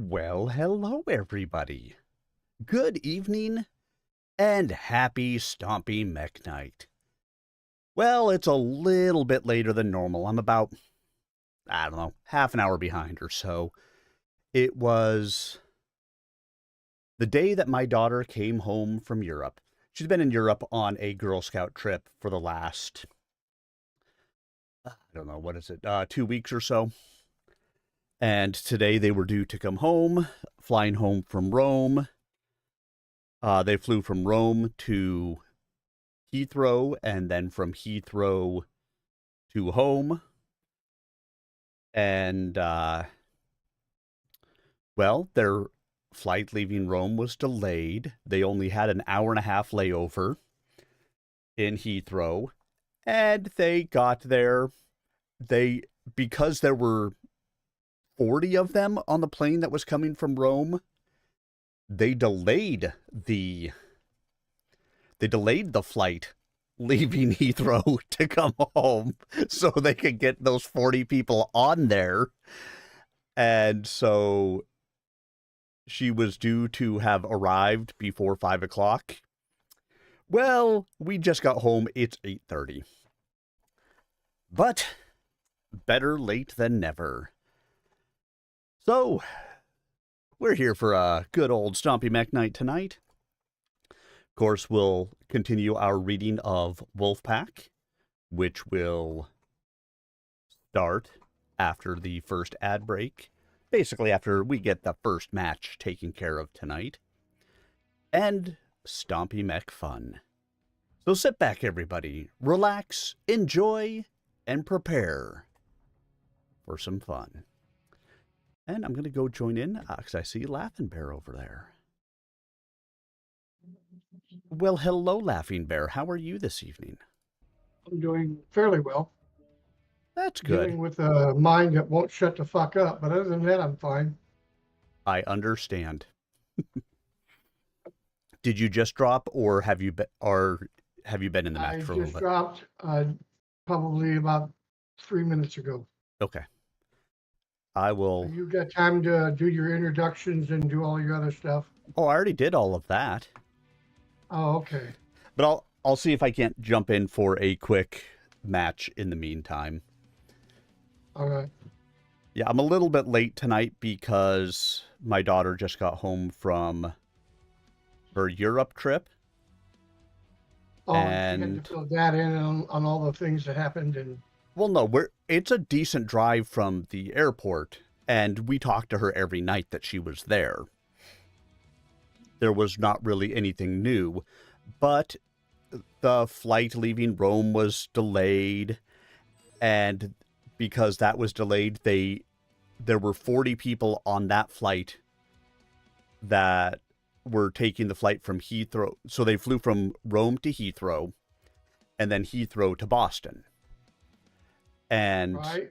Well, hello everybody. Good evening and happy Stompy Mech Night. Well, it's a little bit later than normal. I'm about, I don't know, half an hour behind or so. It was the day that my daughter came home from Europe. She's been in Europe on a Girl Scout trip for the last, I don't know, what is it, 2 weeks or so. And today they were due to come home, flying home from Rome. They flew from Rome to Heathrow and then from Heathrow to home. And, well, their flight leaving Rome was delayed. They only had an hour and a half layover in Heathrow. And they got there. Because there were 40 of them on the plane that was coming from Rome, they delayed the flight leaving Heathrow to come home so they could get those 40 people on there. And so she was due to have arrived before 5 o'clock. Well, we just got home. It's 8:30. But better late than never. So, we're here for a good old Stompy Mech Night tonight. Of course, we'll continue our reading of Wolfpack, which will start after the first ad break. Basically, after we get the first match taken care of tonight. And Stompy Mech fun. So sit back, everybody. Relax, enjoy, and prepare for some fun. And I'm going to go join in because I see Laughing Bear over there. Well, hello, Laughing Bear. How are you this evening? I'm doing fairly well. That's good. Dealing with a mind that won't shut the fuck up, but other than that, I'm fine. I understand. Did you just drop, or have you been in the match for a little bit? I just dropped probably about 3 minutes ago. Okay. I will. You got time to do your introductions and do all your other stuff? Oh, I already did all of that. Oh, okay. But I'll see if I can't jump in for a quick match in the meantime. All right. Yeah, I'm a little bit late tonight because my daughter just got home from her Europe trip. Oh, and you had to fill that in on all the things that happened. And well, no, it's a decent drive from the airport, and we talked to her every night that she was there. There was not really anything new, but the flight leaving Rome was delayed, and because that was delayed, there were 40 people on that flight that were taking the flight from Heathrow. So they flew from Rome to Heathrow, and then Heathrow to Boston. And right.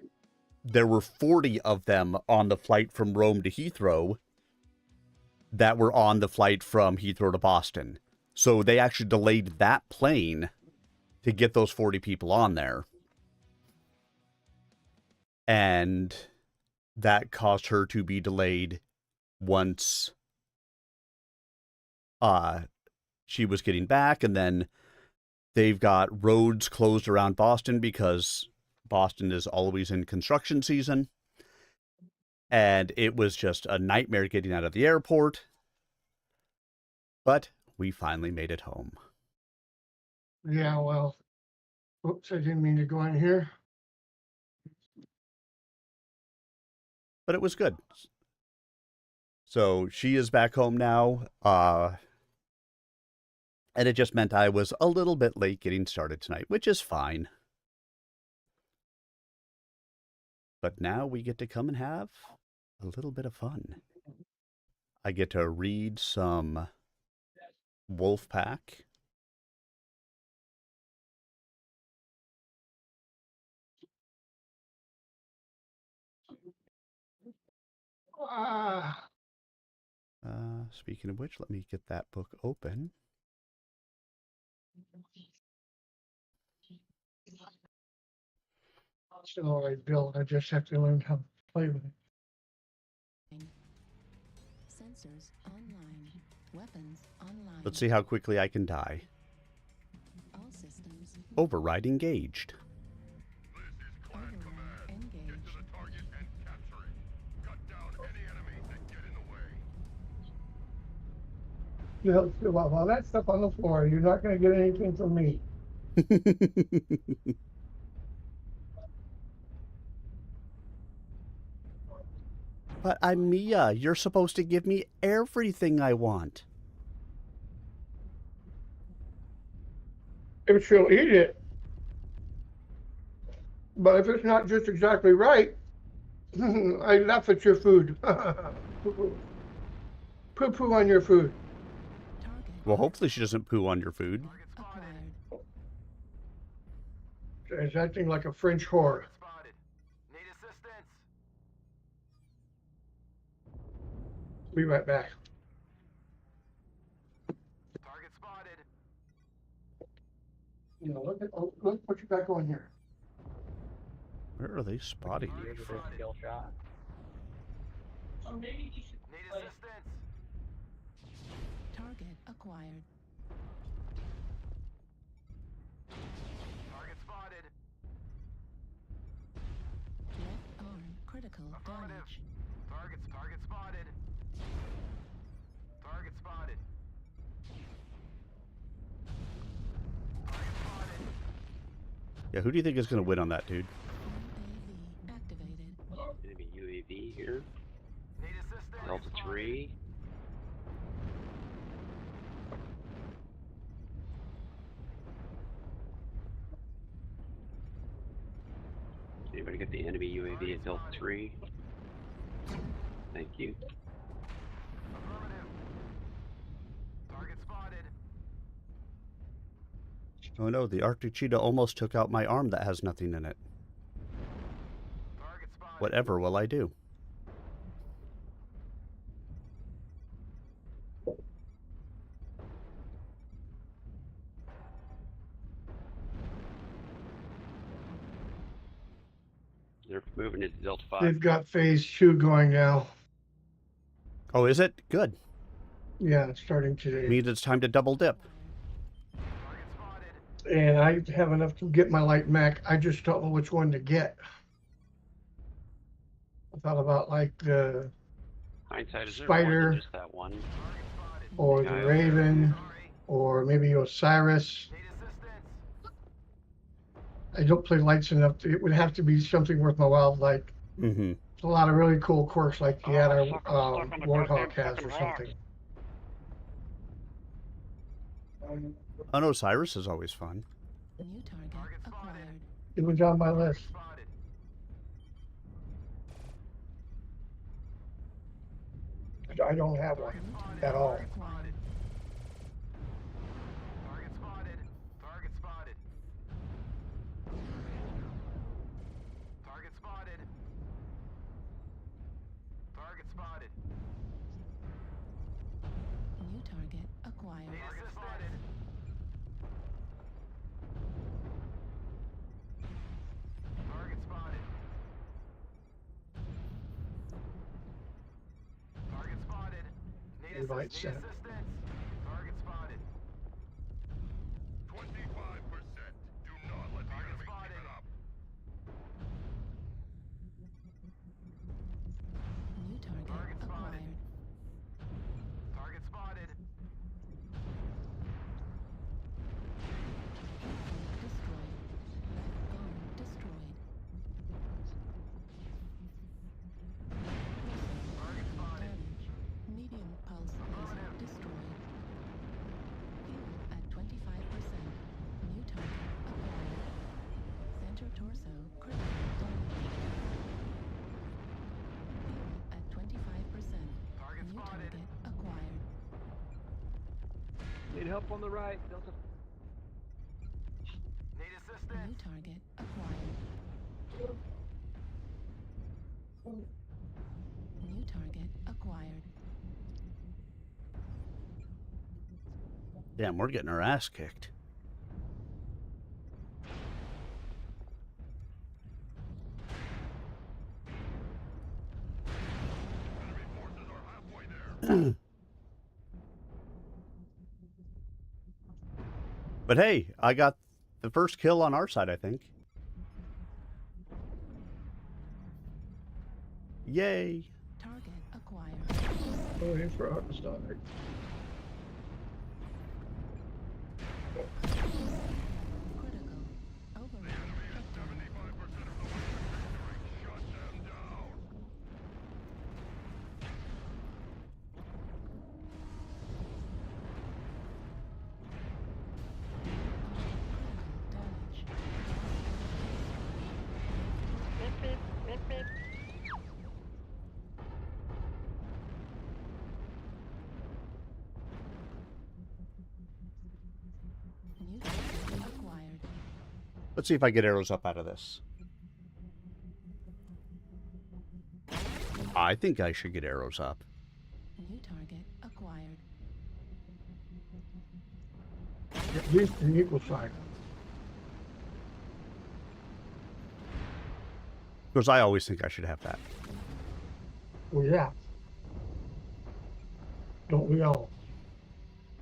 There were 40 of them on the flight from Rome to Heathrow that were on the flight from Heathrow to Boston. So they actually delayed that plane to get those 40 people on there. And that caused her to be delayed once she was getting back. And then they've got roads closed around Boston because Boston is always in construction season. And it was just a nightmare getting out of the airport. But we finally made it home. Yeah, well, oops, I didn't mean to go in here. But it was good. So she is back home now. And it just meant I was a little bit late getting started tonight, which is fine. But now we get to come and have a little bit of fun. I get to read some Wolfpack. Speaking of which, let me get that book open. It's all right, Bill. I just have to learn how to play with it. Sensors online. Weapons online. Let's see how quickly I can die. All systems. Override engaged. Override engaged. Well, that stuff on the floor, you're not going to get anything from me. But I'm Mia. You're supposed to give me everything I want. If she'll eat it. But if it's not just exactly right, I laugh at your food. Poo-poo on your food. Target. Well, hopefully she doesn't poo on your food. Acquired. She's acting like a French whore. Need assistance. Be right back. Target spotted. You know, look what you got going here. Where are they spotting me? Need assistance. Target acquired. Target spotted. Left arm critical Affirmative. damage. Target spotted. Target spotted. Target spotted. Yeah, who do you think is going to win on that, dude? UAV activated. Enemy UAV here. Need assistance. Delta 3. Anybody get the enemy UAV at Delta 3? Thank you. Affirmative. Target spotted. Oh no, the Arctic cheetah almost took out my arm that has nothing in it. Target spotted. Whatever will I do? They're moving into Delta 5. They've got phase 2 going now. Oh, is it? Good. Yeah, it's starting today. Means it's time to double dip. Target spotted. And I have enough to get my light mech. I just don't know which one to get. I thought about like the Hindsight, is there more Spider. than just that one? Target spotted. or Yeah, the I- Raven Sorry. or maybe Osiris. Need assistance. I don't play lights enough. It would have to be something worth my while. Like Mm-hmm. a lot of really cool quirks like the Oh, other I'm stuck on the Warthog goddamn has fucking or rocks. something. Oh no, Cyrus is always fun. New target Target spotted. acquired. It was on my list. Spotted. I don't have one New target at all. acquired. Target spotted. Target spotted. Target spotted. Target spotted. New target acquired. Target spotted. Target spotted. Target spotted. Need Invite assistance. set. Target spotted. 25%. Do not let the enemy keep it up. New target Target spotted. acquired. Target spotted. Destroyed. Left arm destroyed. Target spotted. Damage. Medium pulse laser destroyed. Fuel at 25%. New target acquired. Center torso critical damage. Fuel at 25%. Target New spotted. target acquired. Need help on the right, Delta. Need New assistance. target acquired. New target acquired. Damn, we're getting our ass kicked. Enemy forces are halfway But hey, I got the first kill on our side, I think. Yay! Target acquired. Waiting for our start. Critical. Override. Shutdown. 75% of the weapons shut them down. Critical damage. New target acquired. Let's see if I get arrows up out of this. I think I should get arrows up. New target acquired. At least an equal sign. Because I always think I should have that. Well, yeah. Don't we all?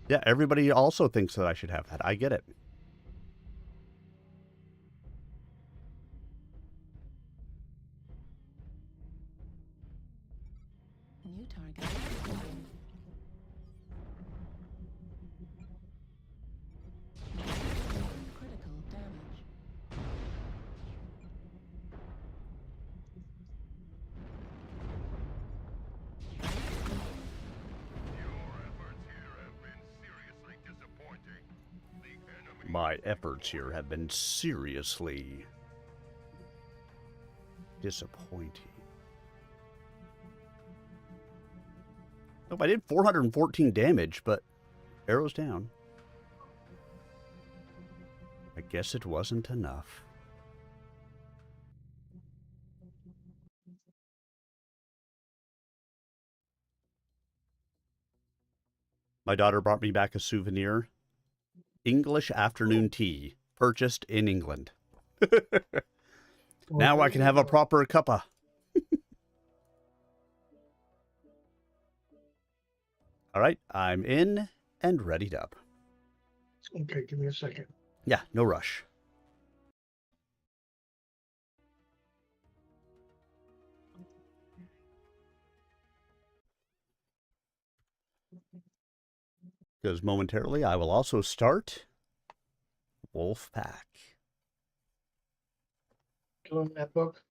Yeah, everybody also thinks that I should have that. I get it. New target acquired. Critical damage. Your efforts here have been seriously disappointing. My efforts here have been seriously disappointing. Nope, I did 414 damage, but arrows down. I guess it wasn't enough. My daughter brought me back a souvenir. English afternoon tea, purchased in England. Now I can have a proper cuppa. All right, I'm in and readied up. Okay, give me a second. Yeah, no rush. Because momentarily I will also start Wolf Pack. Killing that book.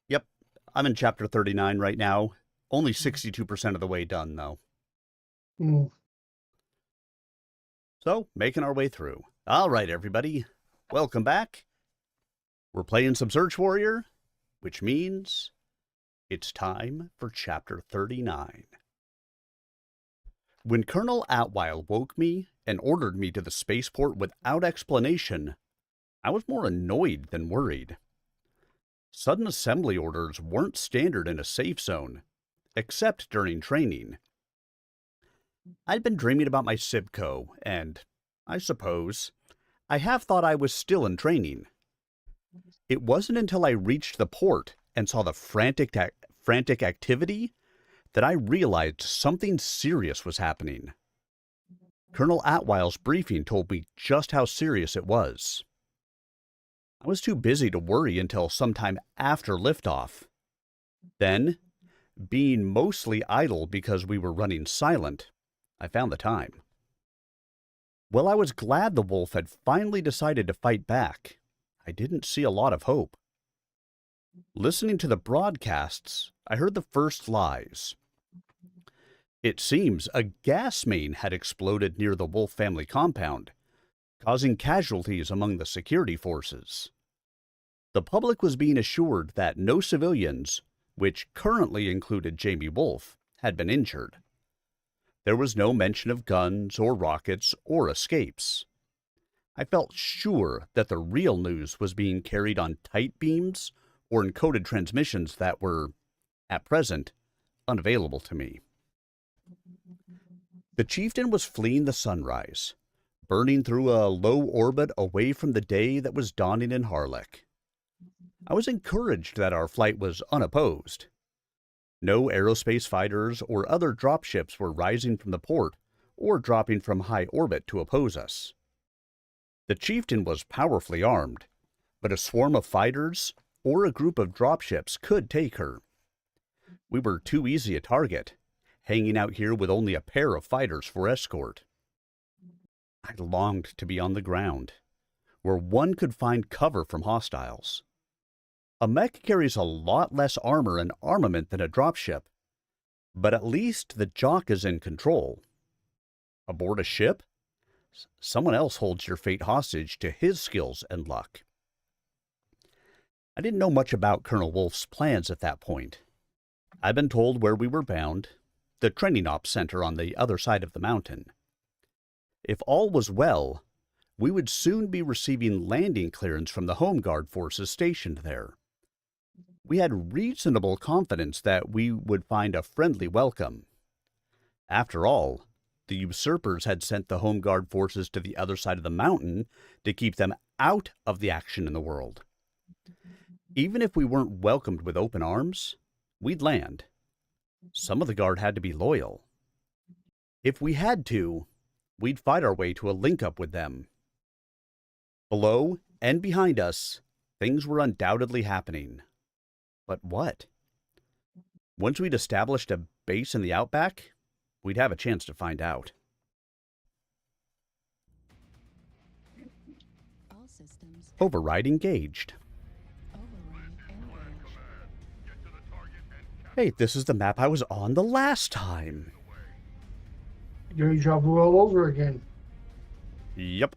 Yep, I'm in chapter 39 right now. Only 62% of the way done, though. So, making our way through. All right, everybody. Welcome back. We're playing some Search Warrior, which means it's time for chapter 39. When Colonel Atwile woke me and ordered me to the spaceport without explanation, I was more annoyed than worried. Sudden assembly orders weren't standard in a safe zone, except during training. I'd been dreaming about my Sibco, and, I suppose, I half thought I was still in training. It wasn't until I reached the port and saw the frantic activity that I realized something serious was happening. Colonel Atwile's briefing told me just how serious it was. I was too busy to worry until sometime after liftoff. Then, being mostly idle because we were running silent, I found the time. While I was glad the wolf had finally decided to fight back, I didn't see a lot of hope. Listening to the broadcasts, I heard the first lies. It seems a gas main had exploded near the Wolf family compound, causing casualties among the security forces. The public was being assured that no civilians, which currently included Jamie Wolf, had been injured. There was no mention of guns or rockets or escapes. I felt sure that the real news was being carried on tight beams or encoded transmissions that were, at present, unavailable to me. The chieftain was fleeing the sunrise, burning through a low orbit away from the day that was dawning in Harlech. I was encouraged that our flight was unopposed. No aerospace fighters or other dropships were rising from the port or dropping from high orbit to oppose us. The chieftain was powerfully armed, but a swarm of fighters or a group of dropships could take her. We were too easy a target, hanging out here with only a pair of fighters for escort. I longed to be on the ground, where one could find cover from hostiles. A mech carries a lot less armor and armament than a dropship, but at least the jock is in control. Aboard a ship, someone else holds your fate hostage to his skills and luck. I didn't know much about Colonel Wolf's plans at that point. I'd been told where we were bound, the training ops center on the other side of the mountain. If all was well, we would soon be receiving landing clearance from the Home Guard forces stationed there. We had reasonable confidence that we would find a friendly welcome. After all, the usurpers had sent the Home Guard forces to the other side of the mountain to keep them out of the action in the world. Even if we weren't welcomed with open arms, we'd land. Some of the guard had to be loyal. If we had to, we'd fight our way to a link-up with them. Below and behind us, things were undoubtedly happening. But what? Once we'd established a base in the outback, we'd have a chance to find out. All systems. Override engaged. Override engaged. Hey, this is the map I was on the last time. Deja vu all over again. Yep.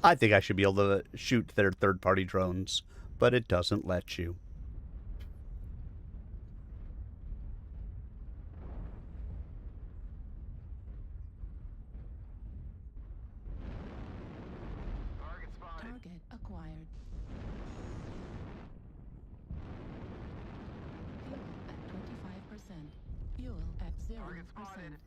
I think I should be able to shoot their third-party drones, but it doesn't let you. Target acquired. Fuel at 25%. Fuel at 0%.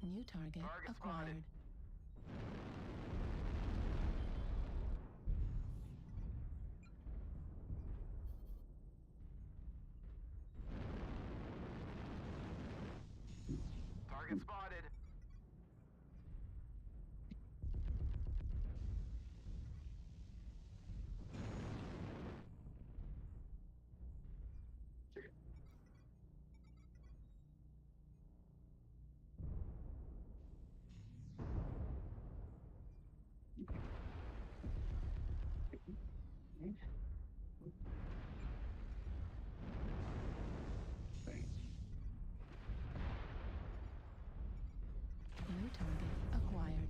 New target acquired. Target spotted. New target acquired.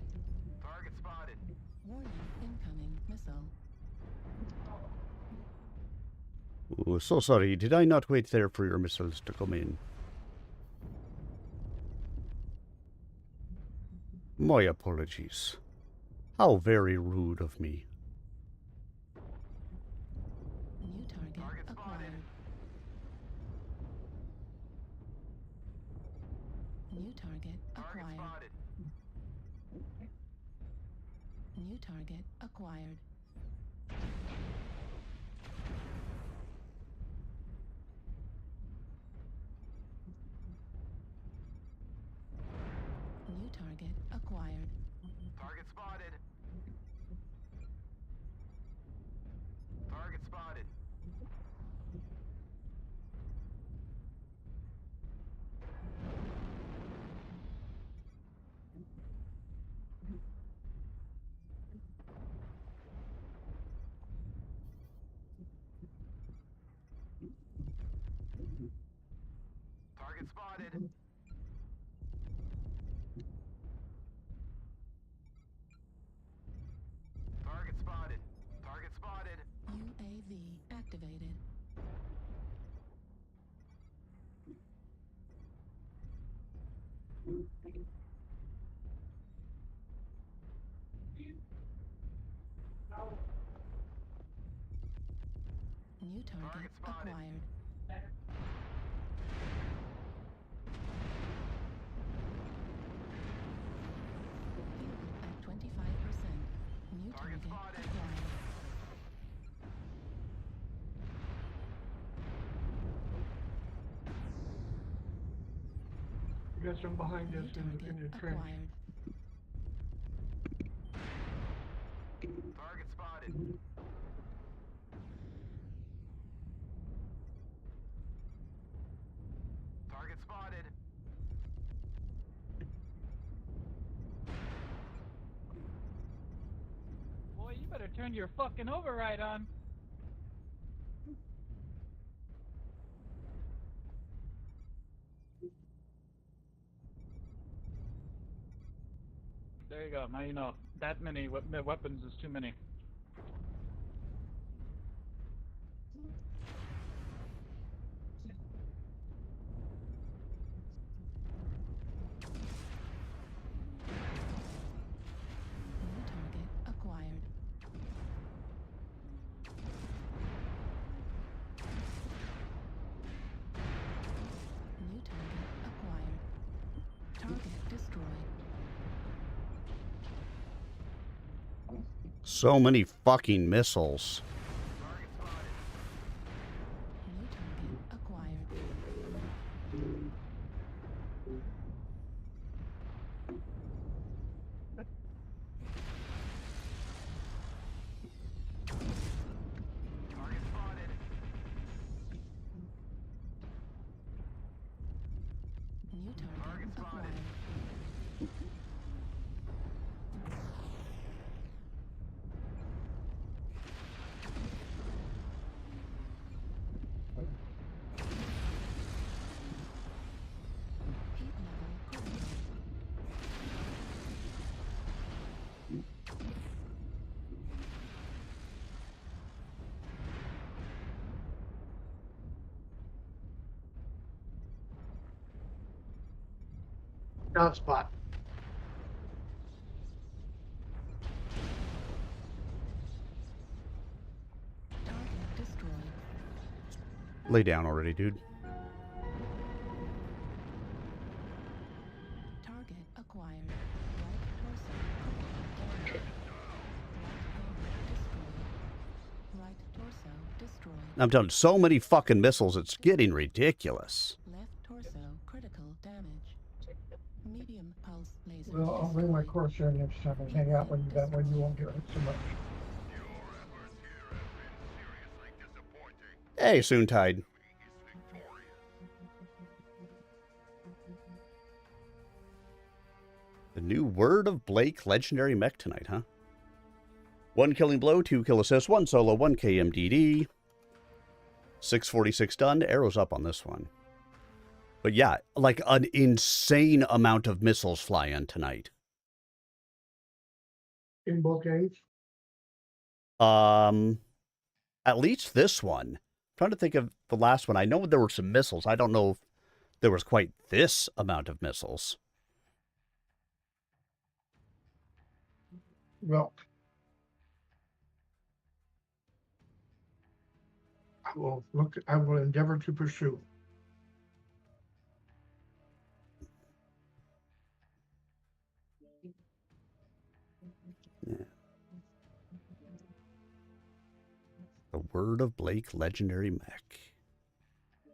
Target spotted. Warning, incoming missile. Oh, so sorry. Did I not wait there for your missiles to come in? My apologies. How very rude of me. New target acquired. New target Target acquired. spotted. New target acquired. New target acquired. Target spotted. Target spotted. Target spotted. Target spotted. Target spotted. UAV activated. New target Target spotted. acquired. Fuel at 25%. New target spotted. acquired. You got some behind New us target in the trench. acquired. Target spotted. Target spotted. Boy, you better turn your fucking override on. There you go. Now you know. That many weapons is too many. New target acquired. New target acquired. Target destroyed. So many fucking missiles. Target spotted. New target acquired. Target spotted. New target Target spotted. acquired. Heat level critical. Dot spot. Target destroyed. Lay down already, dude. Target acquired. Right torso critical. Right torso destroyed. I'm telling you, so many fucking missiles, it's getting ridiculous. Left torso critical damage. Medium pulse laser Well, I'll bring my destroyed. Corsair next time and hang out with you. That way you won't get hurt so much. Hey, Soontide. The new Word of Blake legendary mech tonight, huh? 1 killing blow, 2 kill assist, 1 solo, 1 KMDD. 646 done. Arrows up on this one. But yeah, like an insane amount of missiles fly in tonight. In bouquets. At least this one. I'm trying to think of the last one. I know there were some missiles. I don't know if there was quite this amount of missiles. Well, I will endeavor to pursue. Yeah. The Word of Blake legendary mech. All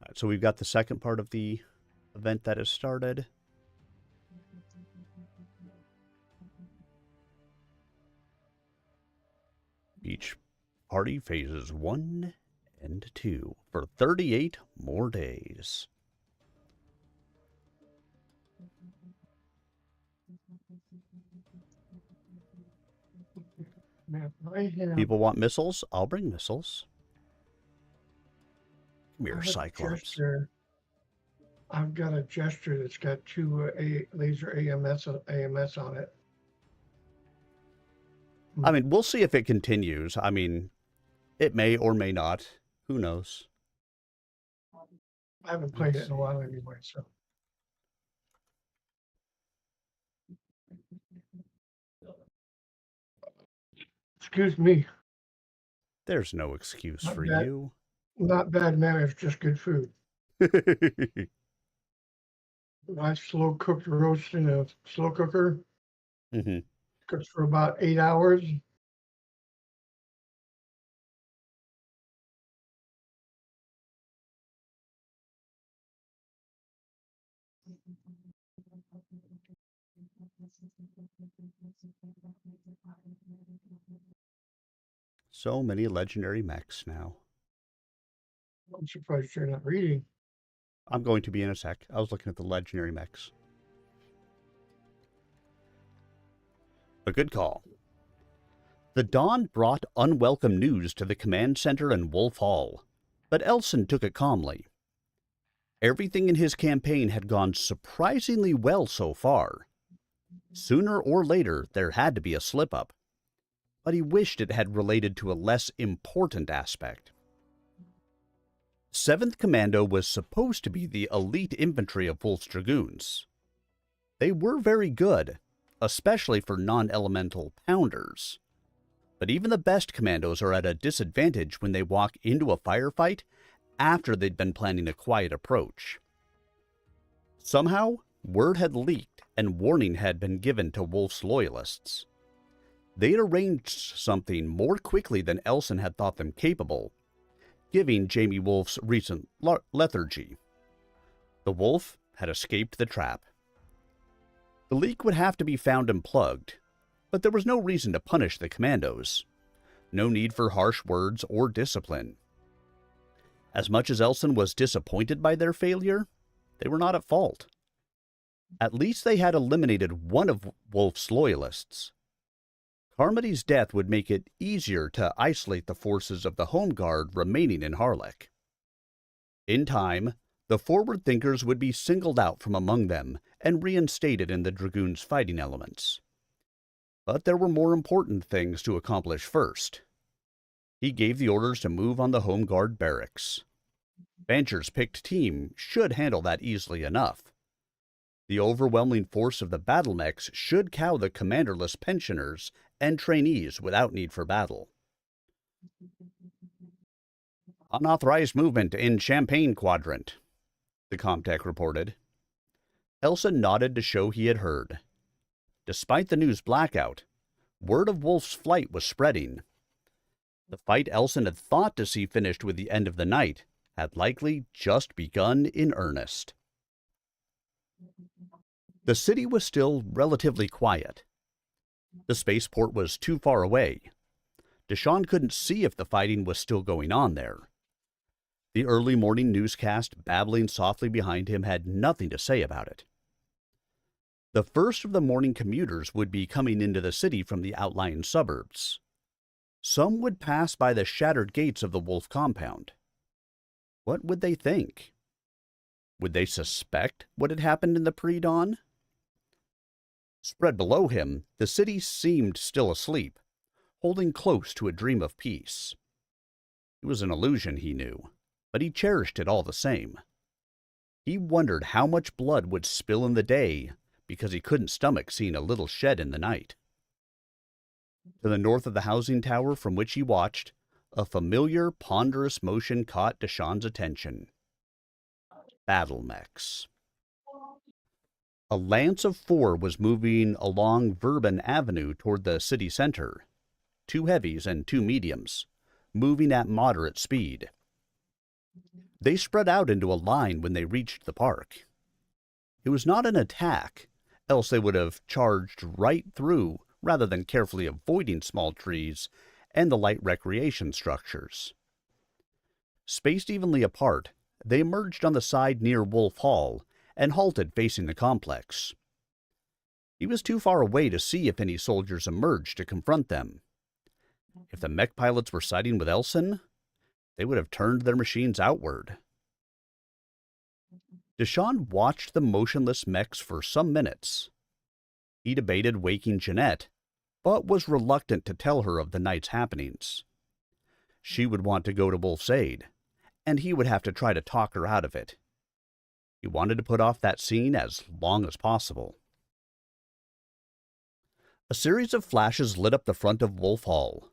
right, so we've got the second part of the event that has started. Each party phases 1 and 2 for 38 more days. Man, I have, People want missiles? I'll bring missiles. Come I here, have a Cyclops. gesture. I've got a gesture that's got two laser AMS on it. I mean, we'll see if it continues. I mean, it may or may not. Who knows? I haven't played it in a while anyway, so. Excuse me. There's no excuse Not for bad. you. Not bad manners, just good food. Nice slow cooked roast in a slow cooker. Hmm. Cooks for about 8 hours. So many legendary mechs now. I'm surprised you're not reading. I'm going to be in a sec. I was looking at the legendary mechs. A good call. The dawn brought unwelcome news to the command center in Wolf Hall, but Elson took it calmly. Everything in his campaign had gone surprisingly well so far. Sooner or later, there had to be a slip-up, but he wished it had related to a less important aspect. 7th Commando was supposed to be the elite infantry of Wolf's Dragoons. They were very good, especially for non-elemental pounders. But even the best commandos are at a disadvantage when they walk into a firefight after they'd been planning a quiet approach. Somehow, word had leaked and warning had been given to Wolf's loyalists. They'd arranged something more quickly than Elson had thought them capable, giving Jamie Wolf's recent lethargy. The Wolf had escaped the trap. The leak would have to be found and plugged, but there was no reason to punish the commandos. No need for harsh words or discipline. As much as Elson was disappointed by their failure, they were not at fault. At least they had eliminated one of Wolf's loyalists. Carmody's death would make it easier to isolate the forces of the Home Guard remaining in Harlech. In time, the forward thinkers would be singled out from among them and reinstated in the Dragoons' fighting elements. But there were more important things to accomplish first. He gave the orders to move on the Home Guard barracks. Bancher's picked team should handle that easily enough. The overwhelming force of the battle mechs should cow the commanderless pensioners and trainees without need for battle. Unauthorized movement in Champagne Quadrant, the Comtech reported. Elson nodded to show he had heard. Despite the news blackout, word of Wolf's flight was spreading. The fight Elson had thought to see finished with the end of the night had likely just begun in earnest. The city was still relatively quiet. The spaceport was too far away. Deshawn couldn't see if the fighting was still going on there. The early morning newscast babbling softly behind him had nothing to say about it. The first of the morning commuters would be coming into the city from the outlying suburbs. Some would pass by the shattered gates of the Wolf compound. What would they think? Would they suspect what had happened in the pre-dawn? Spread below him, the city seemed still asleep, holding close to a dream of peace. It was an illusion, he knew, but he cherished it all the same. He wondered how much blood would spill in the day because he couldn't stomach seeing a little shed in the night. To the north of the housing tower from which he watched, a familiar, ponderous motion caught Deshawn's attention. Battle mechs. A lance of 4 was moving along Bourbon Avenue toward the city center. 2 heavies and 2 mediums, moving at moderate speed. They spread out into a line when they reached the park. It was not an attack, else they would have charged right through rather than carefully avoiding small trees and the light recreation structures. Spaced evenly apart, they emerged on the side near Wolf Hall and halted facing the complex. He was too far away to see if any soldiers emerged to confront them. If the mech pilots were siding with Elson, they would have turned their machines outward. Deshawn watched the motionless mechs for some minutes. He debated waking Jeanette, but was reluctant to tell her of the night's happenings. She would want to go to Wolf's aid, and he would have to try to talk her out of it. He wanted to put off that scene as long as possible. A series of flashes lit up the front of Wolf Hall.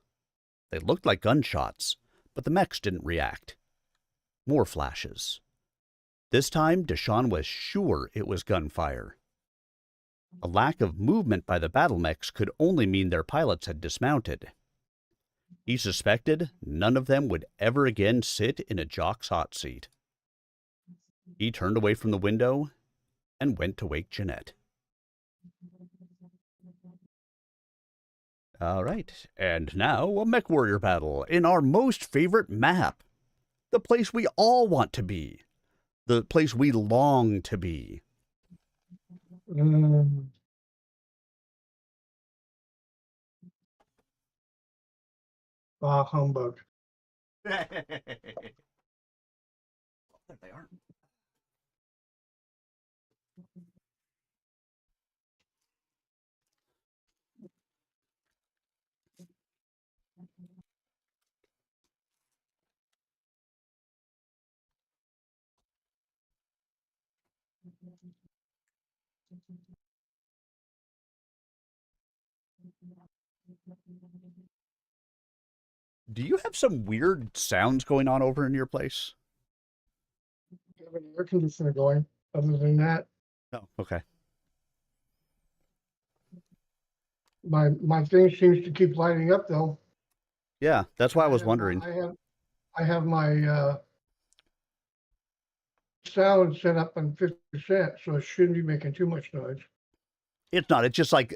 They looked like gunshots, but the mechs didn't react. More flashes. This time, Deshaun was sure it was gunfire. A lack of movement by the battle mechs could only mean their pilots had dismounted. He suspected none of them would ever again sit in a jock's hot seat. He turned away from the window and went to wake Jeanette. All right, and now a mech warrior battle in our most favorite map. The place we all want to be. The place we long to be. Humbug. There they are. Do you have some weird sounds going on over in your place? I have an air conditioner going. Other than that, Oh, okay. my thing seems to keep lighting up though. Yeah, that's why I was have wondering. I have my sound set up on 50%, so it shouldn't be making too much noise. It's not. It's just like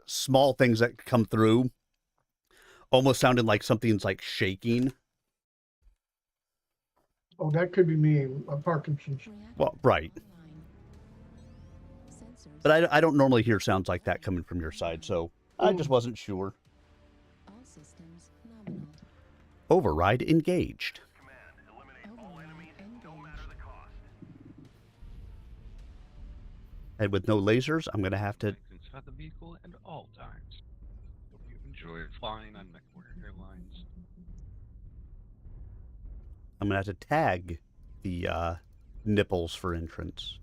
small things that come through, almost sounding like something's like shaking. Oh, that could be me. Parkinson's. Well, right. Sensors. But I don't normally hear sounds like that coming from your side, so I just wasn't sure. All systems nominal. Override engaged. Command, eliminate all Override enemies, no engaged. matter the cost. And with no lasers, I'm going to have to... Inside the vehicle at all times. Hope you enjoy flying on MechWarrior Airlines. I'm going to have to tag the nipples for entrance.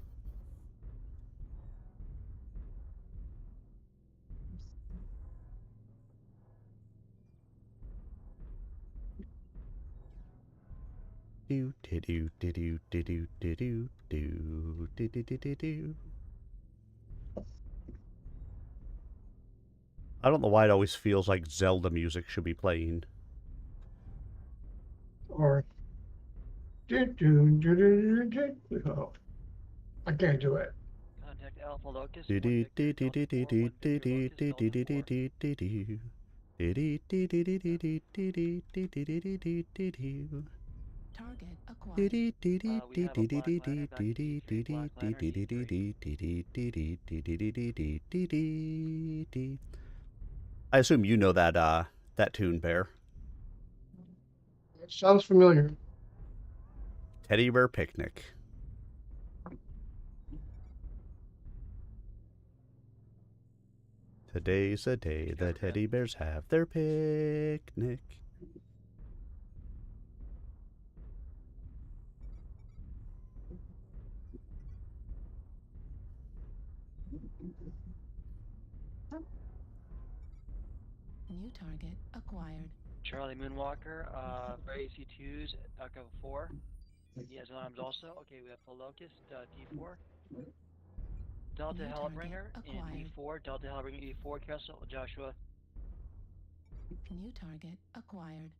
Do do do do do do do do do do do do do. I don't know why it always feels like Zelda music should be playing. Or oh, I can't do it. Contact Alpha Locus. Do do do do do do do do do do do do do do do do. Do do do do do do do do do do do do do do do. Target Do acquired. do do do We have a do do black do liner, do do do black do liner, do do do do do do do do do do do do do do do. I assume you know that tune, Bear. It sounds familiar. Teddy Bear Picnic. Today's the day the teddy bears have their picnic. New target acquired. Charlie Moonwalker, for AC2s, Echo 4. He has alarms also. Okay, we have the Locust, D4. Delta New Hellbringer target in acquired. E4. Delta Hellbringer E4, Castle, Joshua. New target acquired.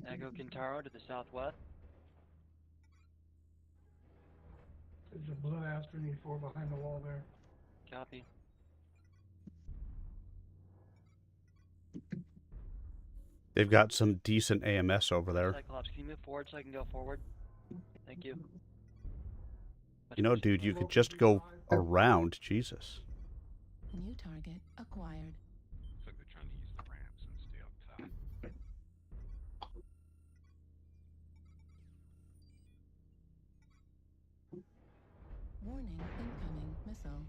Echo Kintaro to the southwest. There's a blue Aspen E4 behind the wall there. Copy. They've got some decent AMS over there. Cyclops, can you move forward so I can go forward? Thank you. You know, dude, you could just go around. Jesus. New target acquired. Looks like they're trying to use the ramps and stay up top. Warning incoming missile.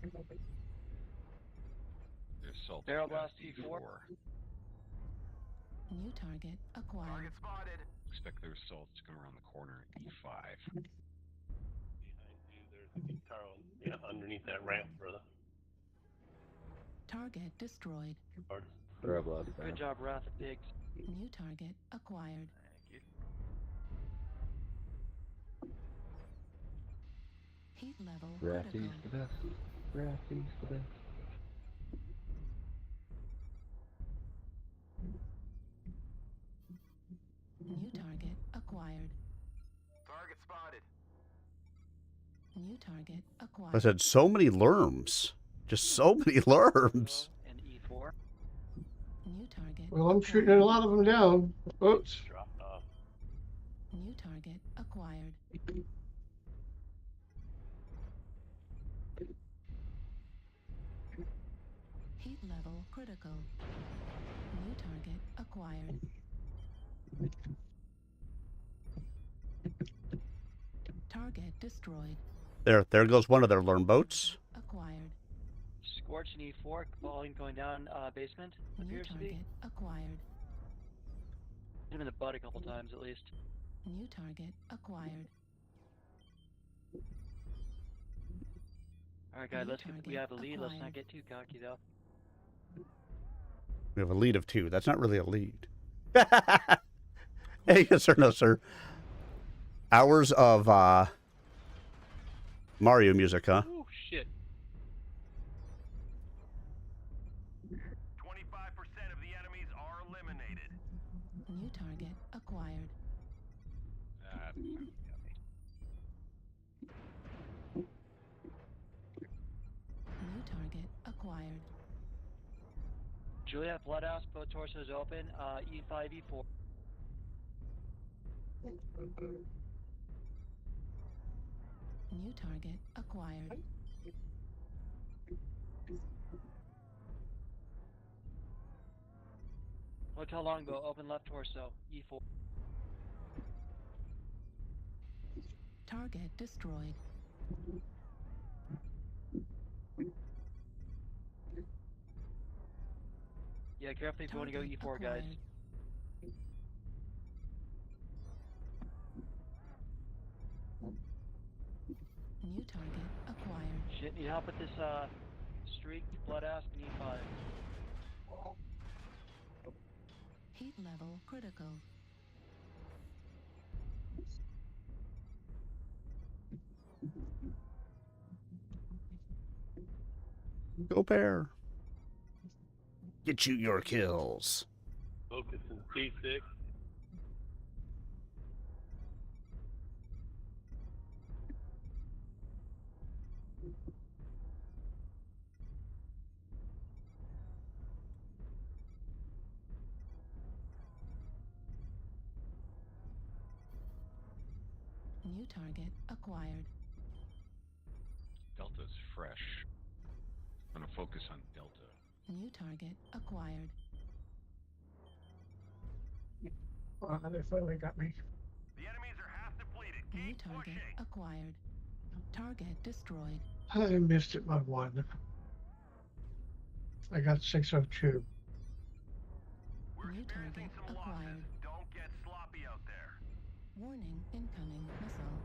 There's assault Barrel at blast E4. E4. New target acquired. Target spotted. Expect their assaults to come around the corner at E5. Behind you, there's a Carl. Yeah, underneath that ramp, brother. Target destroyed. Throw blood. Good job, Wrath Pigs. New target acquired. Thank you. Heat level Rafty's critical. the best. Rafty's the best. New target acquired. Target spotted. New target acquired. I said so many lerms. Just so many lerms. And E4. New target. Well, I'm shooting a lot of them down. Oops. Dropped off. New target acquired. Heat level critical. New target acquired. Target destroyed. There goes one of their lerm boats. Acquired. Scorch and E4. Volume going down basement. New Appears to be. target acquired. Hit him in the butt a couple times at least. New target acquired. Alright guys, New let's get, we target have a lead. Let's not acquired. get too cocky though. We have a lead of 2. That's not really a lead. Hey, yes or no, sir? Hours of Mario music, huh? Oh shit. 25% of the enemies are eliminated. New target acquired. That sounds yummy. New target acquired. Juliet, Bloodhouse, both torsos open. E5, E4. New target acquired. Hotel Longbow, open left torso. E4. Target destroyed. Yeah, carefully if you want to go Target E4, guys. acquired. New target acquired. Shit, need help with this streak, Bloodhouse, and E5. Heat level critical. Go pair. Get you your kills. Focus in C6. New target acquired. Delta's fresh. I'm gonna focus on Delta. New target acquired. They finally got me. The enemies are half depleted. New Keep target pushing. acquired. Target destroyed. I missed it by 1. I got 602. We're New experiencing target some acquired. losses. Don't get sloppy out there. Warning incoming missile.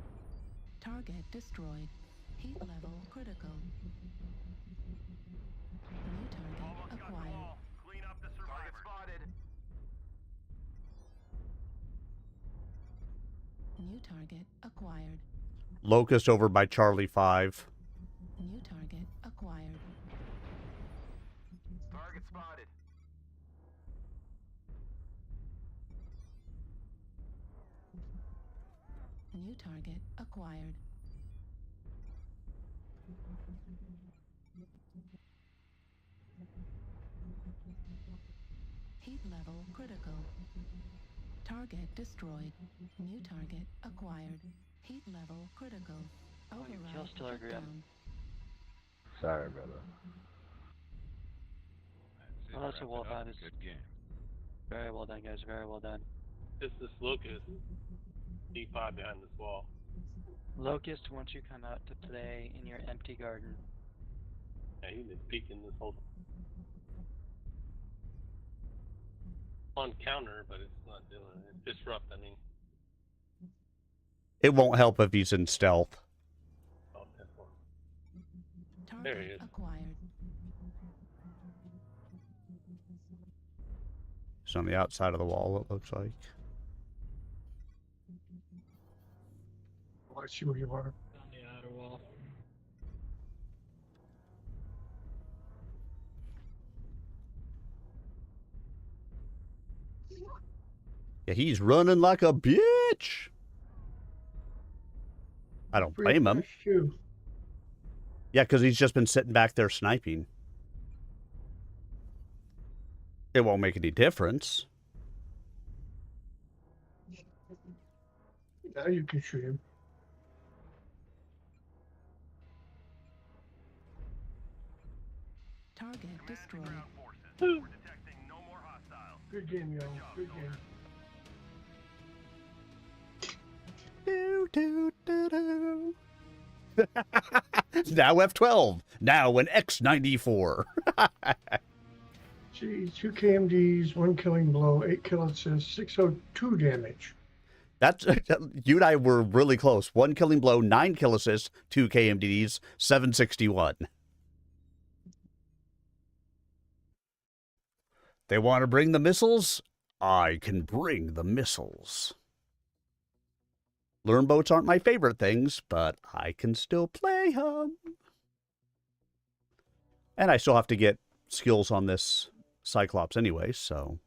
Target destroyed. Heat level critical. New target Almost got them acquired. all. Clean up the survivors. Target spotted. New target acquired. Locust over by Charlie 5. New target acquired. Target spotted. New target acquired. Heat level critical. Target destroyed. New target acquired. Heat level critical. Oh, you Override kill Stiller shut Grim. down. Sorry, brother. That's it. Well, that's a Wrap well it up. done. It's Good game. very well done, guys. Very well done. This Locust. D5 behind this wall. Locust wants you come out to play in your empty garden. Yeah, he's been peeking this whole on counter, but it's not doing it. Disrupt, I mean. It won't help if he's in stealth. Oh, that's one. Target he is. acquired. He's on the outside of the wall, it looks like. Oh, I see where you are. On the outer wall. Yeah, he's running like a bitch. I don't Pretty blame him. fast, too. Yeah, because he's just been sitting back there sniping. It won't make any difference. Now you can shoot him. Target destroyed. Ground forces. We're detecting no more hostiles. Good game, yo. Good game. Do, do, do, do. Now F12. Now an X94. See, 2 KMDs, 1 killing blow, 8 kill assists, 602 damage. That's you and I were really close. 1 killing blow, 9 kill assists, 2 KMDs, 761. They want to bring the missiles? I can bring the missiles. Learn boats aren't my favorite things, but I can still play them. And I still have to get skills on this Cyclops anyway, so.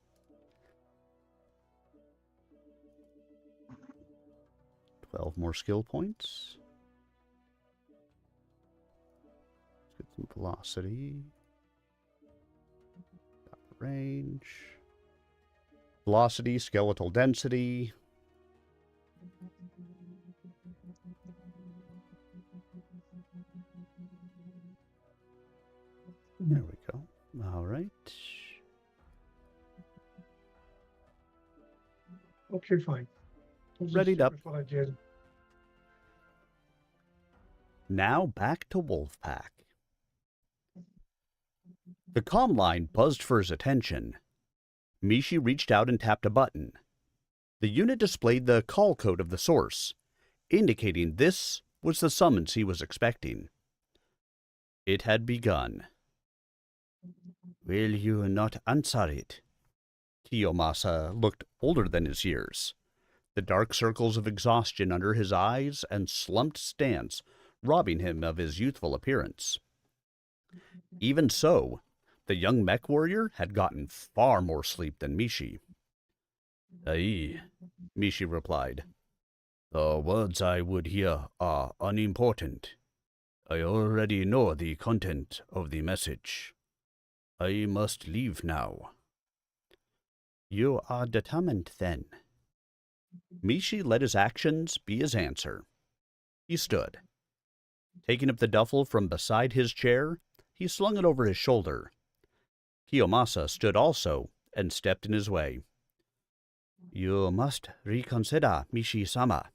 $12 more skill points. Let's get some velocity. Got the range. Velocity, skeletal density. There we go. All right. Okay, fine. Readied up. That's what I did. Now back to Wolfpack. The comm line buzzed for his attention. Mishi reached out and tapped a button. The unit displayed the call code of the source, indicating this was the summons he was expecting. It had begun. Will you not answer it? Kiyomasa looked older than his years. The dark circles of exhaustion under his eyes and slumped stance robbing him of his youthful appearance. Even so, the young mech warrior had gotten far more sleep than Mishi. Aye, Mishi replied. The words I would hear are unimportant. I already know the content of the message. I must leave now. You are determined, then. Mishi let his actions be his answer. He stood. Taking up the duffel from beside his chair, he slung it over his shoulder. Kiyomasa stood also and stepped in his way. You must reconsider, Mishi-sama.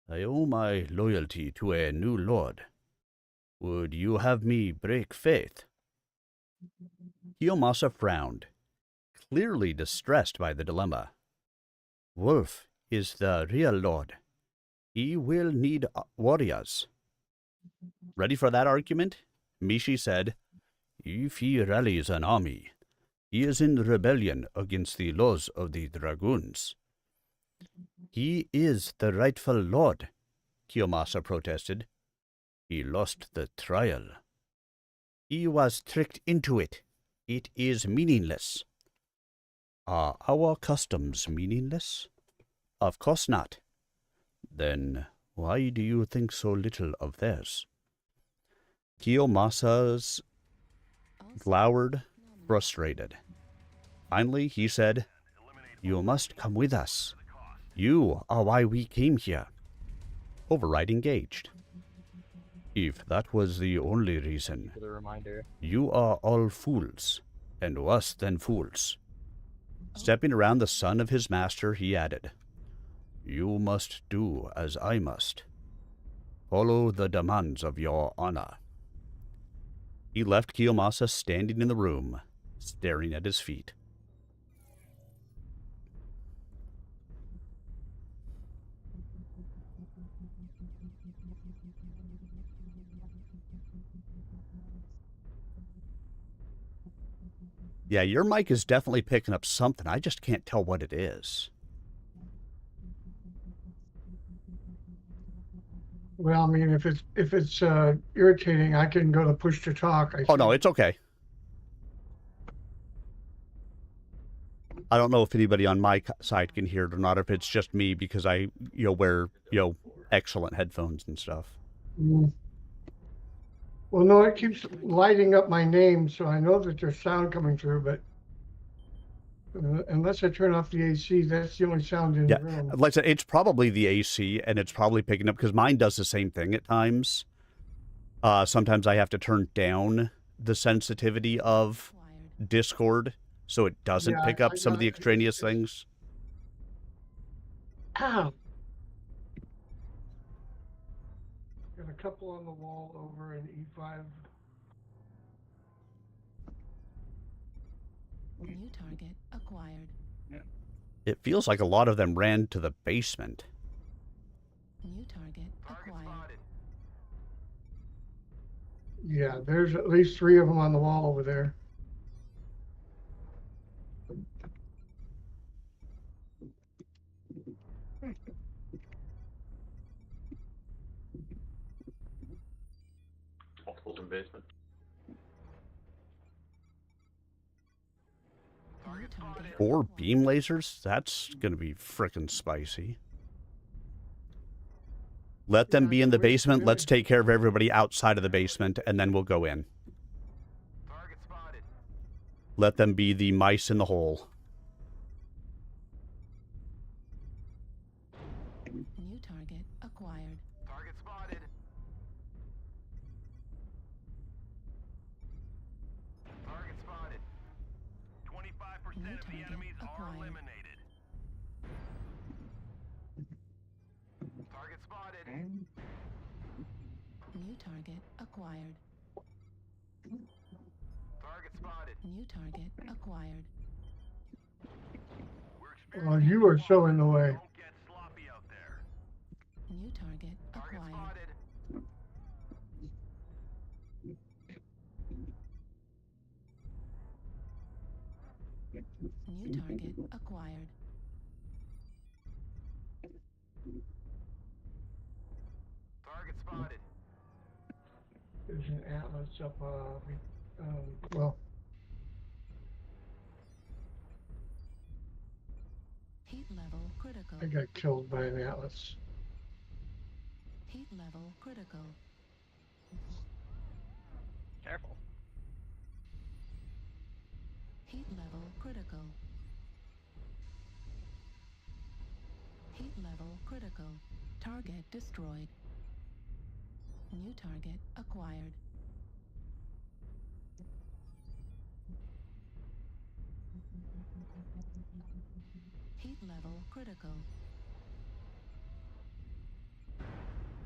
I owe my loyalty to a new lord. Would you have me break faith? Kiyomasa frowned, clearly distressed by the dilemma. Wolf is the real lord. He will need warriors. Ready for that argument? Mishi said, If he rallies an army, he is in rebellion against the laws of the dragoons. He is the rightful lord, Kiyomasa protested. He lost the trial. He was tricked into it. It is meaningless. Are our customs meaningless? Of course not. Then why do you think so little of theirs? Kiyomasa's glowered, frustrated. Finally, he said, You must come with us. You are why we came here. Override engaged. If that was the only reason, For the reminder. you are all fools, and worse than fools. Stepping around the son of his master, he added, You must do as I must. Follow the demands of your honor. He left Kiyomasa standing in the room, staring at his feet. Yeah, your mic is definitely picking up something. I just can't tell what it is. Well, I mean, if it's irritating, I can go to push to talk. Oh, no, it's okay. I don't know if anybody on my side can hear it or not, if it's just me because I, wear, excellent headphones and stuff. Mm. Well, no, it keeps lighting up my name, so I know that there's sound coming through, but unless I turn off the AC, that's the only sound in Yeah, the room. like I said, it's probably the AC, and it's probably picking up, because mine does the same thing at times. Sometimes I have to turn down the sensitivity of Discord so it doesn't Yeah, pick up I some of got the it. extraneous things. Ow! Got a couple on the wall over in E5. New target acquired. It feels like a lot of them ran to the basement. New target acquired. Yeah, there's at least 3 of them on the wall over there. Multiples in basement. New target 4 acquired. beam lasers? That's going to be frickin' spicy. Let them Yeah, be in the we- basement. we- Let's take care of everybody outside of the basement, and then we'll go in. Target spotted. Let them be the mice in the hole. New target acquired. Target spotted. Target spotted. 25% New of the target enemies are acquired. eliminated. Target spotted. New target acquired. Target spotted. New target acquired. We're Well, you are so in the way. Don't get sloppy out there. New target Target acquired. spotted. New target acquired. Target spotted. There's an Atlas up, well, Heat level critical. I got killed by an Atlas. Heat level critical. Careful. Heat level critical. Heat level critical. Target destroyed. New target acquired. Heat level critical.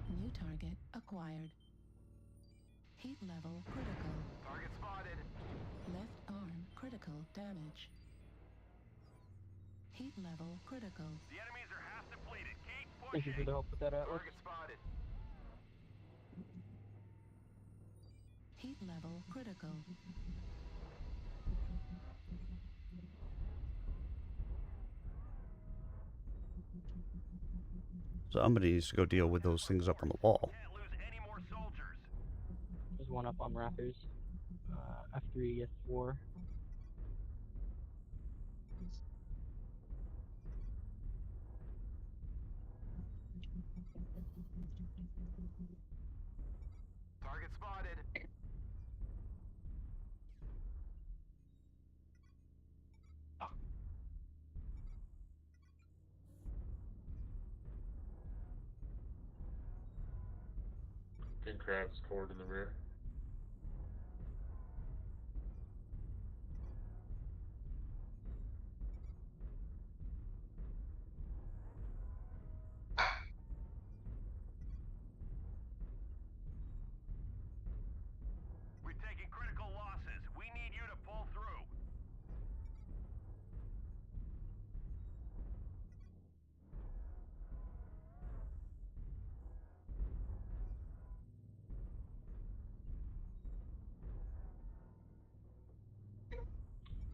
New target acquired. Heat level critical. Target spotted. Left arm critical damage. Heat level critical. The enemies are half depleted. Keep Thank you for pushing. the help with that, Atlas. Target spotted. Heat level critical. Somebody needs to go deal with those things up on the wall. Can't lose any more soldiers. There's one up on Raptors. F3, F4. Target spotted. King Crab's cord in the rear. We're taking critical losses. We need you to pull through.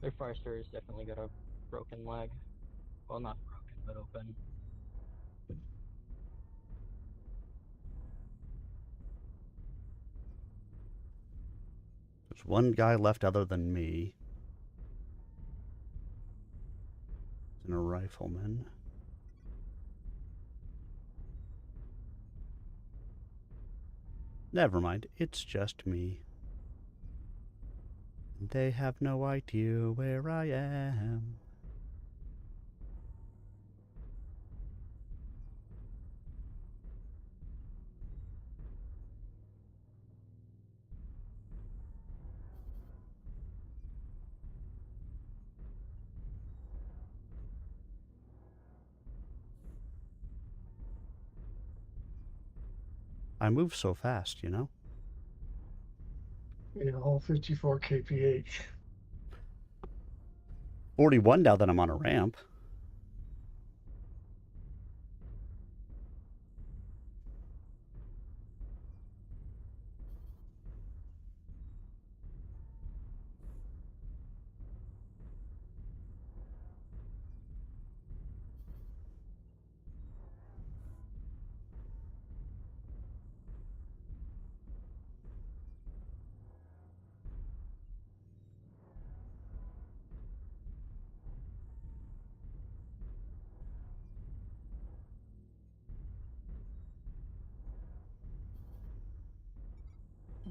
Their fire store's definitely got a broken leg. Well, not broken, but open. There's one guy left other than me. And a rifleman. Never mind, it's just me. They have no idea where I am. I move so fast, you know? You know, all 54 kph. 41 now that I'm on a ramp.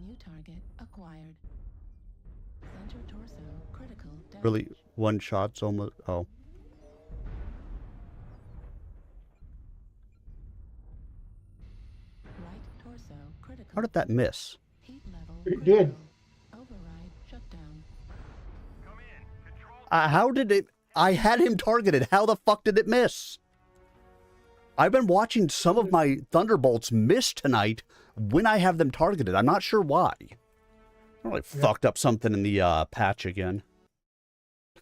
New target acquired. Center torso critical damage. Really, one shot's almost... Oh. Right torso critical. How did that miss? Heat level It critical. did. Override shutdown. Come in. Control. How did it... I had him targeted. How the fuck did it miss? I've been watching some of my Thunderbolts miss tonight when I have them targeted. I'm not sure why. I really fucked up something in the patch again.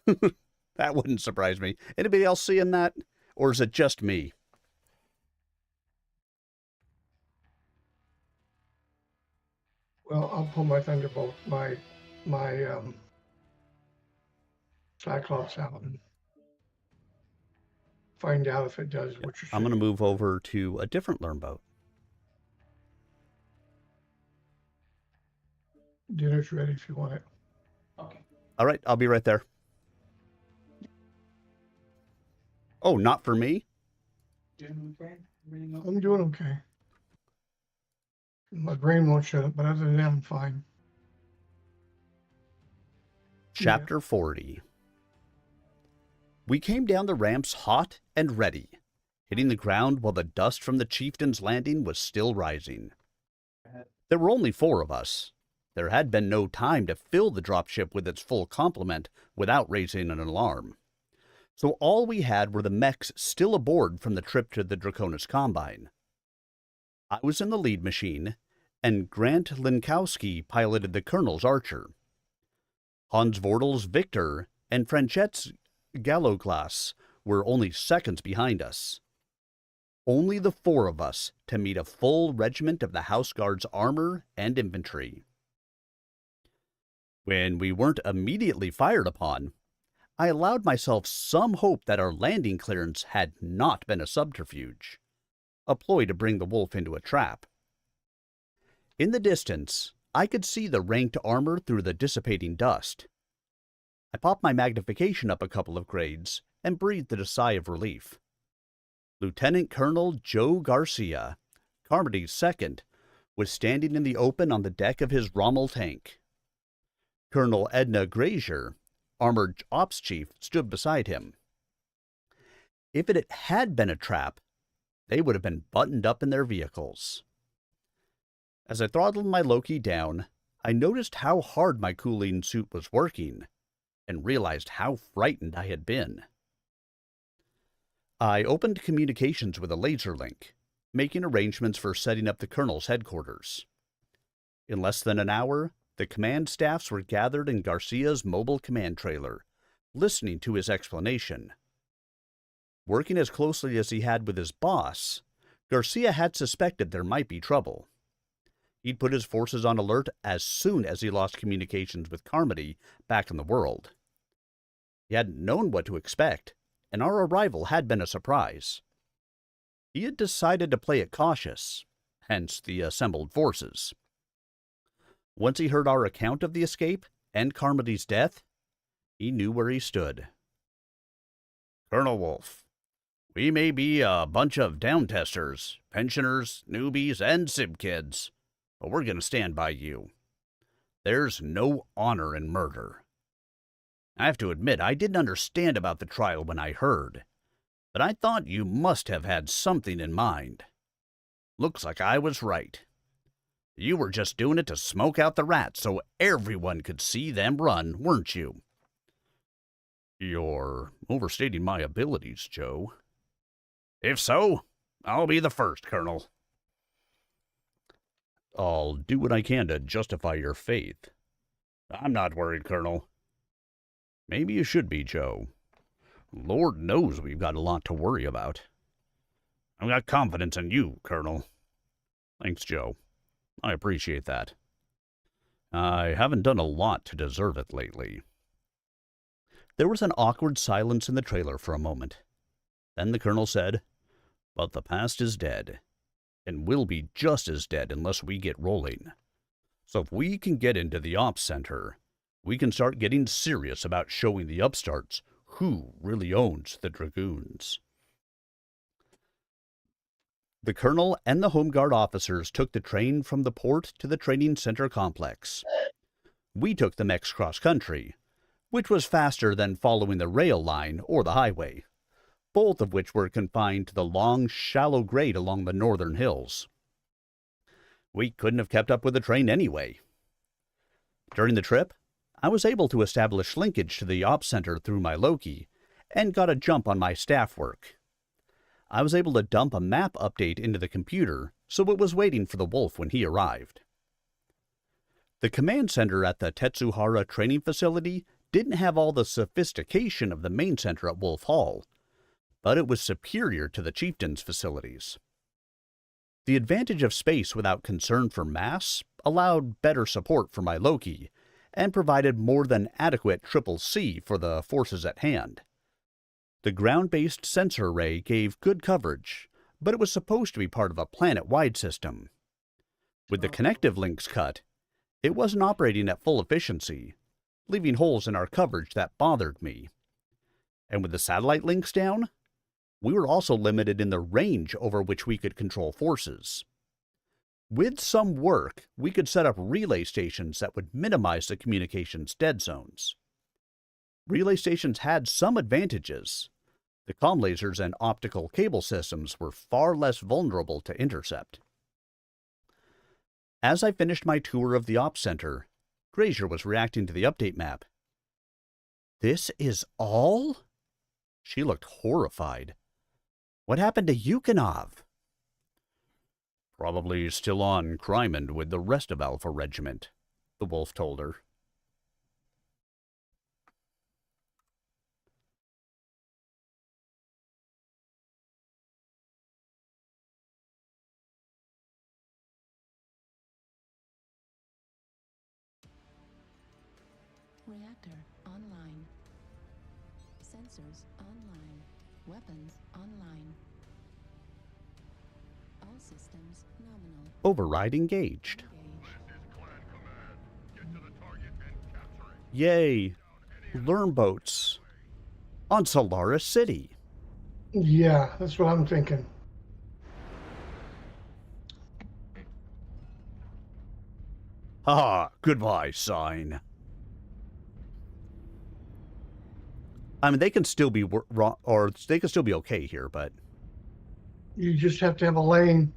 That wouldn't surprise me. Anybody else seeing that? Or is it just me? Well, I'll pull my Thunderbolt, my Cyclops out and find out if it does what you I'm going to should. move over to a different learn boat. Dinner's ready if you want it. All right, I'll be right there. Oh, not for me? I'm doing okay. My brain won't shut up, but other than that, I'm fine. Chapter 40. We came down the ramps hot and ready, hitting the ground while the dust from the chieftain's landing was still rising. There were only 4 of us. There had been no time to fill the dropship with its full complement without raising an alarm. So all we had were the mechs still aboard from the trip to the Draconis Combine. I was in the lead machine, and Grant Linkowski piloted the Colonel's Archer. Hans Vordel's Victor and Franchette's Galloglass were only seconds behind us. Only the 4 of us to meet a full regiment of the House Guard's armor and infantry. When we weren't immediately fired upon, I allowed myself some hope that our landing clearance had not been a subterfuge, a ploy to bring the wolf into a trap. In the distance, I could see the ranked armor through the dissipating dust. I popped my magnification up a couple of grades and breathed a sigh of relief. Lieutenant Colonel Joe Garcia, Carmody's second, was standing in the open on the deck of his Rommel tank. Colonel Edna Grazier, Armored Ops Chief, stood beside him. If it had been a trap, they would have been buttoned up in their vehicles. As I throttled my Loki down, I noticed how hard my cooling suit was working, and realized how frightened I had been. I opened communications with a laser link, making arrangements for setting up the Colonel's headquarters. In less than an hour, the command staffs were gathered in Garcia's mobile command trailer, listening to his explanation. Working as closely as he had with his boss, Garcia had suspected there might be trouble. He'd put his forces on alert as soon as he lost communications with Carmody back in the world. He hadn't known what to expect, and our arrival had been a surprise. He had decided to play it cautious, hence the assembled forces. Once he heard our account of the escape and Carmody's death, he knew where he stood. Colonel Wolf, we may be a bunch of down-testers, pensioners, newbies, and sib kids, but we're going to stand by you. There's no honor in murder. I have to admit, I didn't understand about the trial when I heard, but I thought you must have had something in mind. Looks like I was right. You were just doing it to smoke out the rats so everyone could see them run, weren't you? You're overstating my abilities, Joe. If so, I'll be the first, Colonel. I'll do what I can to justify your faith. I'm not worried, Colonel. Maybe you should be, Joe. Lord knows we've got a lot to worry about. I've got confidence in you, Colonel. Thanks, Joe. I appreciate that. I haven't done a lot to deserve it lately. There was an awkward silence in the trailer for a moment. Then the Colonel said, "But the past is dead, and will be just as dead unless we get rolling. So if we can get into the ops center, we can start getting serious about showing the upstarts who really owns the Dragoons." The Colonel and the Home Guard officers took the train from the port to the training center complex. We took the mechs cross-country, which was faster than following the rail line or the highway, both of which were confined to the long, shallow grade along the northern hills. We couldn't have kept up with the train anyway. During the trip, I was able to establish linkage to the ops center through my Loki, and got a jump on my staff work. I was able to dump a map update into the computer, so it was waiting for the Wolf when he arrived. The command center at the Tetsuhara training facility didn't have all the sophistication of the main center at Wolf Hall, but it was superior to the chieftain's facilities. The advantage of space without concern for mass allowed better support for my Loki, and provided more than adequate CCC for the forces at hand. The ground-based sensor array gave good coverage, but it was supposed to be part of a planet-wide system. With the connective links cut, it wasn't operating at full efficiency, leaving holes in our coverage that bothered me. And with the satellite links down, we were also limited in the range over which we could control forces. With some work, we could set up relay stations that would minimize the communications dead zones. Relay stations had some advantages. The comm lasers and optical cable systems were far less vulnerable to intercept. As I finished my tour of the ops center, Grazier was reacting to the update map. "This is all?" She looked horrified. "What happened to Yukhanov?" "Probably still on Crimond with the rest of Alpha Regiment," the Wolf told her. Reactor online. Sensors online. Weapons online. All systems nominal. Override engaged. Engaged. Yay! Learn boats. On Solaris City. Yeah, that's what I'm thinking. Ah, goodbye, sign. I mean, they can still be wrong, or they can still be okay here, but. You just have to have a lane.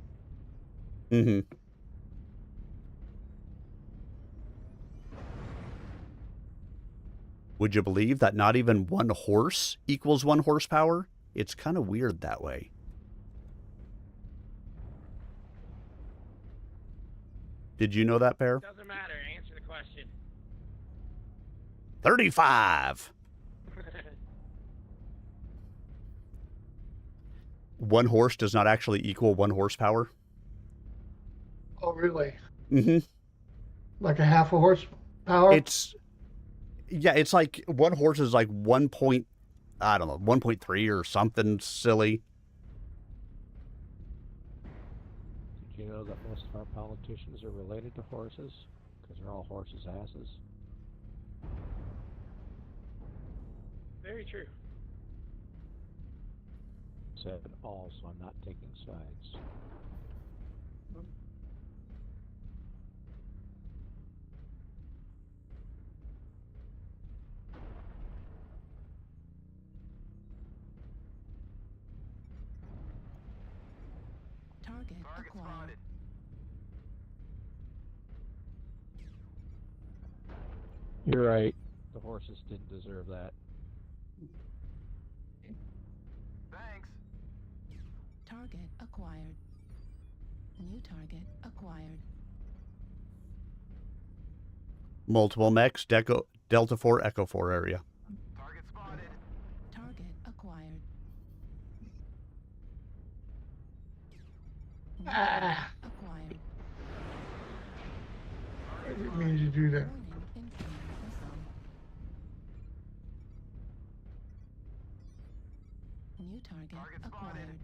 Mm-hmm. Would you believe that not even one horse equals 1 horsepower? It's kind of weird that way. Did you know that, Bear? Doesn't matter. Answer the question. 35! 1 horse does not actually equal 1 horsepower? Oh, really? Mm-hmm. Like a half a horsepower? Yeah, it's like 1 horse is like 1.3 or something silly. Did you know that most of our politicians are related to horses? Because they're all horses' asses. Very true. said all, so I'm not taking sides. Target acquired. You're right. The horses didn't deserve that. Thanks. Target acquired. New target acquired. Multiple mechs, Delta 4, Echo 4 area. Target spotted. Target acquired. New target acquired. I didn't mean to do that. Warning, incoming missile. New target acquired.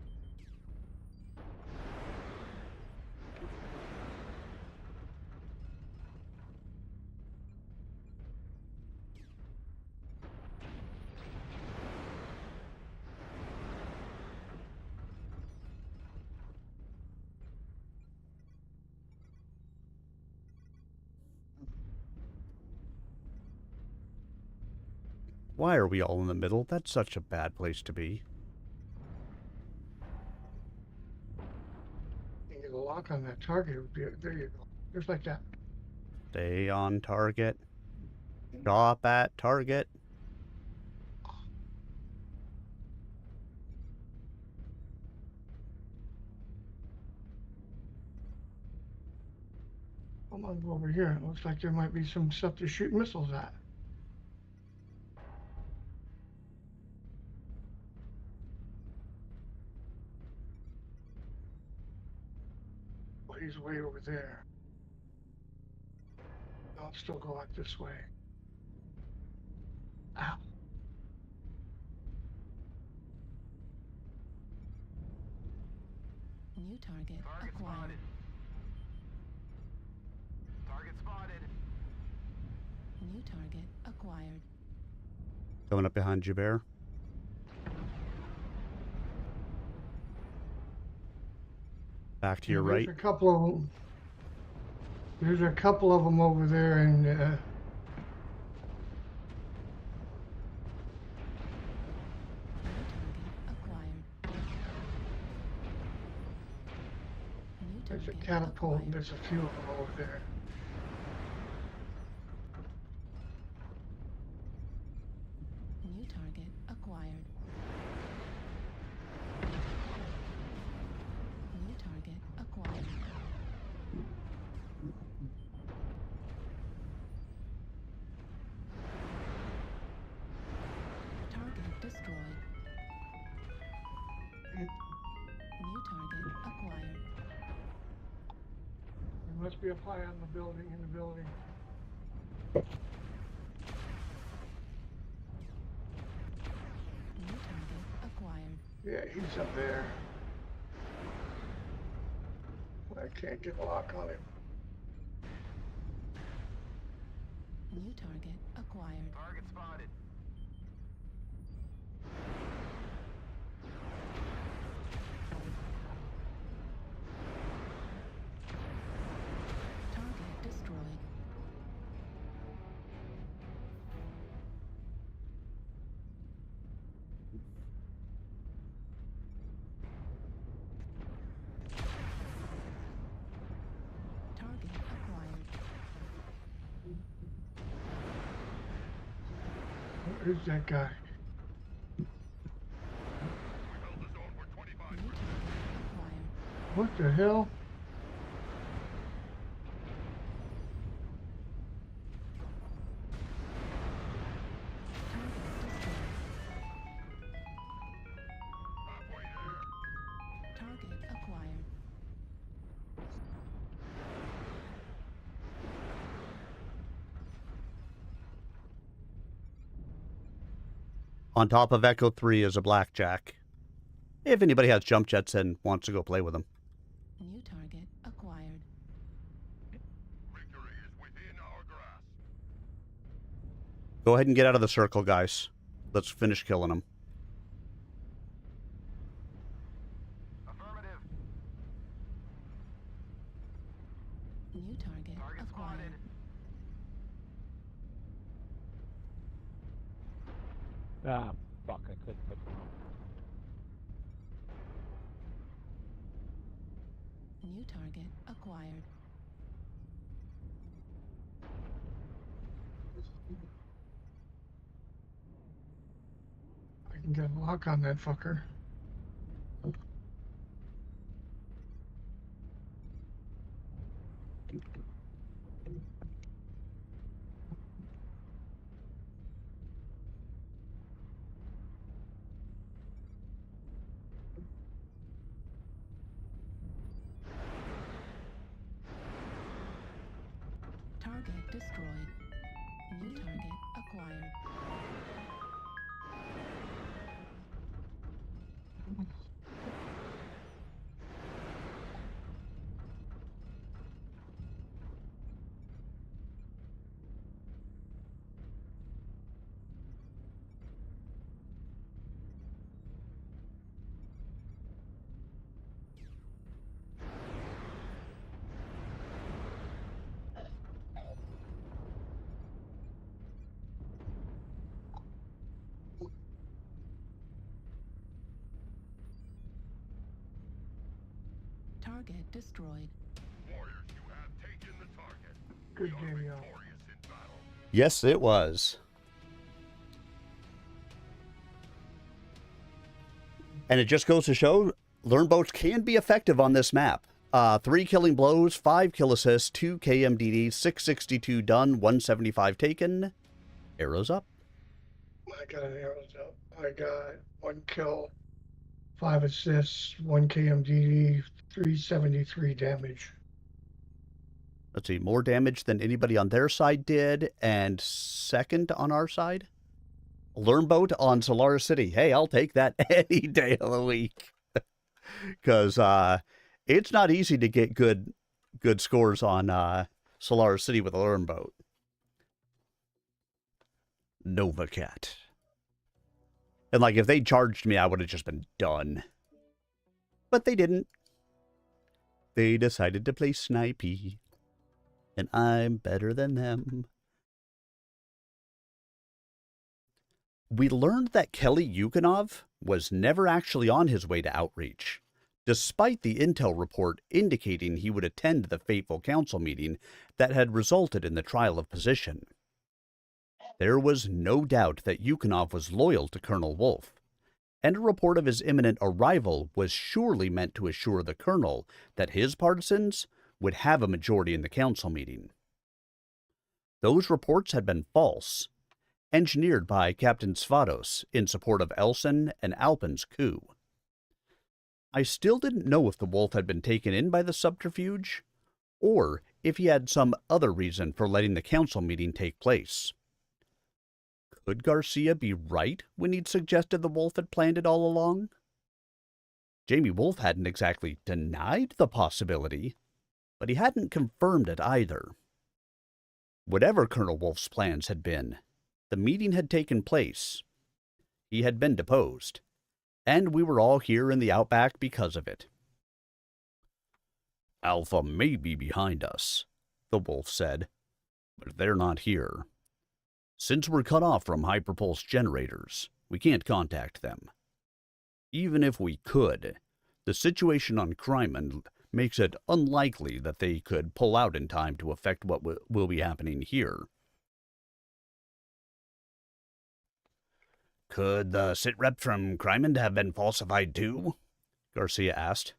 Why are we all in the middle? That's such a bad place to be. You get a lock on that target. It would be, there you go. Just like that. Stay on target. Stop at target. I'm gonna go over here. It looks like there might be some stuff to shoot missiles at. Well, he's way over there. I'll still go out this way. Ow. New target acquired. Target spotted. New target acquired. Coming up behind you, Bear. Back to your right. There's a couple of them. There's a couple of them over there, and New target acquired. New there's a target catapult, and acquired. there's a few of them over there. New target acquired. New target acquired. Target destroyed. New target acquired. There must be a fire on the building, in the building. New target acquired. Yeah, he's up there. I can't get a lock on him. New target acquired. Target spotted. Target destroyed. Target acquired. Where's that guy? New target acquired. What the hell? Target acquired. On top of Echo 3 is a blackjack. If anybody has jump jets and wants to go play with them. New target acquired. Victory is within our grasp. Go ahead and get out of the circle, guys. Let's finish killing them. New target acquired. Ah, fuck, I couldn't pick them up. New target acquired. I can get a lock on that fucker. Target destroyed. New target acquired. Target destroyed. Warriors, you have taken the target. Good We are game, y'all. victorious in battle. Yes, it was. And it just goes to show, learn boats can be effective on this map. 3 killing blows, 5 kill assists, 2 KMDD, 662 done, 175 taken. Arrows up. I got an arrows up. I got 1 kill, 5 assists, 1 KMDD, 373 damage. Let's see, more damage than anybody on their side did, and second on our side. Learn boat on Solaris City. Hey, I'll take that any day of the week. Because it's not easy to get good scores on Solaris City with a learn boat. Nova Cat. And like, if they charged me, I would have just been done. But they didn't. They decided to play snipey. And I'm better than them. We learned that Kelly Yukonov was never actually on his way to Outreach, despite the intel report indicating he would attend the fateful council meeting that had resulted in the trial of position. There was no doubt that Yukonov was loyal to Colonel Wolf, and a report of his imminent arrival was surely meant to assure the colonel that his partisans would have a majority in the council meeting. Those reports had been false, engineered by Captain Svados in support of Elson and Alpin's coup. I still didn't know if the wolf had been taken in by the subterfuge, or if he had some other reason for letting the council meeting take place. Could Garcia be right when he'd suggested the wolf had planned it all along? Jamie Wolf hadn't exactly denied the possibility, but he hadn't confirmed it either. Whatever Colonel Wolf's plans had been, the meeting had taken place. He had been deposed, and we were all here in the Outback because of it. Alpha may be behind us, the wolf said, but they're not here. Since we're cut off from hyperpulse generators, we can't contact them. Even if we could, the situation on Kryman makes it unlikely that they could pull out in time to affect what will be happening here. Could the sitrep from Kryman have been falsified too? Garcia asked.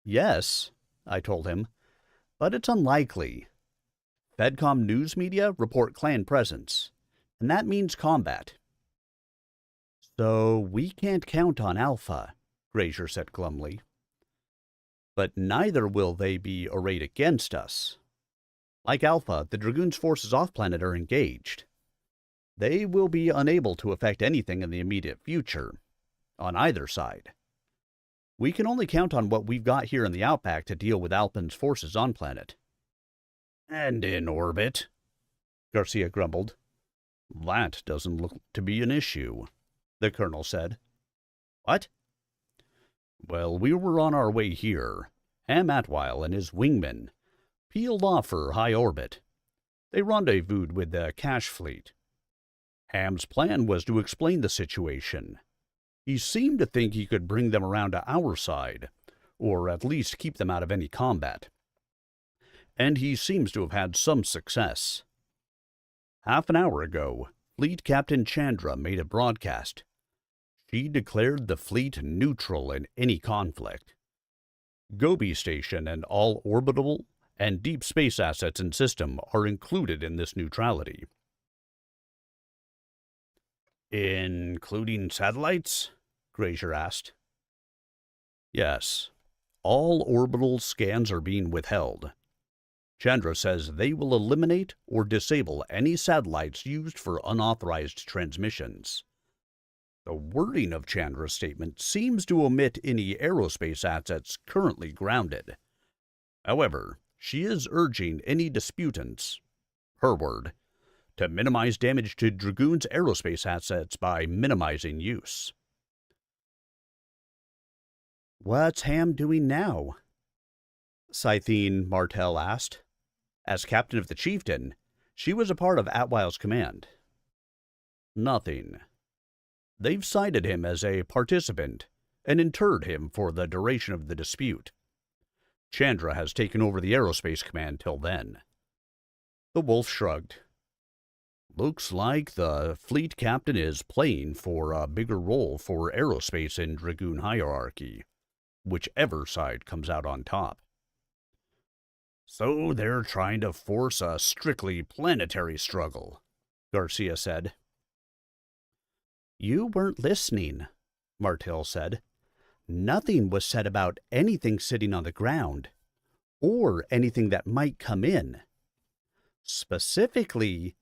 Yes, I told him, but it's unlikely. Fedcom news media report clan presence, and that means combat. So we can't count on Alpha, Grazier said glumly. But neither will they be arrayed against us. Like Alpha, the Dragoons' forces off-planet are engaged. They will be unable to affect anything in the immediate future, on either side. We can only count on what we've got here in the Outback to deal with Alpin's forces on-planet. And in orbit, Garcia grumbled. That doesn't look to be an issue, the colonel said. What? Well, we were on our way here. Ham Atwile and his wingmen peeled off for high orbit. They rendezvoused with the cache fleet. Ham's plan was to explain the situation. He seemed to think he could bring them around to our side, or at least keep them out of any combat. And he seems to have had some success. Half an hour ago, Fleet Captain Chandra made a broadcast. She declared the fleet neutral in any conflict. Gobi Station and all orbital and deep space assets in system are included in this neutrality. Including satellites? Grazier asked. Yes. All orbital scans are being withheld. Chandra says they will eliminate or disable any satellites used for unauthorized transmissions. The wording of Chandra's statement seems to omit any aerospace assets currently grounded. However, she is urging any disputants, her word, to minimize damage to Dragoon's aerospace assets by minimizing use. What's Ham doing now? Scythine Martell asked. As captain of the Chieftain, she was a part of Atwild's command. Nothing. They've cited him as a participant and interred him for the duration of the dispute. Chandra has taken over the aerospace command till then. The wolf shrugged. Looks like the fleet captain is playing for a bigger role for aerospace in Dragoon hierarchy, whichever side comes out on top. So they're trying to force a strictly planetary struggle, Garcia said. You weren't listening, Martell said. Nothing was said about anything sitting on the ground, or anything that might come in. Specifically,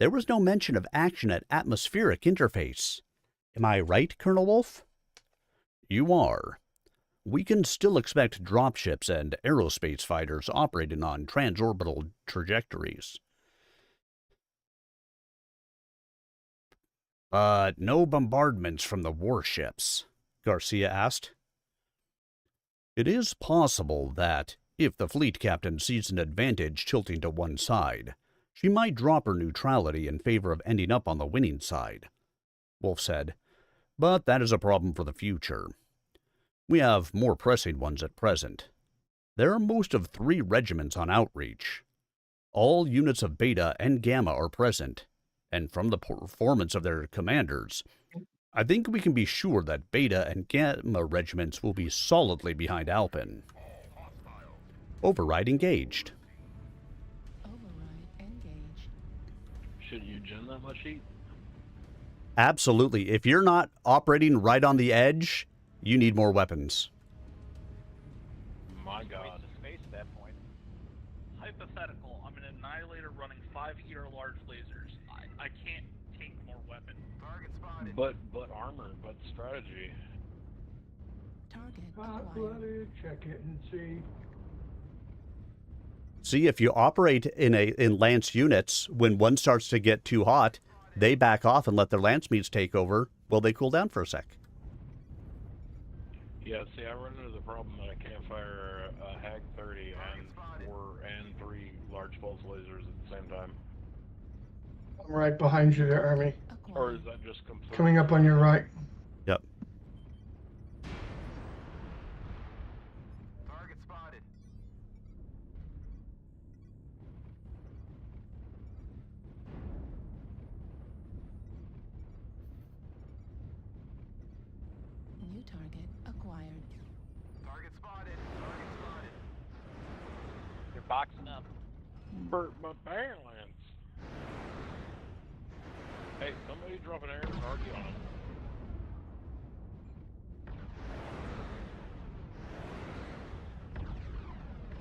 there was no mention of action at atmospheric interface. Am I right, Colonel Wolf? You are. We can still expect dropships and aerospace fighters operating on transorbital trajectories. But no bombardments from the warships, Garcia asked. It is possible that, if the fleet captain sees an advantage tilting to one side, she might drop her neutrality in favor of ending up on the winning side, Wolf said, but that is a problem for the future. We have more pressing ones at present. There are most of 3 regiments on outreach. All units of Beta and Gamma are present, and from the performance of their commanders, I think we can be sure that Beta and Gamma regiments will be solidly behind Alpin. Override engaged. Override engaged. Should you gen that much heat? Absolutely. If you're not operating right on the edge, you need more weapons. My God. Space at that point. Hypothetical. I'm an annihilator running 5-year large lasers. I can't take more weapons. Target spotted. But armor, but strategy. Target Hot acquired. blooded, check it and see. See, if you operate in Lance units, when one starts to get too hot, they back off and let their Lance mates take over. Well, they cool down for a sec. Yeah, see, I run into the problem that I can't fire a HAG 30 and 3 large pulse lasers at the same time. I'm right behind you there, Army. Or is that just completely... Coming up on your right. Yep. Target spotted. New target acquired. Target spotted. Target spotted. They're boxing up. For my balance. Hey, somebody drop an air target on him.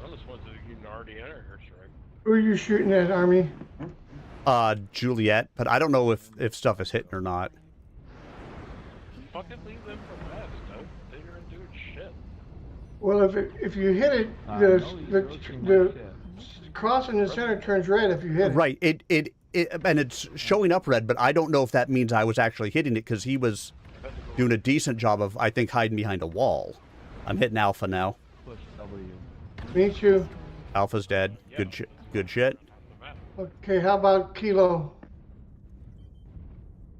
I just went to give an RD airstrike. Who are you shooting at, Army? Juliet, but I don't know if stuff is hitting or not. Fucking leave them for best, dude. They aren't doing shit. Well, if you hit it, the cross in the center turns red if you hit it. Right. It and it's showing up red, but I don't know if that means I was actually hitting it because he was doing a decent job of, I think, hiding behind a wall. I'm hitting Alpha now. Push W. Me too. Alpha's dead. Yeah. Good shit. Okay, how about Kilo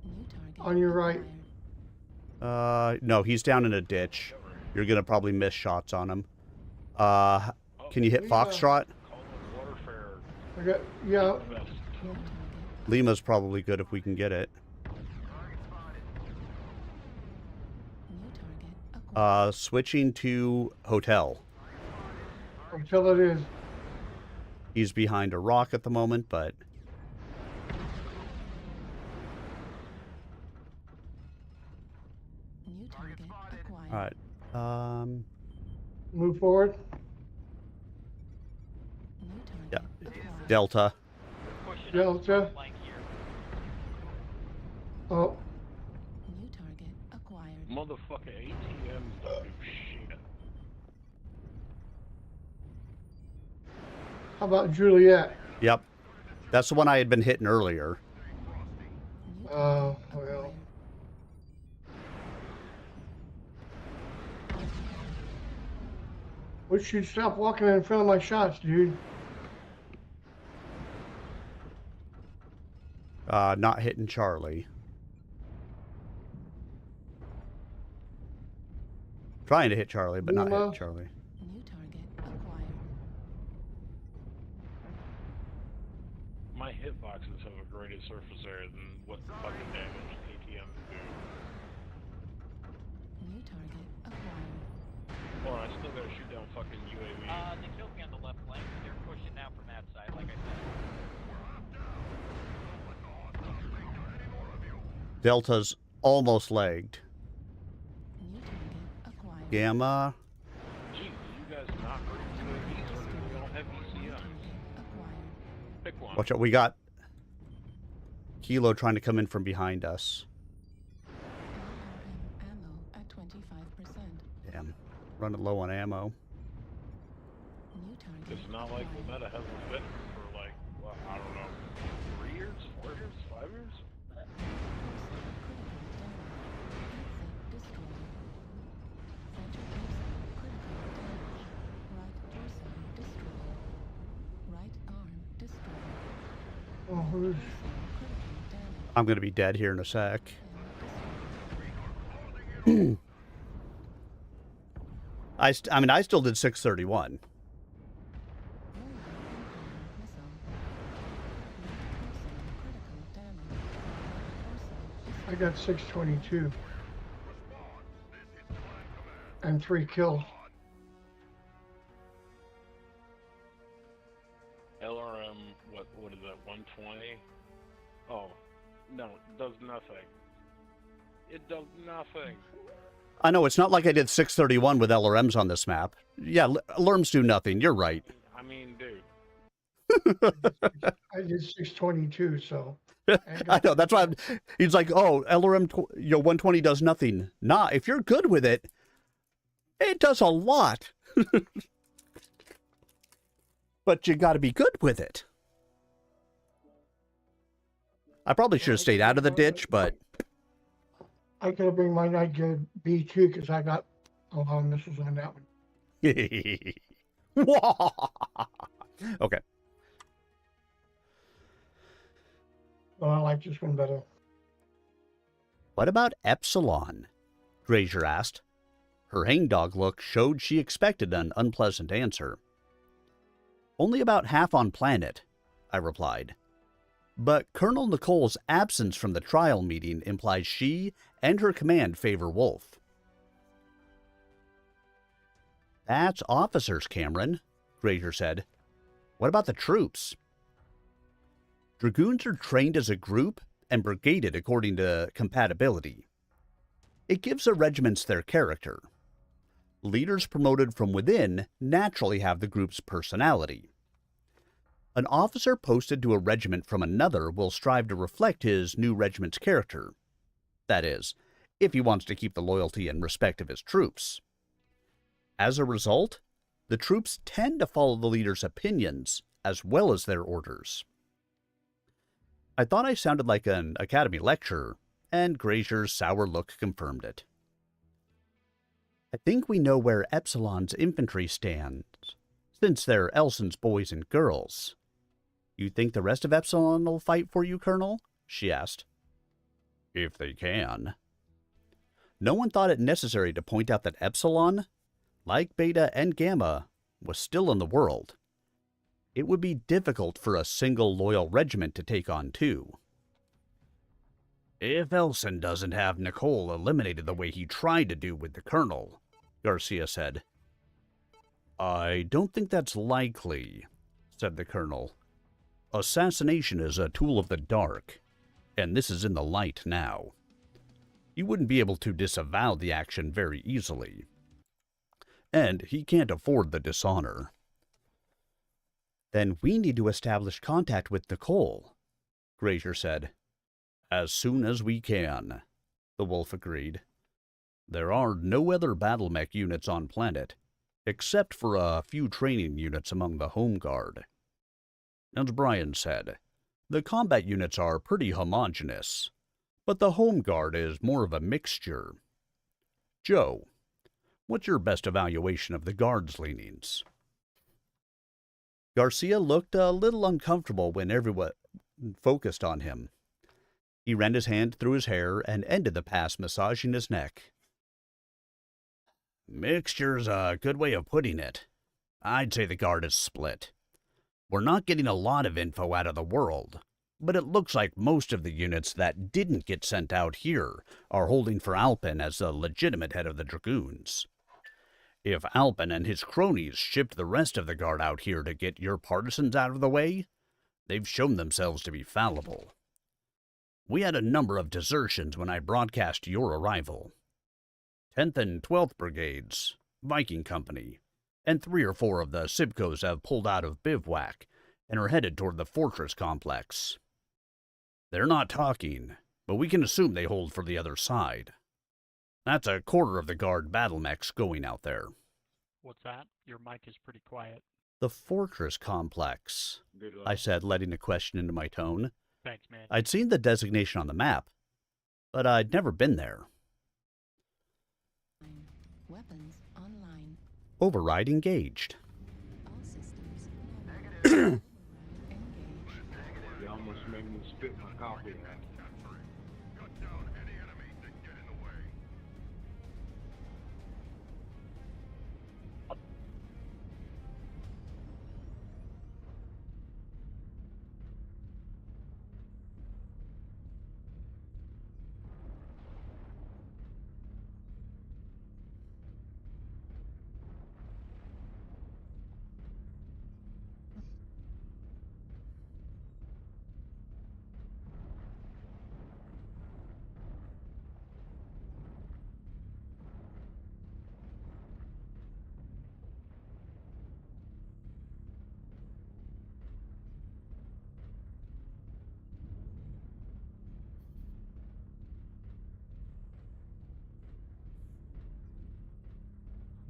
New target on your right? acquired. No, he's down in a ditch. You're gonna probably miss shots on him. Can you hit Lima. Foxtrot? Call it warfare. I got, yeah, The best. New target. Lima's probably good if we can get it. New target acquired. Switching to hotel. until it is. He's behind a rock at the moment, but New target acquired. alright. Move forward. New target Yeah. acquired. Delta. Pushing Delta. up flank here. Oh, New target acquired. Motherfucking ATMs don't do shit. how about Juliet? Yep. That's the one I had been hitting earlier. New Oh, target well. acquired. Wish you'd stop walking in front of my shots, dude. Not hitting Charlie. Trying to hit Charlie, but not Lima. hitting Charlie. New target acquired. My hitboxes have a greater surface area than what the fucking damage ATMs do. New target acquired. Hold on, I still gotta shoot down fucking UAV. They killed me on the left flank. They're pushing now from that side, like I said. Delta's almost lagged. New target acquired. Gamma. Jesus, you guys not bring UAVs or you don't have New ECMs. target acquired. Pick one. Watch out. We got Kilo trying to come in from behind us. LRM ammo at 25%. Damn. Running low on ammo. New target It's not like the acquired. meta hasn't been for like, well, I don't know, 3 years, 4 years, 5 years? Oh, who's... I'm going to be dead here in a sec. I mean, I still did 631. I got 622. And 3 kills. LRM, what is that, 120? Oh, no, it does nothing. It does nothing. I know, it's not like I did 631 with LRMs on this map. Yeah, LRMs do nothing. You're right. I mean, dude. I did 622, so. I know, that's why he's like, oh, LRM 120 does nothing. Nah, if you're good with it, it does a lot. But you got to be good with it. I probably should have stayed out of the ditch, but... I gotta bring my night gear B2 because I got a lot of missiles on that one. Okay. But I like this one better. What about Epsilon? Grazier asked. Her hangdog look showed she expected an unpleasant answer. Only about half on planet, I replied. But Colonel Nicole's absence from the trial meeting implies she and her command favor Wolf. That's officers, Cameron, Grazier said. What about the troops? Dragoons are trained as a group and brigaded according to compatibility. It gives the regiments their character. Leaders promoted from within naturally have the group's personality. An officer posted to a regiment from another will strive to reflect his new regiment's character. That is, if he wants to keep the loyalty and respect of his troops. As a result, the troops tend to follow the leader's opinions as well as their orders. I thought I sounded like an academy lecturer, and Grazier's sour look confirmed it. I think we know where Epsilon's infantry stands. since they're Elson's boys and girls. You think the rest of Epsilon will fight for you, Colonel? She asked. If they can. No one thought it necessary to point out that Epsilon, like Beta and Gamma, was still in the world. It would be difficult for a single loyal regiment to take on two. If Elson doesn't have Nicole eliminated the way he tried to do with the Colonel, Garcia said. I don't think that's likely, said the Colonel. Assassination is a tool of the dark, and this is in the light now. You wouldn't be able to disavow the action very easily. And he can't afford the dishonor. Then we need to establish contact with Nicole, Grazier said. As soon as we can, the Wolf agreed. There are no other battle mech units on planet, except for a few training units among the Home Guard. As Brian said, the combat units are pretty homogeneous, but the Home Guard is more of a mixture. Joe, what's your best evaluation of the Guard's leanings? Garcia looked a little uncomfortable when everyone focused on him. He ran his hand through his hair and ended the pass massaging his neck. Mixture's a good way of putting it. I'd say the Guard is split. We're not getting a lot of info out of the world, but it looks like most of the units that didn't get sent out here are holding for Alpin as the legitimate head of the Dragoons. If Alpin and his cronies shipped the rest of the Guard out here to get your partisans out of the way, they've shown themselves to be fallible. We had a number of desertions when I broadcast your arrival. 10th and 12th Brigades, Viking Company, and 3 or 4 of the Sibcos have pulled out of bivouac and are headed toward the fortress complex. They're not talking, but we can assume they hold for the other side. That's a quarter of the Guard battle mechs going out there. What's that? Your mic is pretty quiet. The fortress complex, I said, letting a question into my tone. Thanks, man. I'd seen the designation on the map, but I'd never been there. Weapons online. Override engaged. All systems. Negative. Engage. You almost made me spit my coffee. Cut down any enemy that get in the way.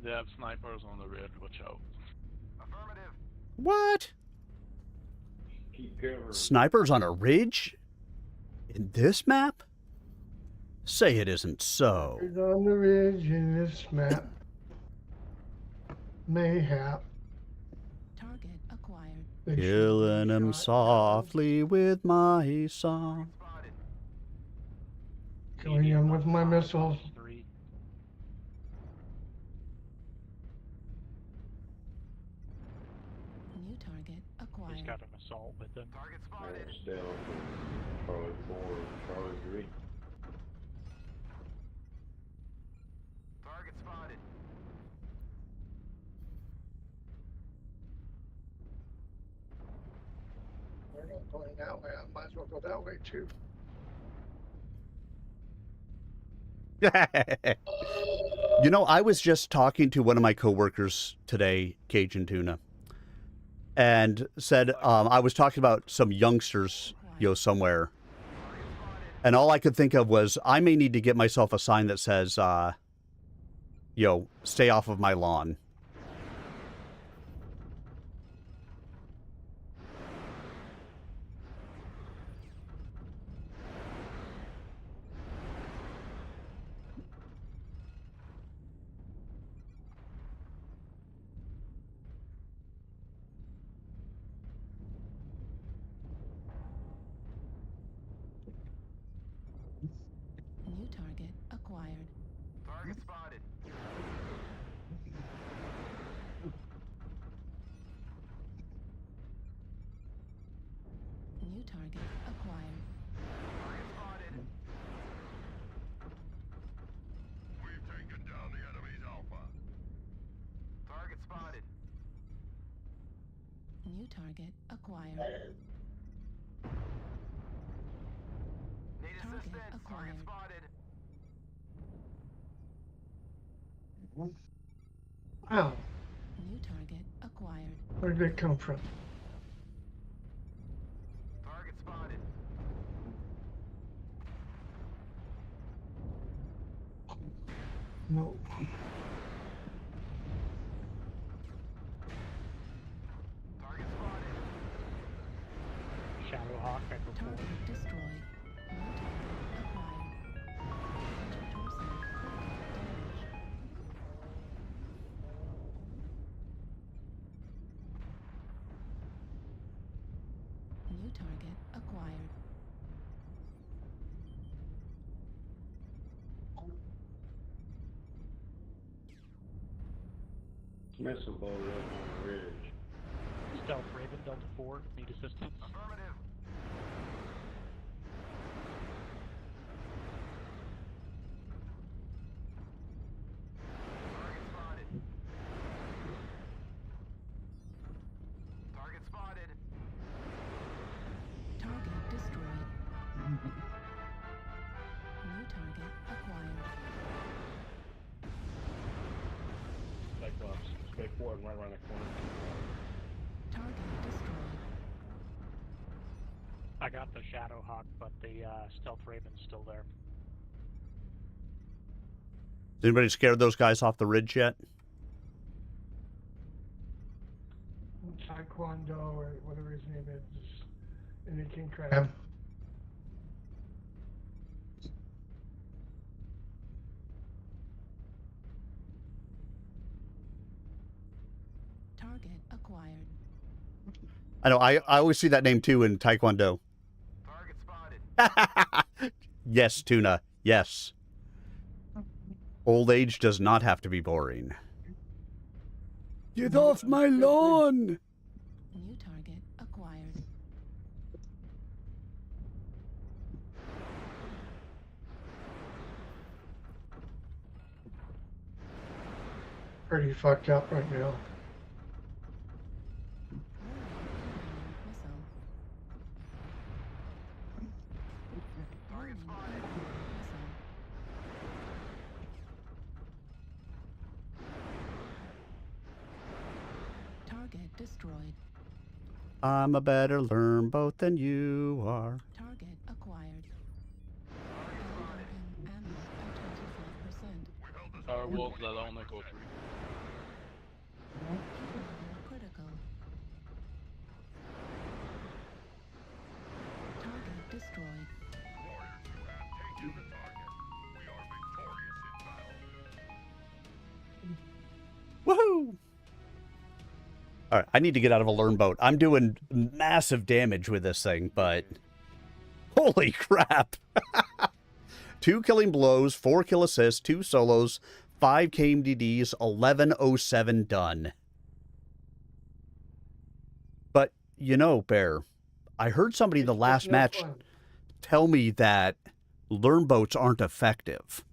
They have snipers on the ridge, watch out. Affirmative. What? Keep cover. Snipers on a ridge? In this map? Say it isn't so. It's on the ridge in this map. Mayhap. Target acquired. They should Killing be 'em shot softly with my song. Spotted. down. Killing them with my missiles. 3. New target He's acquired. got an assault with him. Target spotted. Down Charlie 4, Charlie 3. Target spotted. They're not going that way. I might as well go that way too. You know, I was just talking to one of my coworkers today, Cajun Tuna, and said I was talking about some youngsters, somewhere, and all I could think of was I may need to get myself a sign that says, stay off of my lawn. acquired. Target spotted. New target acquired. Target spotted. We've taken down the enemy's Alpha. Target spotted. New target acquired. Need Target assistance. acquired. Target spotted. Wow, New target acquired. where did that come from? Target spotted. No. Target spotted. Shadowhawk, Echo 4. Target destroyed. New target acquired. Torso critical damage. New target acquired. Missile ball up on the ridge. Stealth Raven, Delta 4, need assistance. Affirmative. Target spotted. Target spotted. Target destroyed. New target acquired. Cyclops, straight forward, right around the corner. Target destroyed. I got the Shadowhawk, but the Stealth Raven's still there. Has anybody scared those guys off the ridge yet? Taekwondo or whatever his name is in the king crab. Target acquired. I know, I always see that name too in Taekwondo. Target spotted. Yes, Tuna, yes. Old age does not have to be boring. Get off my lawn! New target acquired. Pretty fucked up right now. Warning, incoming missile. Target destroyed. I'm a better learn boat than you are. Target acquired. Weapon ammo at 25%. Our wolves alone echo 3. Heat level critical. Target destroyed. Warriors, you have taken the target. We are victorious in battle. Woohoo! All right, I need to get out of a learn boat. I'm doing massive damage with this thing, but holy crap. 2 killing blows, 4 kill assists, 2 solos, 5 KMDDs, 1107 done. But, you know, Bear, I heard somebody in the last No match fun. tell me that learn boats aren't effective.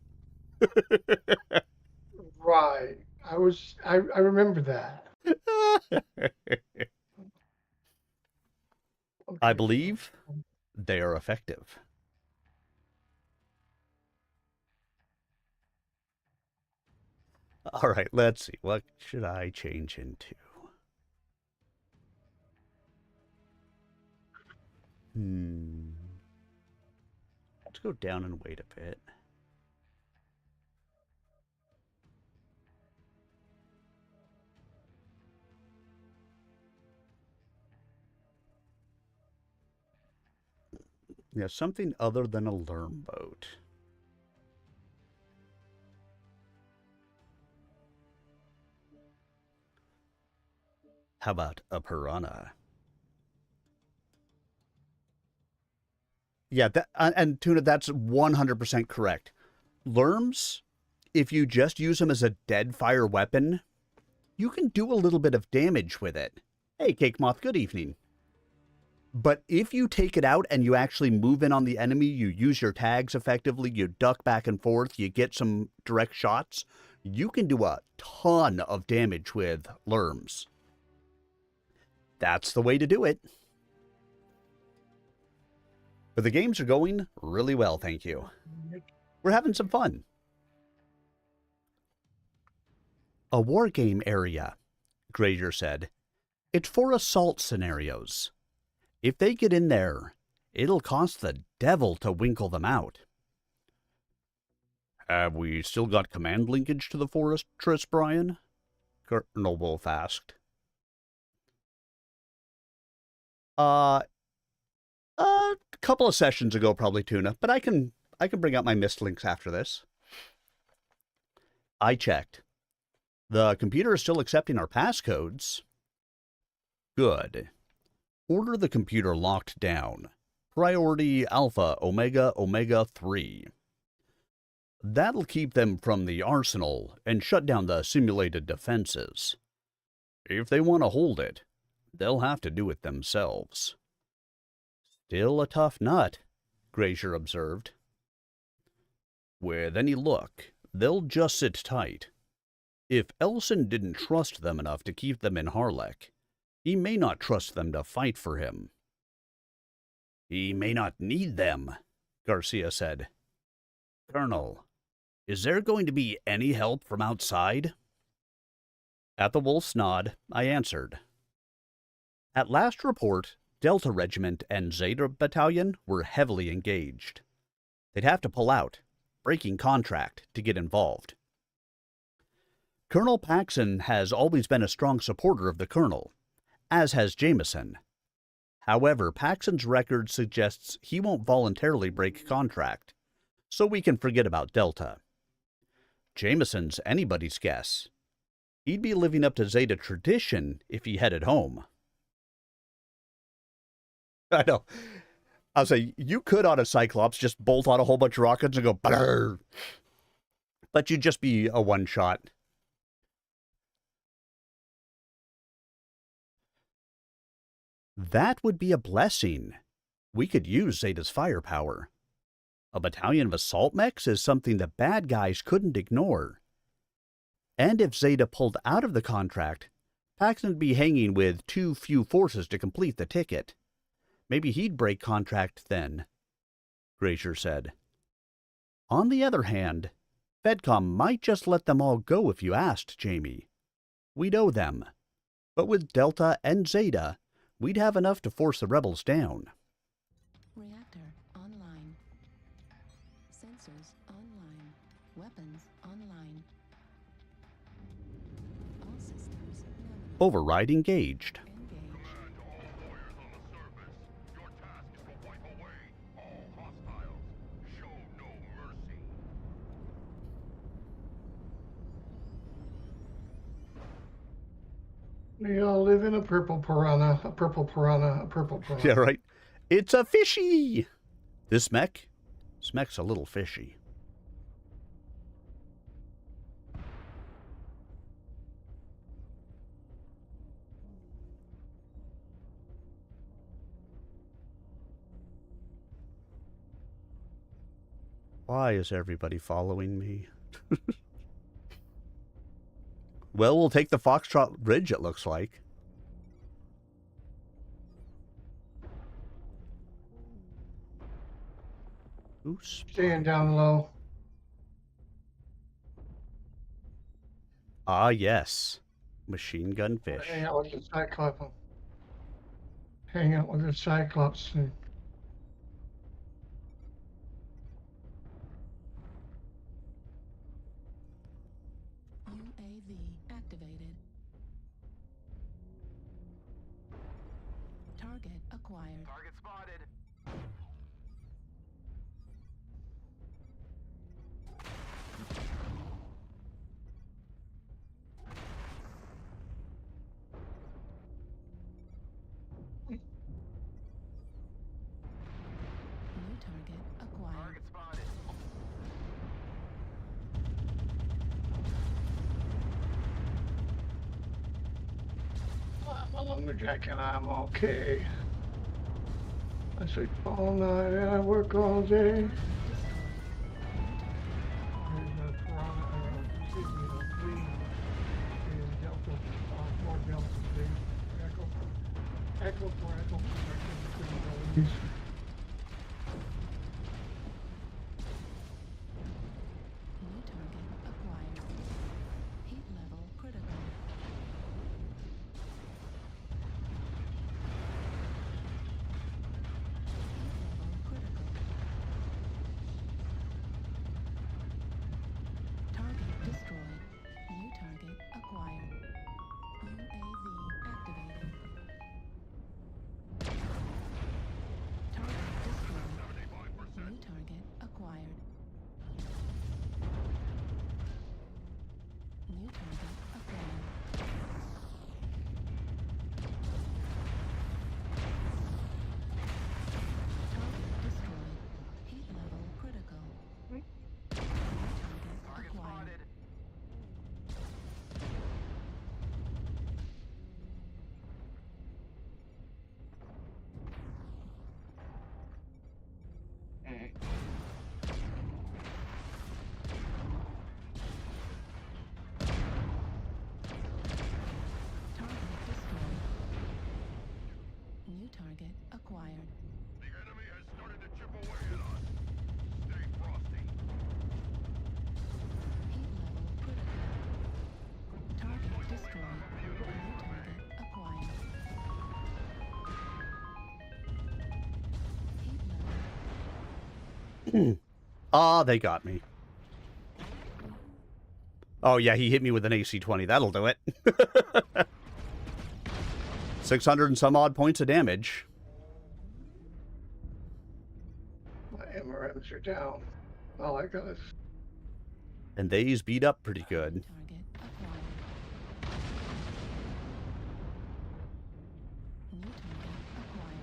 Right. I remember that. I Okay. believe they are effective. All right, let's see. What should I change into? Let's go down and wait a bit. Yeah, something other than a learn boat. How about a piranha? Yeah, that and Tuna, that's 100% correct. Lerms, if you just use them as a dead fire weapon, you can do a little bit of damage with it. Hey, Cake Moth, good evening. But if you take it out and you actually move in on the enemy, you use your tags effectively, you duck back and forth, you get some direct shots, you can do a ton of damage with Lerms. That's the way to do it. But the games are going really well, thank you. We're having some fun. A war game area, Grazier said. It's for assault scenarios. If they get in there, it'll cost the devil to winkle them out. Have we still got command linkage to the fortress, Brian? Colonel Wolf asked. A couple of sessions ago, probably, Tuna, but I can bring out my missed links after this. I checked. The computer is still accepting our passcodes. Good. Order the computer locked down. Priority Alpha Omega Omega 3. That'll keep them from the arsenal and shut down the simulated defenses. If they want to hold it, they'll have to do it themselves. Still a tough nut, Grazier observed. With any luck, they'll just sit tight. If Elson didn't trust them enough to keep them in Harlech, he may not trust them to fight for him. He may not need them, Garcia said. Colonel, is there going to be any help from outside? At the wolf's nod, I answered. At last report, Delta Regiment and Zeta Battalion were heavily engaged. They'd have to pull out, breaking contract, to get involved. Colonel Paxson has always been a strong supporter of the Colonel, as has Jameson. However, Paxson's record suggests he won't voluntarily break contract, so we can forget about Delta. Jameson's anybody's guess. He'd be living up to Zeta tradition if he headed home. I know. I'll say, you could on a Cyclops just bolt on a whole bunch of rockets and go, brrr. But you'd just be a one-shot. That would be a blessing. We could use Zeta's firepower. A battalion of assault mechs is something the bad guys couldn't ignore. And if Zeta pulled out of the contract, Paxton would be hanging with too few forces to complete the ticket. Maybe he'd break contract then, Grazier said. On the other hand, Fedcom might just let them all go if you asked, Jamie. We'd owe them. But with Delta and Zeta, we'd have enough to force the rebels down. Reactor online. Sensors online. Weapons online. All systems nominal. Override engaged. Command to all warriors on the surface. Your task is to wipe away all hostiles. Show no mercy. We all live in a purple piranha, a purple piranha, a purple piranha. Yeah, right. It's a fishy. This mech's a little fishy. Why is everybody following me? Well, we'll take the Foxtrot Bridge, it looks like. Oops. Staying down low. Ah, yes. Machine gun fish. Hang out with the Cyclops. Hang out with the Cyclops. And UAV activated. Target acquired. Target spotted. New target acquired. Target spotted. lumberjack and I'm okay. I sleep all night and I work all day. There's a piranha, excuse me, a flea in Delta, 4 Delta, Echo, Echo for Echo, couldn't release. New target acquired. Heat level critical. Heat level critical. Target destroyed. New target acquired. UAV activated. Target destroyed. New target acquired. New target acquired. Target destroyed. Heat level critical. New target acquired. Target destroyed. New target acquired. The enemy has started to chip away at us. Stay frosty. Heat level critical. Target destroyed. New target acquired. Heat level. Ah, they got me. Oh, yeah, he hit me with an AC-20. That'll do it. 600 and some odd points of damage. My MRMs are down. All I got is And they's beat up pretty good. Target acquired. New target acquired.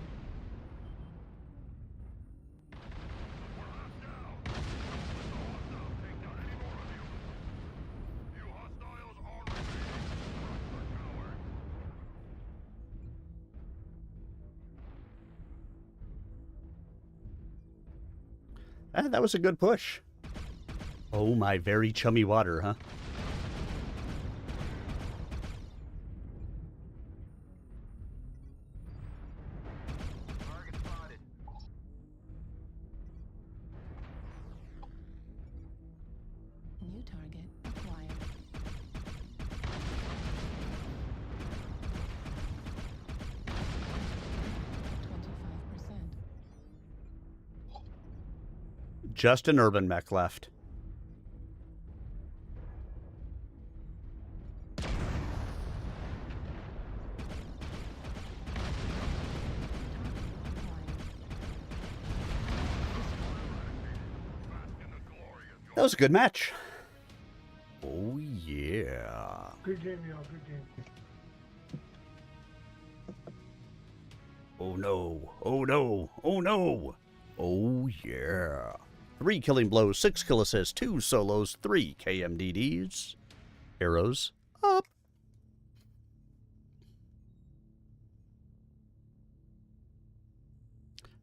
You hostiles are remaining. Crush the coward. Ah, that was a good push. Oh, my very chummy water, huh? Target spotted. New target acquired. Just an urban mech left. That was a good match. Oh, yeah. good game, y'all. Good game. Oh, no. Oh, no. Oh, no. Oh, yeah. 3 killing blows, 6 kill assists, 2 solos, 3 KMDDs. Arrows up.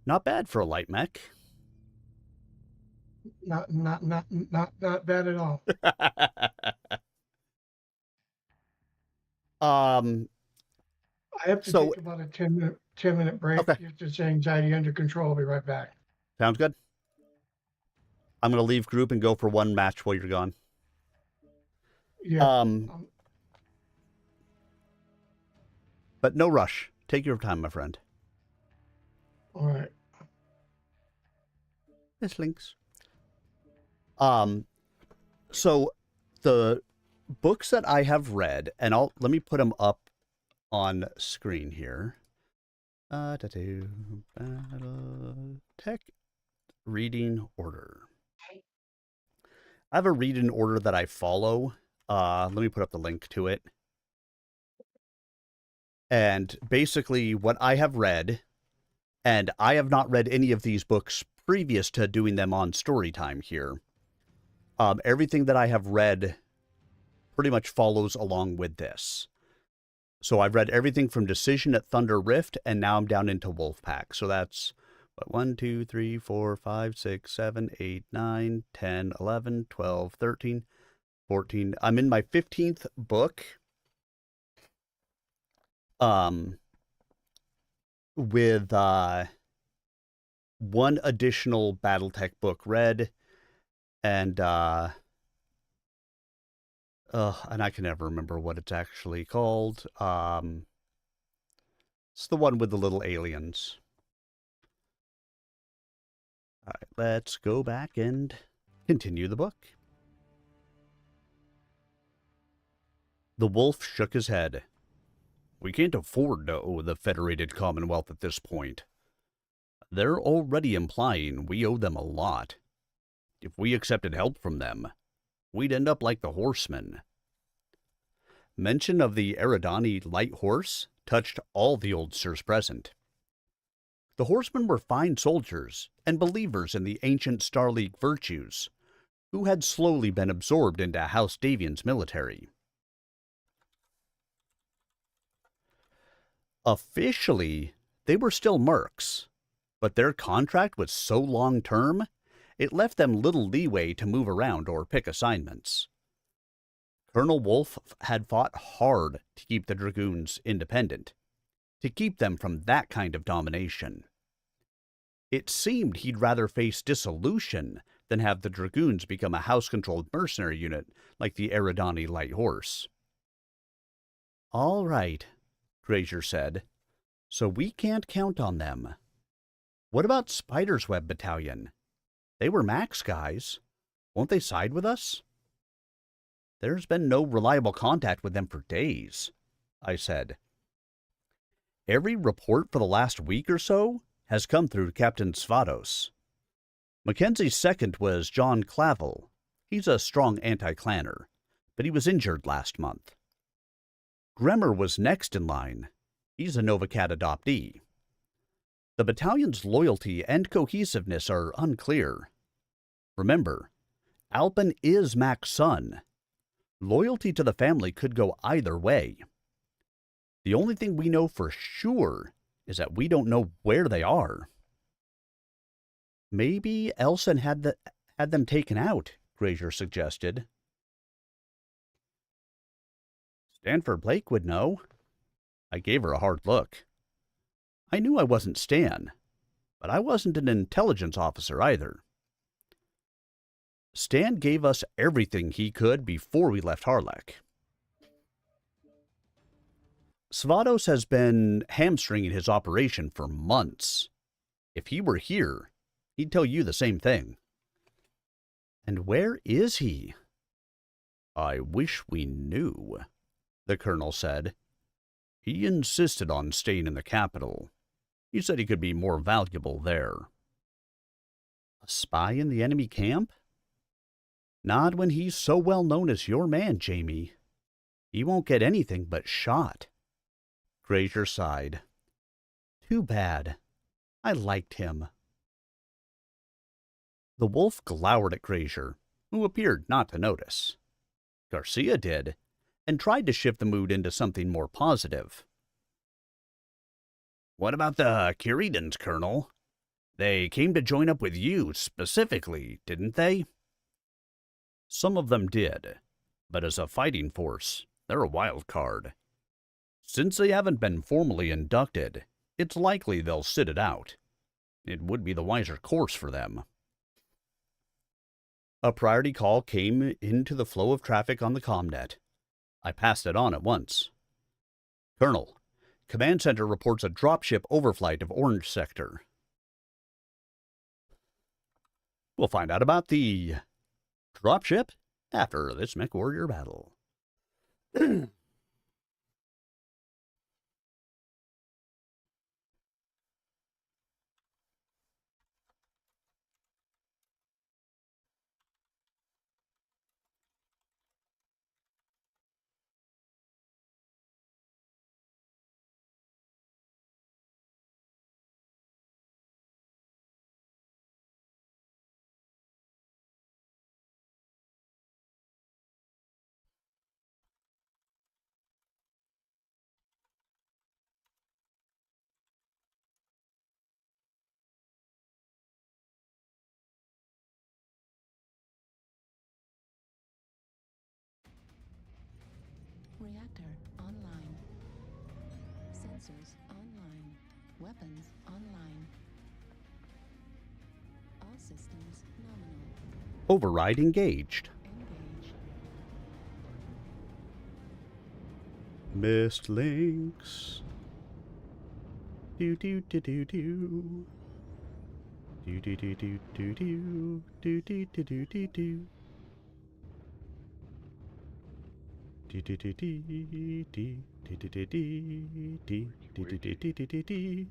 Not bad for a light mech. Not bad at all. I have to So- take about a 10-minute break. Okay. Get this anxiety under control. I'll be right back. Sounds good. I'm going to leave group and go for one match while you're gone. Yeah. But no rush. Take your time, my friend. All right. This links. So the books that I have read, and let me put them up on screen here. Battle Tech reading order. I have a reading order that I follow. Let me put up the link to it. And basically what I have read, and I have not read any of these books previous to doing them on story time here. Everything that I have read pretty much follows along with this. So I've read everything from Decision at Thunder Rift, and now I'm down into Wolfpack. So that's what, 1, 2, 3, 4, 5, 6, 7, 8, 9, 10, 11, 12, 13, 14. I'm in my 15th book. With one additional BattleTech book read, and I can never remember what it's actually called. It's the one with the little aliens. All right, let's go back and continue the book. The wolf shook his head. We can't afford to owe the Federated Commonwealth at this point. They're already implying we owe them a lot. If we accepted help from them, we'd end up like the horsemen. Mention of the Eridani light horse touched all the oldsters present. The horsemen were fine soldiers and believers in the ancient Star League virtues, who had slowly been absorbed into House Davian's military. Officially, they were still mercs, but their contract was so long-term, it left them little leeway to move around or pick assignments. Colonel Wolf had fought hard to keep the Dragoons independent, to keep them from that kind of domination. It seemed he'd rather face dissolution than have the Dragoons become a house-controlled mercenary unit like the Eridani Light Horse. All right, Grazier said. So we can't count on them. What about Spider's Web Battalion? They were Max guys. Won't they side with us? There's been no reliable contact with them for days, I said. Every report for the last week or so has come through Captain Svatos. Mackenzie's second was John Clavel. He's a strong anti-clanner, but he was injured last month. Gremmer was next in line. He's a Novacat adoptee. The battalion's loyalty and cohesiveness are unclear. Remember, Alpin is Mac's son. Loyalty to the family could go either way. The only thing we know for sure is that we don't know where they are. Maybe Elson had them taken out, Grazier suggested. Stanford Blake would know. I gave her a hard look. I knew I wasn't Stan, but I wasn't an intelligence officer either. Stan gave us everything he could before we left Harlech. Svatos has been hamstringing his operation for months. If he were here, he'd tell you the same thing. And where is he? I wish we knew, the colonel said. He insisted on staying in the capital. He said he could be more valuable there. A spy in the enemy camp? Not when he's so well known as your man, Jamie. He won't get anything but shot. Grazier sighed. Too bad. I liked him. The wolf glowered at Grazier, who appeared not to notice. Garcia did, and tried to shift the mood into something more positive. What about the Curidans, Colonel? They came to join up with you specifically, didn't they? Some of them did, but as a fighting force, they're a wild card. Since they haven't been formally inducted, it's likely they'll sit it out. It would be the wiser course for them. A priority call came into the flow of traffic on the ComNet. I passed it on at once. Colonel, Command Center reports a dropship overflight of Orange Sector. We'll find out about the dropship after this mech warrior battle. Reactor online. Sensors online. Weapons online. All systems nominal. Override engaged. Engage. Missed links. Do do do do do. Do do do do do do. Do do do do do do. Do do do do do. Do do do do do. Do do do do do do do.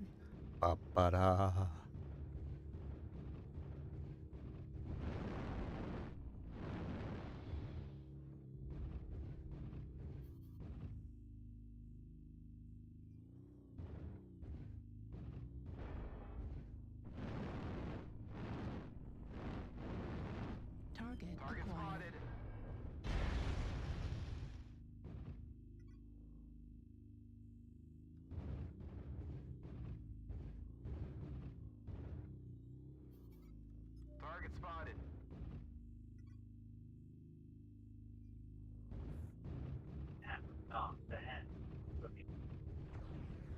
Ba ba da. Target acquired. Target spotted.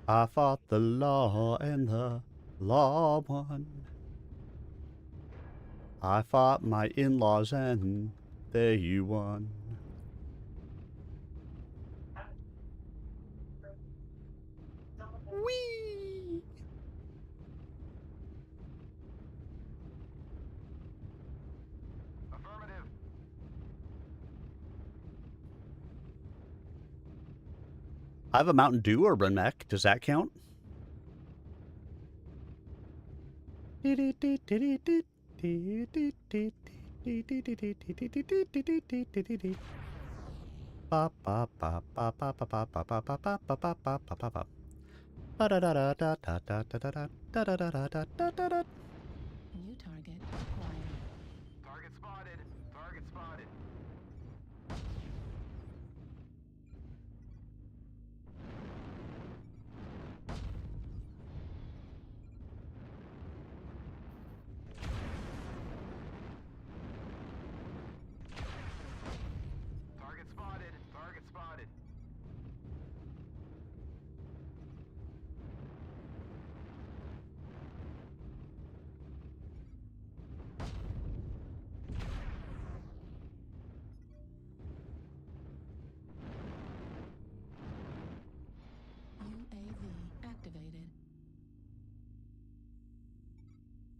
I fought the law and the law won. I fought my in-laws and they won. Whee! Affirmative. I have a Mountain Dew urban mech. Does that count? New target acquired. Target spotted. Target spotted. Target spotted. Target spotted. UAV activated.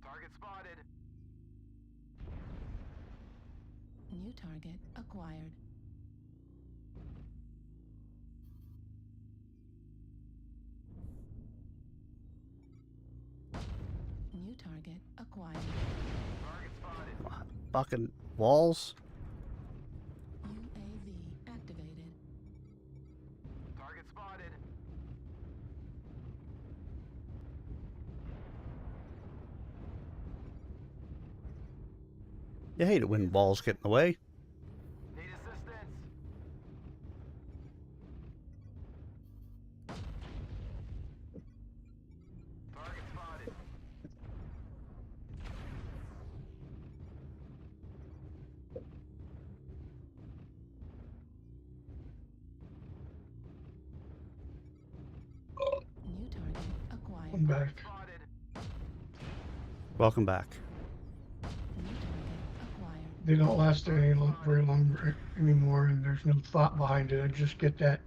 Target spotted. New target acquired. New target acquired. Target spotted. Fucking walls. UAV activated. Target spotted. You hate it when walls get in the way. Need assistance. Target spotted. New target acquired. I'm back. Spotted. Welcome back. New target acquired. They don't last very long anymore, and there's no thought behind it. I just get that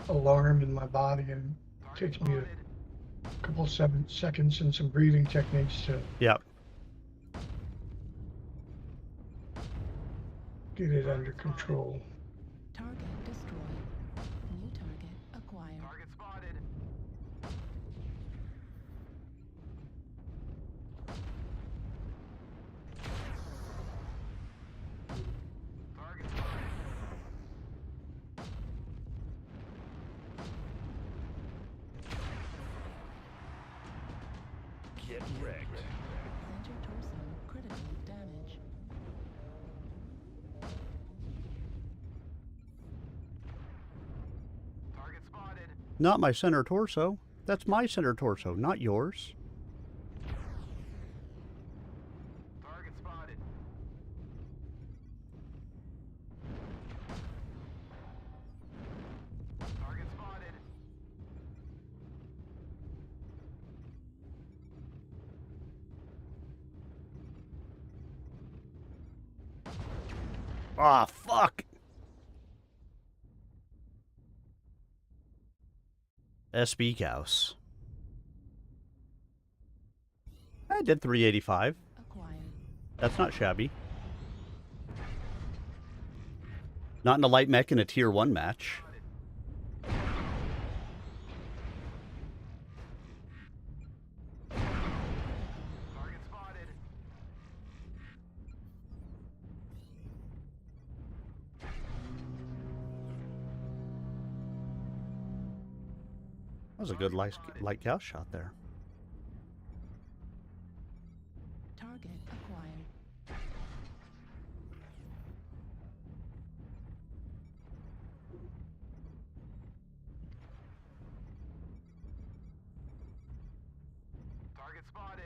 alarm in my body, and it takes me a couple 7 seconds and some breathing techniques to Yep. get it under control. Target destroyed. New target acquired. Target spotted. Target spotted. Get wrecked. Center torso critical damage. Target spotted. Not my center torso. That's my center torso, not yours. Target spotted. Ah, fuck. SB Gauss. I did 385. Acquired. That's not shabby. Not in a light mech in a tier 1 match. That was a good light Gauss shot there. Target acquired.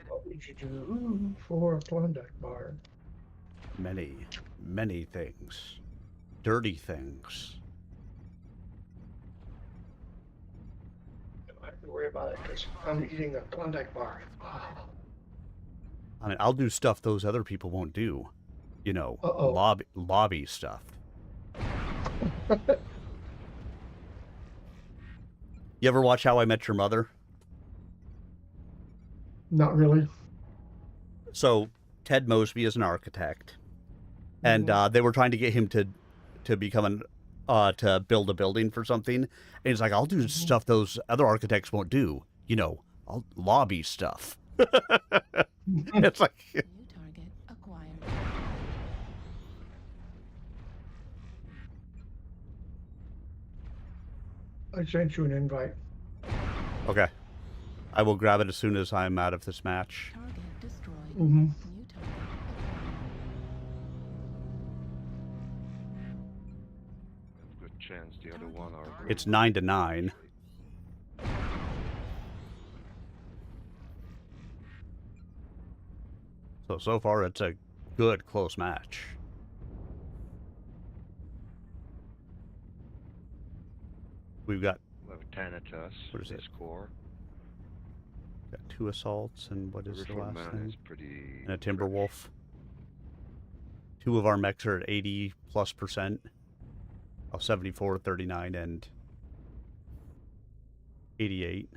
What would you do for a Klondike bar? Many, many things. Dirty things. Don't have to worry about it because I'm eating a Klondike bar. Ah. I mean, I'll do stuff those other people won't do. You know, Uh-oh. lobby stuff. You ever watch How I Met Your Mother? Not really. So, Ted Mosby is an architect. And they were trying to get him to become to build a building for something. And he's like, I'll do stuff those other architects won't do. You know, I'll lobby stuff. It's like... New target acquired. I sent you an invite. Okay. I will grab it as soon as I'm out of this match. Target destroyed. Mm-hmm. New target acquired. Good chance the other one are. It's 9-9. So far it's a good close match. We've got We have a Thanatos. What is it? Score. 2 assaults and what is the Peripheral last man thing? is pretty. And a Timberwolf. 2 of our mechs are at 80+%. Oh, 74, 39, and 88.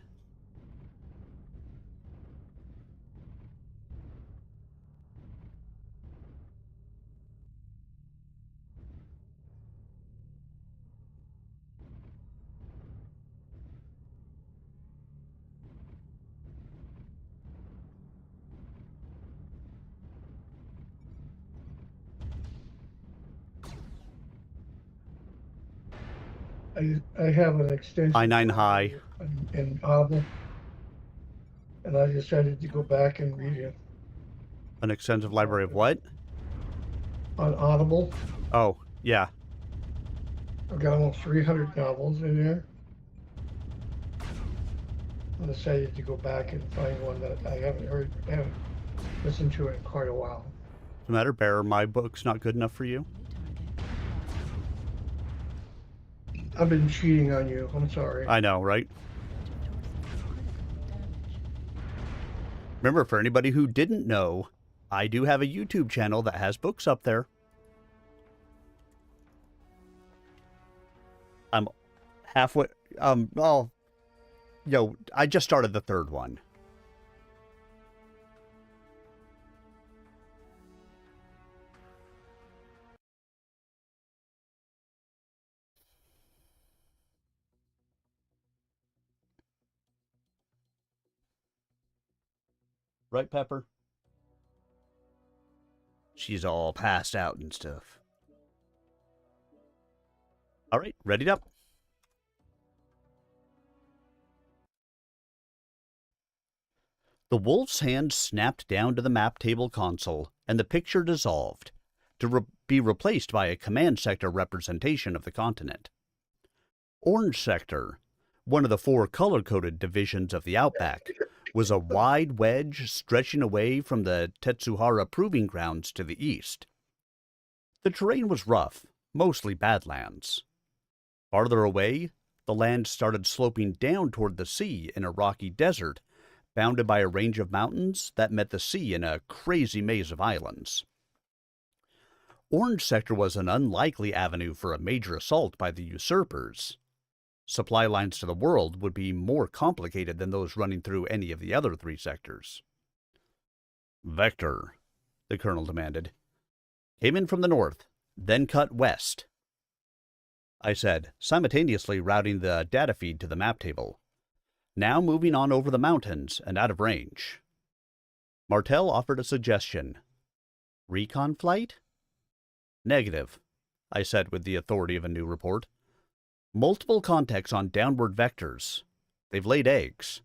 I have an extension. I-9 high. In Audible. And I decided to go back and read it An extensive library of what? on Audible. Oh, yeah. I've got almost 300 novels in there. I decided to go back and find one that I haven't listened to in quite a while. What's the matter, Bear? My book's not good enough for you? I've been cheating on you. I'm sorry. I know, right? Remember, for anybody who didn't know, I do have a YouTube channel that has books up there. I'm halfway, well, I just started the 3rd one. Right, Pepper? She's all passed out and stuff. All right, readied up. The wolf's hand snapped down to the map table console, and the picture dissolved, to be replaced by a command sector representation of the continent. Orange Sector, one of the 4 color-coded divisions of the Outback, was a wide wedge stretching away from the Tetsuhara Proving Grounds to the east. The terrain was rough, mostly badlands. Farther away, the land started sloping down toward the sea in a rocky desert, bounded by a range of mountains that met the sea in a crazy maze of islands. Orange Sector was an unlikely avenue for a major assault by the usurpers. Supply lines to the world would be more complicated than those running through any of the other 3 sectors. Vector, the colonel demanded. Came in from the north, then cut west. I said, simultaneously routing the data feed to the map table. Now moving on over the mountains and out of range. Martel offered a suggestion. Recon flight? Negative, I said with the authority of a new report. Multiple contacts on downward vectors. They've laid eggs.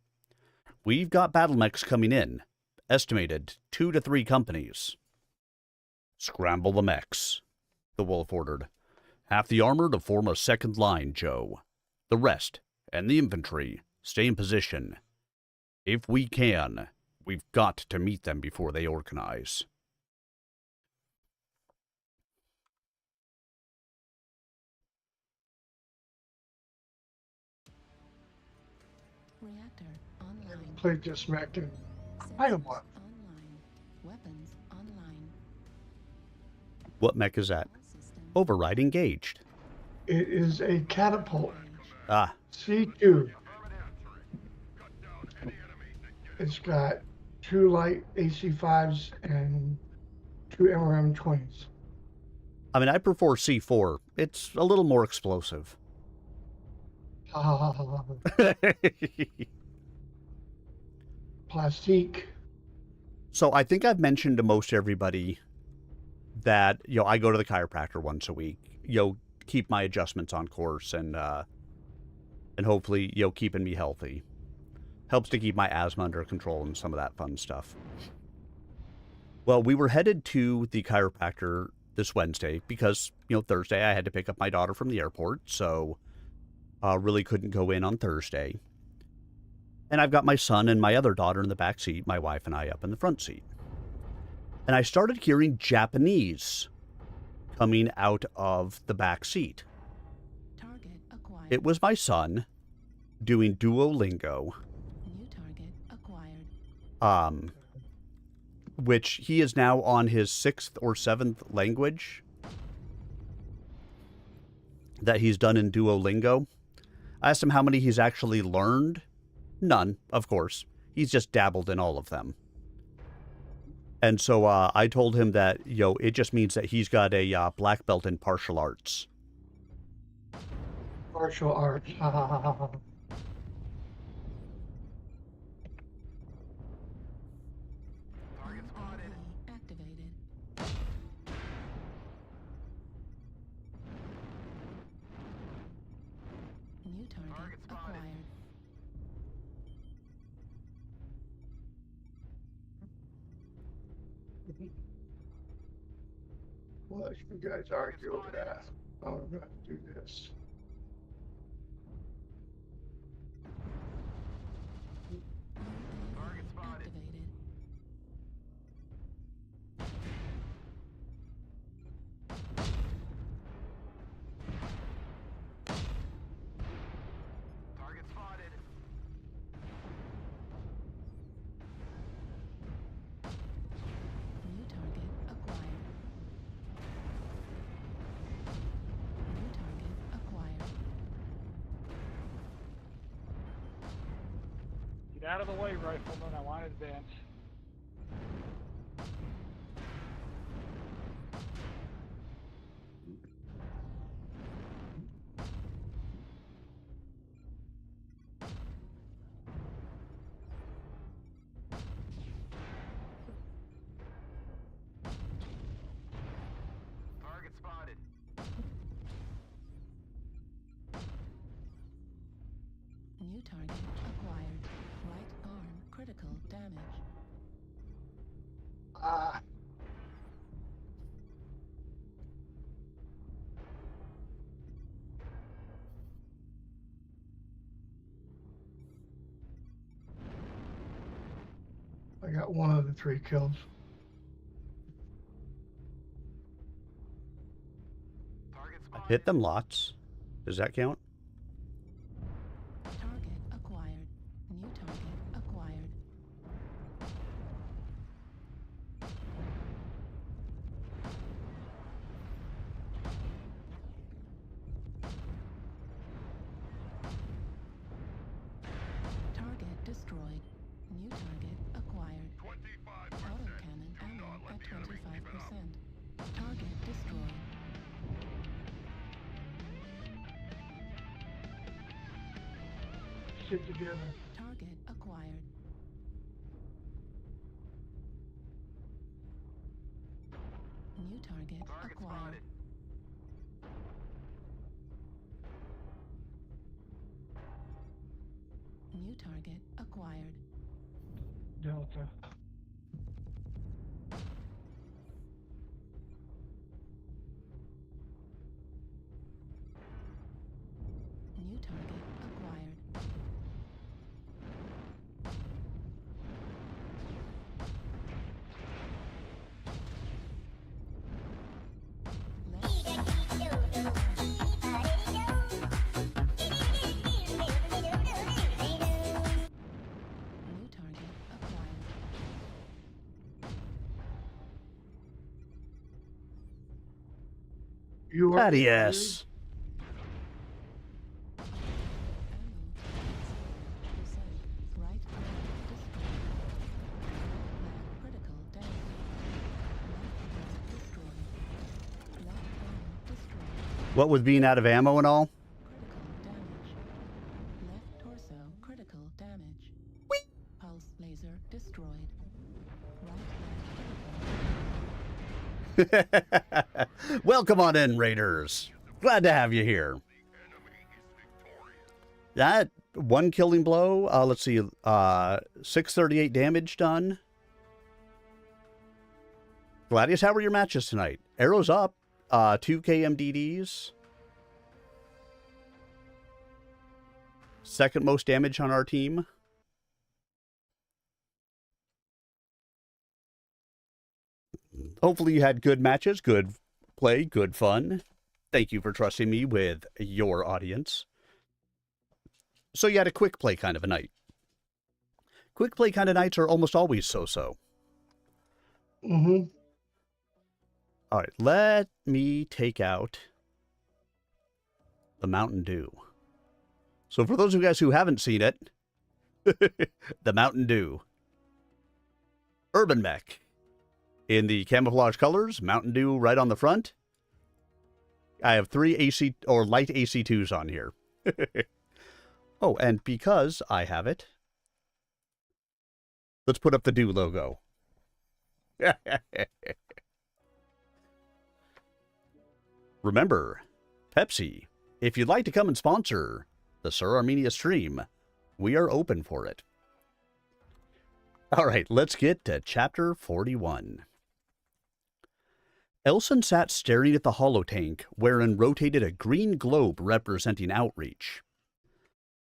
We've got battle mechs coming in. Estimated 2 to 3 companies. Scramble the mechs, the wolf ordered. Half the armor to form a second line, Joe. The rest, and the infantry, stay in position. If we can, we've got to meet them before they organize. Reactor online. Played this mech in quite a while. Online. Weapons online. What mech is that? System. Override engaged. It is a catapult. Ah, C2. It's got 2 light AC5s and 2 MRM-20s. I mean, I prefer C4. It's a little more explosive. Ha ha ha ha ha. Plastique. So I think I've mentioned to most everybody that, I go to the chiropractor once a week, keep my adjustments on course and hopefully, keeping me healthy. Helps to keep my asthma under control and some of that fun stuff. Well, we were headed to the chiropractor this Wednesday because, Thursday I had to pick up my daughter from the airport, so really couldn't go in on Thursday. And I've got my son and my other daughter in the back seat, my wife and I up in the front seat. And I started hearing Japanese coming out of the back seat. Target acquired. It was my son doing Duolingo. New target acquired. Which he is now on his 6th or 7th language that he's done in Duolingo. I asked him how many he's actually learned. None, of course. He's just dabbled in all of them. And so I told him that, it just means that he's got a black belt in martial arts. Martial arts. Ha ha ha ha ha. Activated. New target acquired. Well, you guys argue over that. I'm going to do this. Target spotted. Activated. Target spotted. New target acquired. New target acquired. Get out of the way, rifleman. I want advance. Target spotted. New target acquired. Right arm critical damage. Ah. I got 1 of the 3 kills. Target I spotted. hit them lots. Does that count? Target acquired. New target acquired. Target destroyed. New target acquired. 25% Autocannon ammo at artillery carry 25%. Target destroyed. Sit together. Target acquired. New target acquired. New target acquired. Delta. New target acquired. New target acquired. You are Gladius. Right flank destroyed. Left critical damage. Left flank destroyed. Left flank destroyed. What with being out of ammo and all? Critical damage. Left torso critical damage. Pulse laser destroyed. Right leg critical. Welcome on in, Raiders. Glad to have you here. That one killing blow, let's see, 638 damage done. Gladius, how were your matches tonight? Arrows up, 2 KMDDs. Second most damage on our team. Hopefully you had good matches, good play, good fun. Thank you for trusting me with your audience. So you had a quick play kind of a night. Quick play kind of nights are almost always so-so. Mm-hmm. All right, let me take out the Mountain Dew. So for those of you guys who haven't seen it, the Mountain Dew. Urban Mech. In the camouflage colors, Mountain Dew right on the front. I have 3 AC or light AC2s on here. Oh, and because I have it, let's put up the Dew logo. Remember, Pepsi, if you'd like to come and sponsor the Sir Armenia stream, we are open for it. All right, let's get to Chapter 41. Elson sat staring at the holotank, wherein rotated a green globe representing outreach.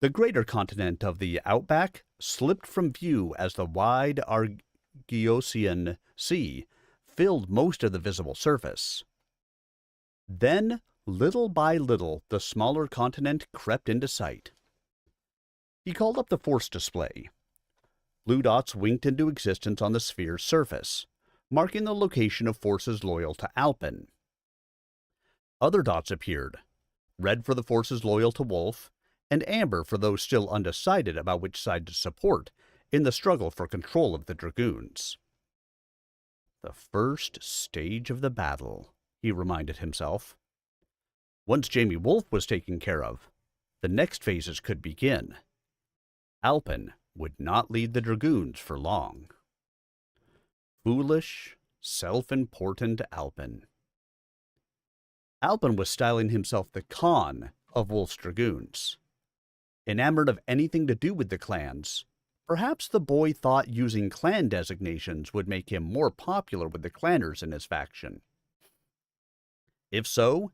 The greater continent of the Outback slipped from view as the wide Argosian Sea filled most of the visible surface. Then, little by little, the smaller continent crept into sight. He called up the force display. Blue dots winked into existence on the sphere's surface, marking the location of forces loyal to Alpin. Other dots appeared, red for the forces loyal to Wolf, and amber for those still undecided about which side to support in the struggle for control of the Dragoons. The first stage of the battle, he reminded himself. Once Jamie Wolf was taken care of, the next phases could begin. Alpin would not lead the Dragoons for long. Foolish, self-important Alpin. Alpin was styling himself the Khan of Wolf's Dragoons. Enamored of anything to do with the clans, perhaps the boy thought using clan designations would make him more popular with the clanners in his faction. If so,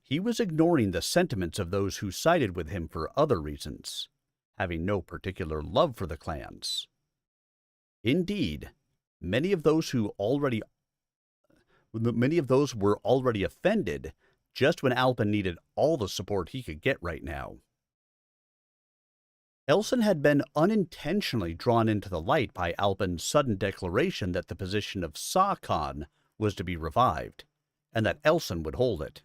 he was ignoring the sentiments of those who sided with him for other reasons, having no particular love for the clans. Indeed, many of those were already offended just when Alpin needed all the support he could get right now. Elson had been unintentionally drawn into the light by Alpin's sudden declaration that the position of Sa Khan was to be revived, and that Elson would hold it.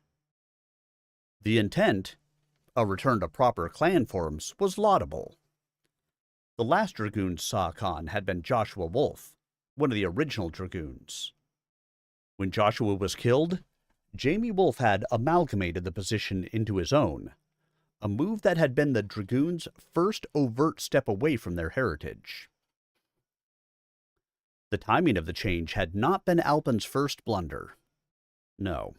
The intent, a return to proper clan forms was laudable. The last Dragoons saw Khan had been Joshua Wolf, one of the original Dragoons. When Joshua was killed, Jamie Wolf had amalgamated the position into his own, a move that had been the Dragoons' first overt step away from their heritage. The timing of the change had not been Alpin's first blunder. No.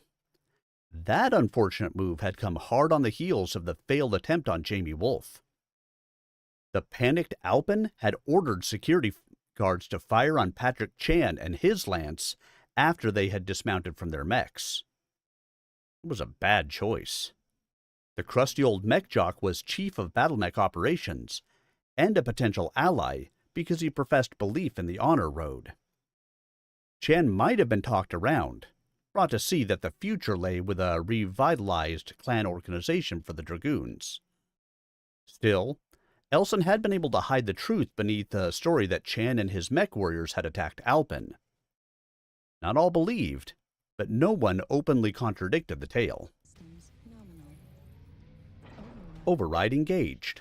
That unfortunate move had come hard on the heels of the failed attempt on Jamie Wolf. The panicked Alpin had ordered security guards to fire on Patrick Chan and his lance after they had dismounted from their mechs. It was a bad choice. The crusty old mech jock was chief of battle mech operations and a potential ally because he professed belief in the honor road. Chan might have been talked around, brought to see that the future lay with a revitalized clan organization for the Dragoons. Still, Elson had been able to hide the truth beneath the story that Chan and his mech warriors had attacked Alpin. Not all believed, but no one openly contradicted the tale. Override engaged.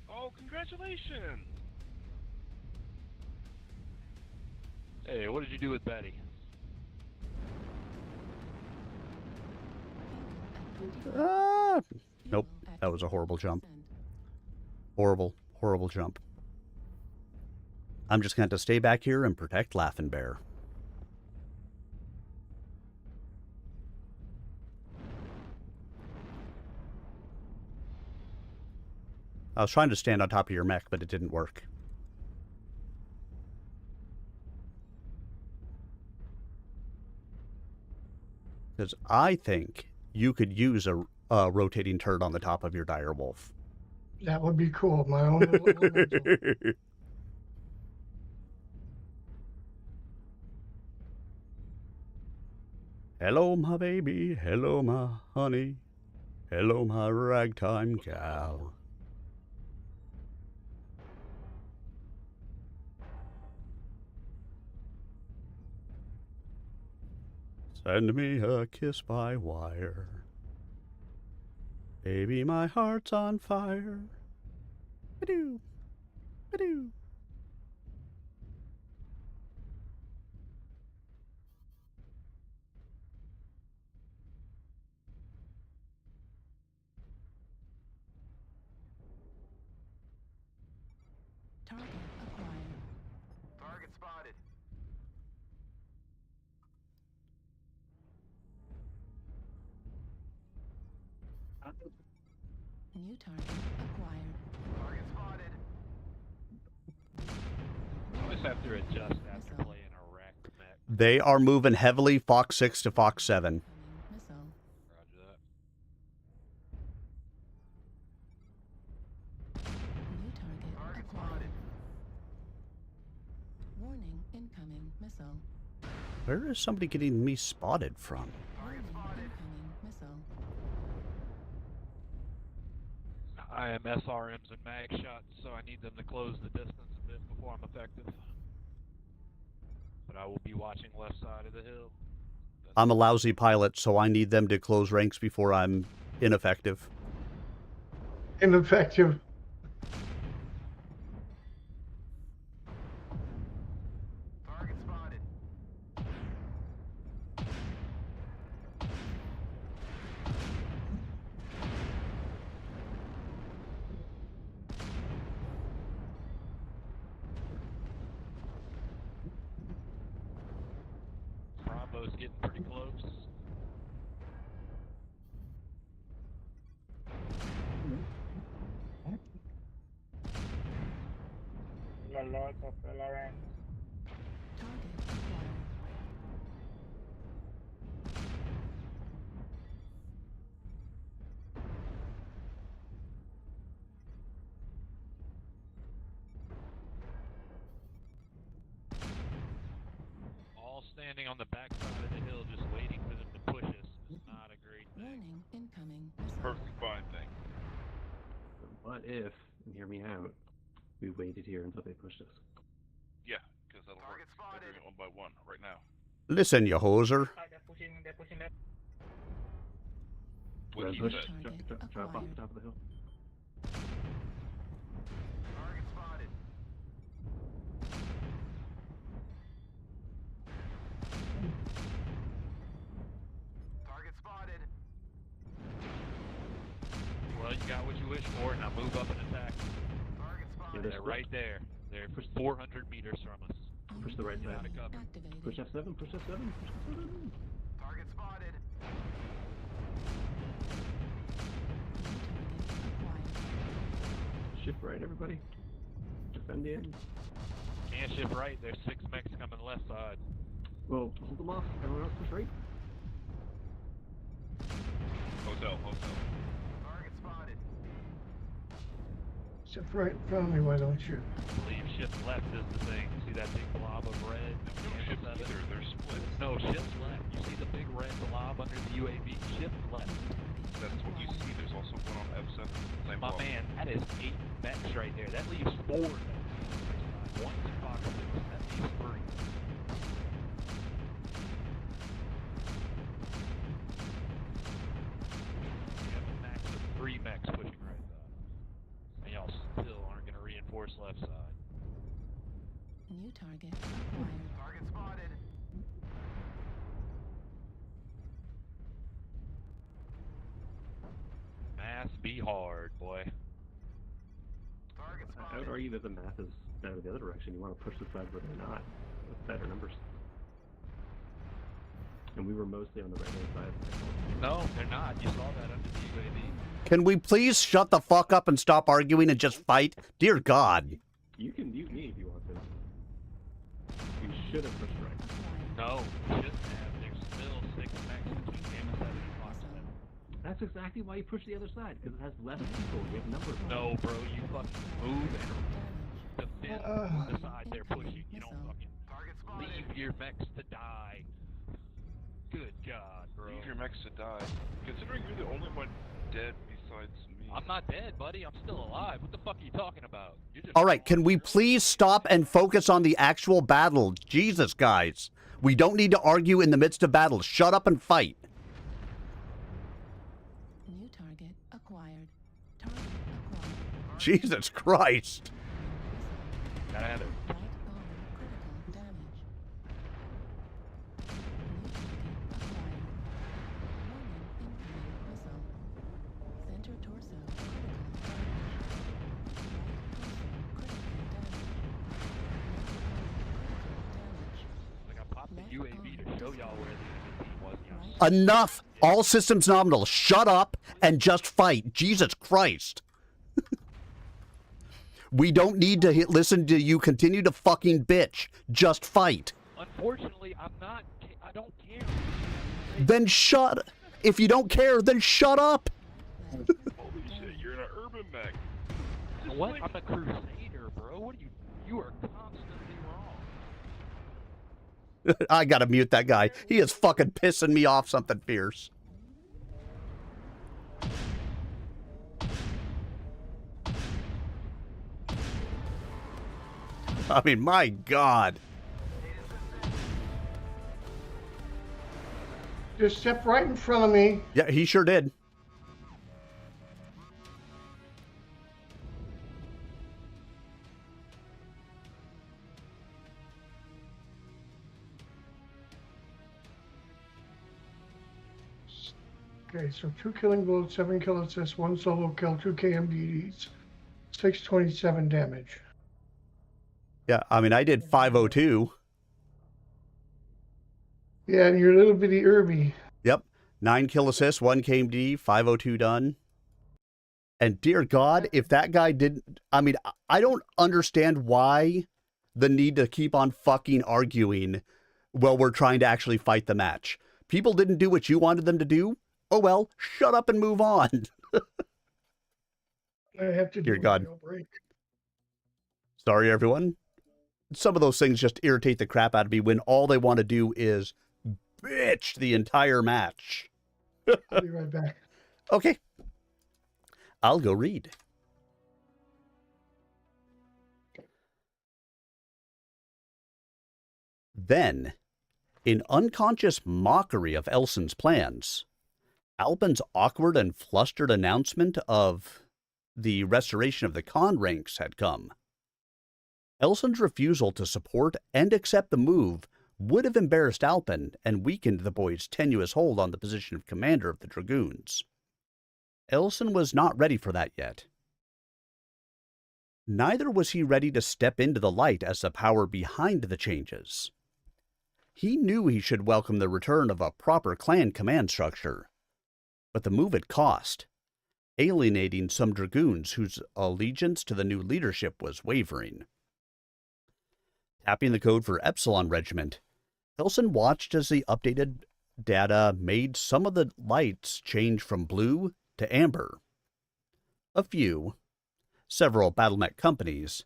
Oh, congratulations! Hey, what did you do with Betty? Nope, that was a horrible jump. Horrible, horrible jump. I'm just going to have to stay back here and protect Laughing Bear. I was trying to stand on top of your mech, but it didn't work. Because I think you could use a rotating turret on the top of your dire wolf. That would be cool. My own little elemental. Hello, my baby. Hello, my honey. Hello, my ragtime gal. Send me a kiss by wire. Baby, my heart's on fire. Ba-doo. Ba-doo. Target acquired. Target spotted. New target acquired. Target spotted. I always have to adjust after playing a wrecked mech. They are moving heavily Fox 6 to Fox 7. Missile. Roger that. New target acquired. Warning, incoming missile. Where is somebody getting me spotted from? Warning, incoming missile. I am SRMs and mag shots, so I need them to close the distance a bit before I'm effective. But I will be watching left side of the hill. I'm a lousy pilot, so I need them to close ranks before I'm ineffective. Ineffective. Target spotted. Bravo's getting pretty close. Target acquired. All standing on the back side of the hill, just waiting for them to push us is not a great thing. Warning, incoming missile. Perfectly fine thing. What if, and hear me out, we waited here until they pushed us? Yeah, because that'll work. They're doing it one by one right now. Listen, you hoser. what Red he push. said. Drop off the top of the hill. Target spotted. Target spotted. Well, you got what you wished for. Now move up and attack. Target Yeah, spotted. They're right there. They're 400 meters from us. Push the right Get out side. of cover. Activated. Push F7. Push F7. Push F7. Target spotted. Shift right, everybody. Defend in. Can't shift right. There's 6 mechs coming left side. Well, hold them off. Everyone else push right. Hotel. Target spotted. Step right in front of me, why don't you? Leave shift left is the thing. See that big blob of red? No shift either. They're split. No, shift left. You see the big red blob under the UAV? Shift left. That's what you see. There's also one on F7. Same My block. man, that is 8 mechs right there. That leaves 4 mechs. 1 Fox 6. That leaves 3. We have a max of 3 mechs pushing right side. And y'all still aren't going to reinforce left side. New target acquired. Target spotted. Math be hard, boy. Target I would spotted. argue that the math is better the other direction. You want to push the side where they're not, with better numbers. And we were mostly on the right-hand side. No, they're not. You saw that under the UAV. Can we please shut the fuck up and stop arguing and just fight? Dear God. You can mute me if you want to. You should have pushed right. No, shouldn't have. There's still 6 mechs between Gamma 7 and Fox 7. That's exactly why you push the other side, because it has less people. You have numbers. No, bro, you fucking move and defend the side they're pushing. You don't fucking Target spotted. leave your mechs to die. Good God, bro. Leave your mechs to die. Considering you're the only one dead besides me. I'm not dead, buddy. I'm still alive. What the fuck are you talking about? You're just All right, can we please stop and focus on the actual battle? Jesus, guys. We don't need to argue in the midst of battle. Shut up and fight. New target acquired. Target acquired. Jesus Christ. gotta have it. Right arm critical damage. New target acquired. Warning incoming missile. Center torso critical damage. Right torso critical damage. Like I popped the UAV to show y'all where the enemy team was. And y'all Enough. All systems nominal. Shut up and just fight. Jesus Christ. We don't need to listen to you continue to fucking bitch. Just fight. Unfortunately, I'm not. I don't care. Then shut. If you don't care, then shut up. Holy shit, you're in an urban mech. What? I'm a crusader, bro. What are you? You are constantly wrong. I gotta mute that guy. He is fucking pissing me off something fierce. I mean, my God. Just step right in front of me. Yeah, he sure did. Okay, so 2 killing blows, 7 kill assists, 1 solo kill, 2 KMDDs, 627 damage. Yeah, I mean, I did 502. Yeah, and you're a little bitty Irby. Yep. 9 kill assists, 1 KMD, 502 done. And dear God, if that guy didn't... I mean, I don't understand why the need to keep on fucking arguing while we're trying to actually fight the match. People didn't do what you wanted them to do. Oh well, shut up and move on. I have to do Dear a God. real break. Sorry, everyone. Some of those things just irritate the crap out of me when all they want to do is bitch the entire match. I'll be right back. Okay. I'll go read. Then, in unconscious mockery of Elson's plans, Alpin's awkward and flustered announcement of the restoration of the con ranks had come. Elson's refusal to support and accept the move would have embarrassed Alpin and weakened the boy's tenuous hold on the position of commander of the Dragoons. Elson was not ready for that yet. Neither was he ready to step into the light as the power behind the changes. He knew he should welcome the return of a proper clan command structure, but the move had cost, alienating some Dragoons whose allegiance to the new leadership was wavering. Tapping the code for Epsilon Regiment, Elson watched as the updated data made some of the lights change from blue to amber. A few, several BattleMech companies,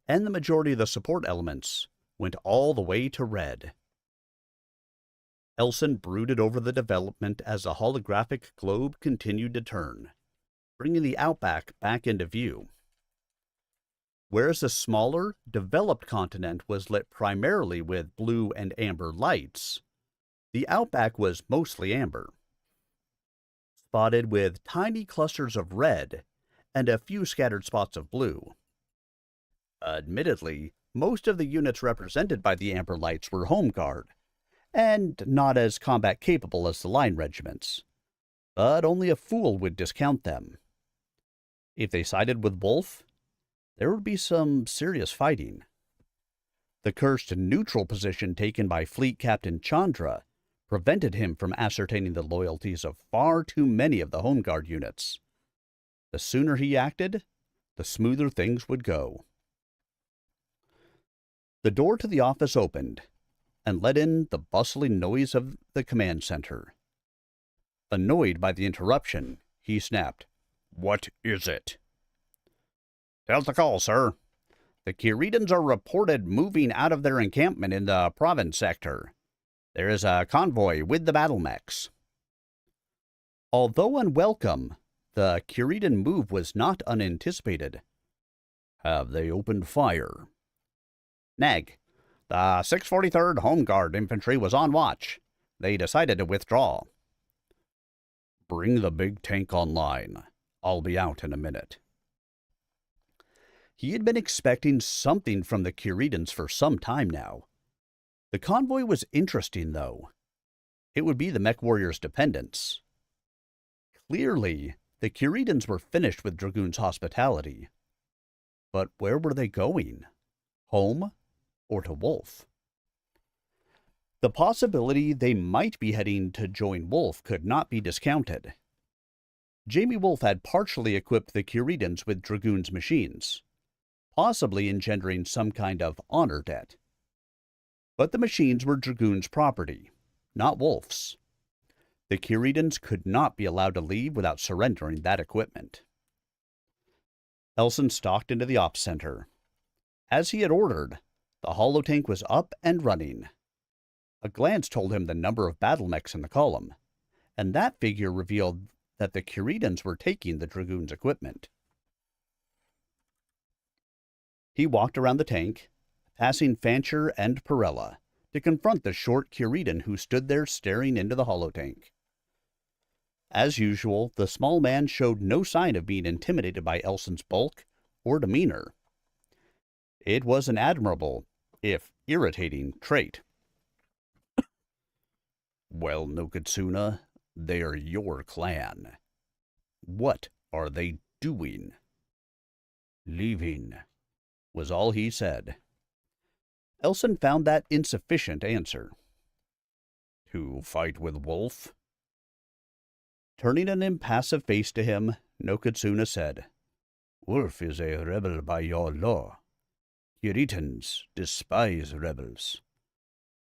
and the majority of the support elements went all the way to red. Elson brooded over the development as the holographic globe continued to turn, bringing the Outback back into view. Whereas the smaller, developed continent was lit primarily with blue and amber lights, the Outback was mostly amber, spotted with tiny clusters of red and a few scattered spots of blue. Admittedly, most of the units represented by the amber lights were Home Guard, and not as combat capable as the line regiments, but only a fool would discount them. If they sided with Wolf, there would be some serious fighting. The cursed neutral position taken by Fleet Captain Chandra prevented him from ascertaining the loyalties of far too many of the Home Guard units. The sooner he acted, the smoother things would go. The door to the office opened and let in the bustling noise of the command center. Annoyed by the interruption, he snapped, "What is it?" "Tell the call, sir. The Kiritans are reported moving out of their encampment in the province sector. There is a convoy with the battle mechs." Although unwelcome, the Kiritan move was not unanticipated. "Have they opened fire?" "Neg. The 643rd Home Guard Infantry was on watch. They decided to withdraw." "Bring the big tank online. I'll be out in a minute." He had been expecting something from the Kiritans for some time now. The convoy was interesting, though. It would be the mech warriors' dependents. Clearly, the Kiritans were finished with Dragoon's hospitality. But where were they going? Home or to Wolf? The possibility they might be heading to join Wolf could not be discounted. Jamie Wolf had partially equipped the Kiritans with Dragoon's machines, possibly engendering some kind of honor debt. But the machines were Dragoon's property, not Wolf's. The Kiritans could not be allowed to leave without surrendering that equipment. Elson stalked into the ops center. As he had ordered, the holotank was up and running. A glance told him the number of battle mechs in the column, and that figure revealed that the Kiritans were taking the Dragoon's equipment. He walked around the tank, passing Fancher and Perella, to confront the short Kiritan who stood there staring into the holotank. As usual, the small man showed no sign of being intimidated by Elson's bulk or demeanor. It was an admirable, if irritating, trait. "Well, Nokatsuna, they are your clan. What are they doing?" "Leaving," was all he said. Elson found that insufficient answer. "To fight with Wolf?" Turning an impassive face to him, Nokatsuna said, "Wolf is a rebel by your law. Kiritans despise rebels.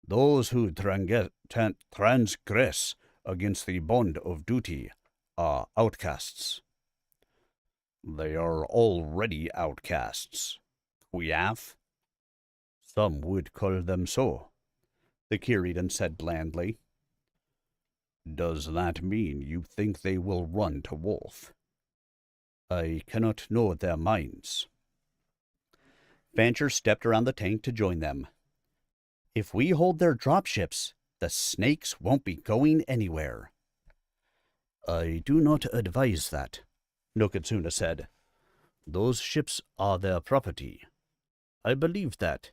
Those who transgress against the bond of duty are outcasts." "They are already outcasts. Quiaf?" "Some would call them so," the Kiritan said blandly. "Does that mean you think they will run to Wolf?" "I cannot know their minds." Fancher stepped around the tank to join them. "If we hold their dropships, the snakes won't be going anywhere." I do not advise that, Nokatsuna said. Those ships are their property. I believe that,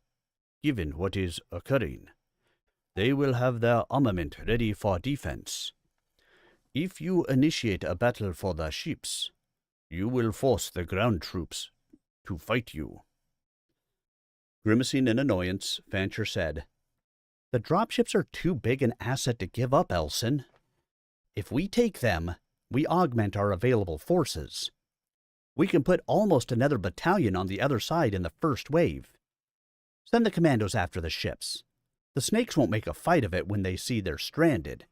given what is occurring, they will have their armament ready for defense. If you initiate a battle for the ships, you will force the ground troops to fight you. Grimacing in annoyance, Fancher said, The dropships are too big an asset to give up, Elson. If we take them, we augment our available forces. We can put almost another battalion on the other side in the first wave. Send the commandos after the ships. The snakes won't make a fight of it when they see they're stranded.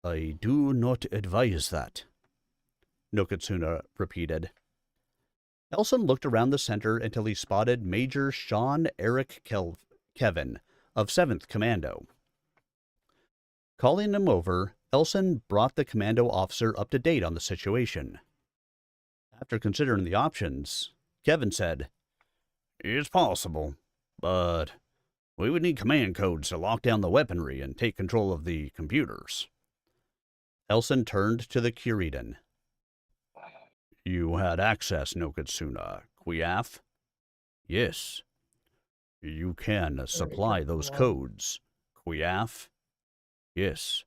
I do not advise that, Nokatsuna repeated. Elson looked around the center until he spotted Major Sean Eric Kevin of 7th Commando. Calling him over, Elson brought the commando officer up to date on the situation. After considering the options, Kevin said, It's possible, but we would need command codes to lock down the weaponry and take control of the computers. Elson turned to the Kuridan. You had access, Nokatsuna. Quiaf? Yes. You can supply those codes. Quiaf? Yes.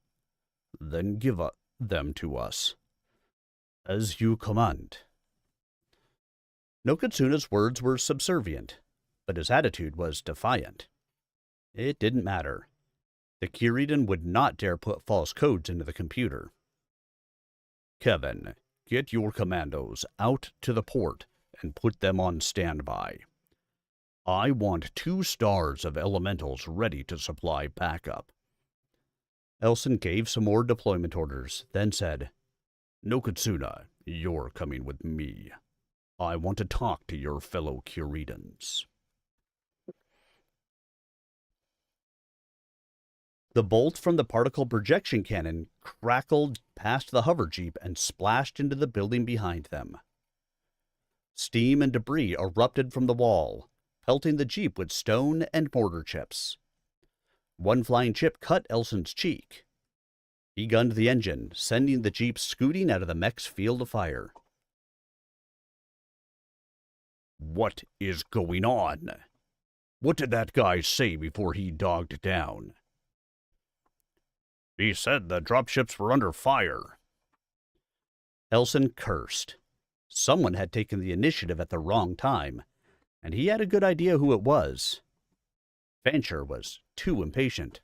Then give them to us. As you command. Nokatsuna's words were subservient, but his attitude was defiant. It didn't matter. The Kuridan would not dare put false codes into the computer. Kevin, get your commandos out to the port and put them on standby. I want 2 stars of elementals ready to supply backup. Elson gave some more deployment orders, then said, Nokatsuna, you're coming with me. I want to talk to your fellow Kuridans. The bolt from the particle projection cannon crackled past the hover jeep and splashed into the building behind them. Steam and debris erupted from the wall, pelting the jeep with stone and mortar chips. One flying chip cut Elson's cheek. He gunned the engine, sending the jeep scooting out of the mech's field of fire. What is going on? What did that guy say before he dogged down? He said the dropships were under fire. Elson cursed. Someone had taken the initiative at the wrong time, and he had a good idea who it was. Fancher was too impatient.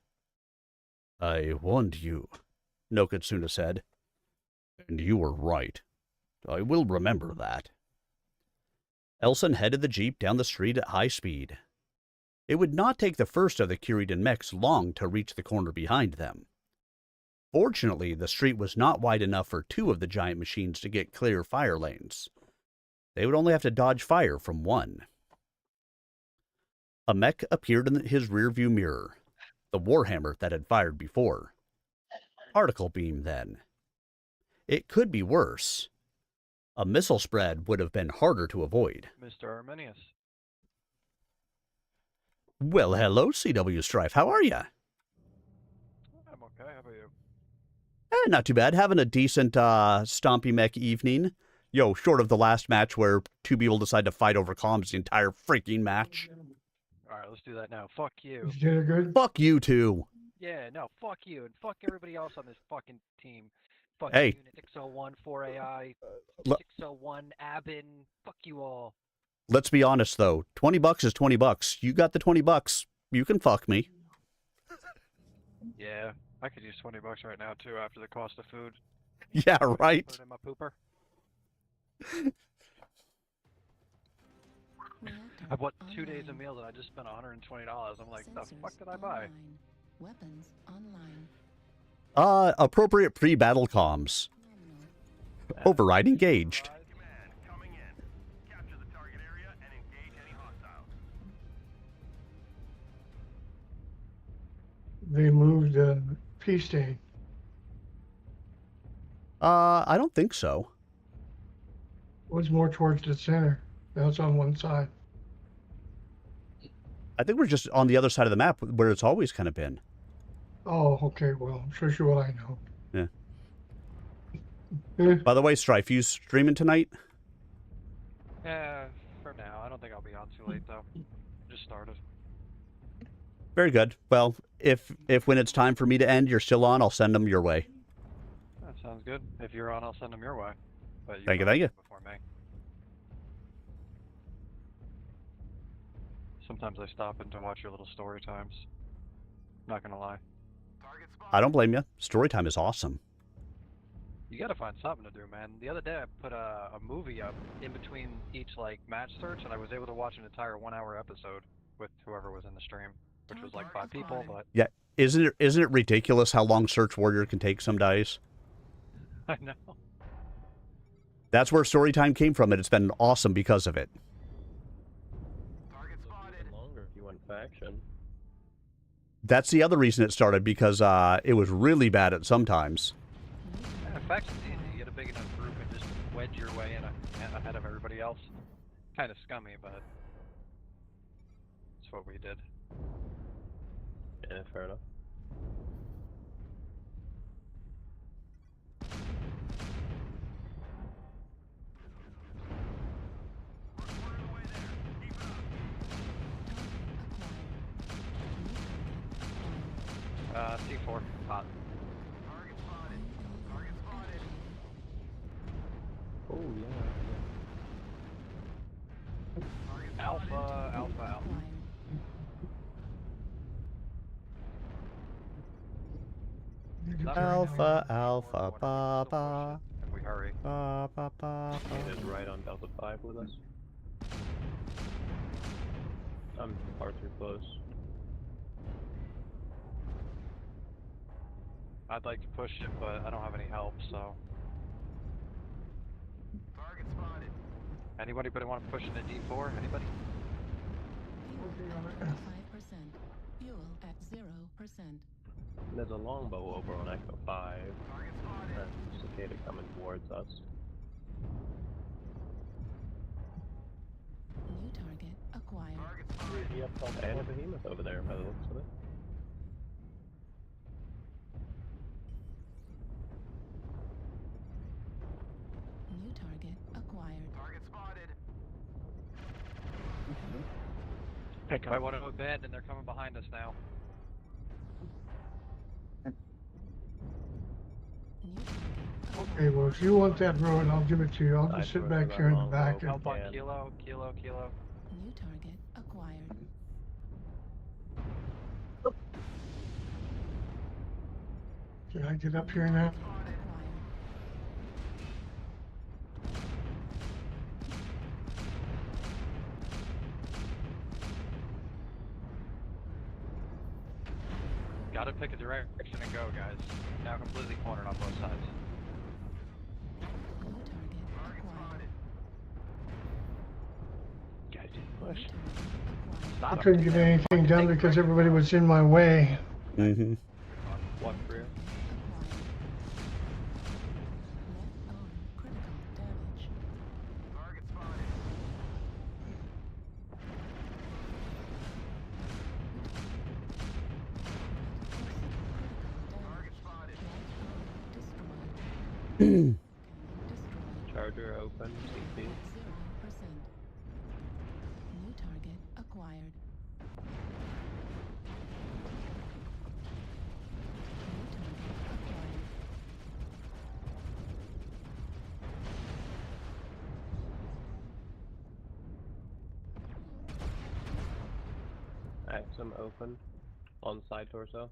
I warned you, Nokatsuna said. And you were right. I will remember that. Elson headed the jeep down the street at high speed. It would not take the first of the Kuridan mechs long to reach the corner behind them. Fortunately, the street was not wide enough for 2 of the giant machines to get clear fire lanes. They would only have to dodge fire from 1. A mech appeared in his rearview mirror, the Warhammer that had fired before. Particle beam, then. It could be worse. A missile spread would have been harder to avoid. Mr. Arminius. Well, hello, CW Strife. How are ya? I'm okay. How about you? Not too bad. Having a decent Stompy mech evening. Yo, short of the last match where 2 people decide to fight over comms the entire freaking match. Alright, let's do that now. Fuck you. Is dinner good? Fuck you too. Yeah, no, fuck you. And fuck everybody else on this fucking team. Fuck Hey. Unit 601, 4AI, L- 601, Abin. Fuck you all. Let's be honest, though. $20 is $20. You got the $20. You can fuck me. Yeah, I could use $20 right now, too, after the cost of food. Yeah, right. Put it in my pooper. I bought 2 days of meals and I just spent $120. I'm like, the fuck did I buy? Weapons online. Appropriate pre-battle comms. Override engaged. Command, coming in. Capture the target area and engage any hostiles. They moved peace day. I don't think so. Was more towards the center. Now it's on one side. I think we're just on the other side of the map where it's always kind of been. Oh, okay. Well, I'm sure what I know. Yeah. By the way, Strife, you streaming tonight? Yeah, for now. I don't think I'll be on too late though. Just started. Very good. Well, if when it's time for me to end, you're still on, I'll send them your way. That sounds good. If you're on, I'll send them your way. But Thank you, probably thank you. Before me. Sometimes I stop in to watch your little story times. Not gonna lie. I don't blame you. Story time is awesome. You gotta find something to do, man. The other day I put a movie up in between each like match search, and I was able to watch an entire 1-hour episode with whoever was in the stream, which was like 5 people. But Yeah, isn't it ridiculous how long Search Warrior can take some days? I know. That's where story time came from, and it's been awesome because of it. Even longer if you want faction. That's the other reason it started, because it was really bad at sometimes. Yeah, faction's easy. You get a big enough group and just wedge your way in ahead of everybody else. Kind of scummy, but that's what we did. Yeah, fair enough. C4, hot. Oh, yeah. Alpha. Alpha, ba, ba. If we hurry. Ba, ba, ba, It is right on Delta 5 with us. I'm far too close. I'd like to push it, but I don't have any help, so. Target spotted. Anybody want to push into D4? Anybody? Fuel at 5%. Fuel at 0%. There's a longbow over on Echo 5. That's cicada coming towards us. New target acquired. And a behemoth over there by the looks of it. New target acquired. Target spotted. Pick up. I want to abandon. They're coming behind us now. Okay, well, if you want that road, I'll give it to you. I'll just sit back here in the back. And Help on Kilo. New target acquired. can I get up here now? Gotta pick a direction and go, guys. Now completely cornered on both sides. New target acquired. Guys didn't push. I couldn't get anything done because everybody was in my way. Mm-hmm. One rear. Left arm critical damage. Target spotted. Target spotted. Destroyed. Charger open, CP. 0%. New target acquired. New target acquired. Axum open. On side torso.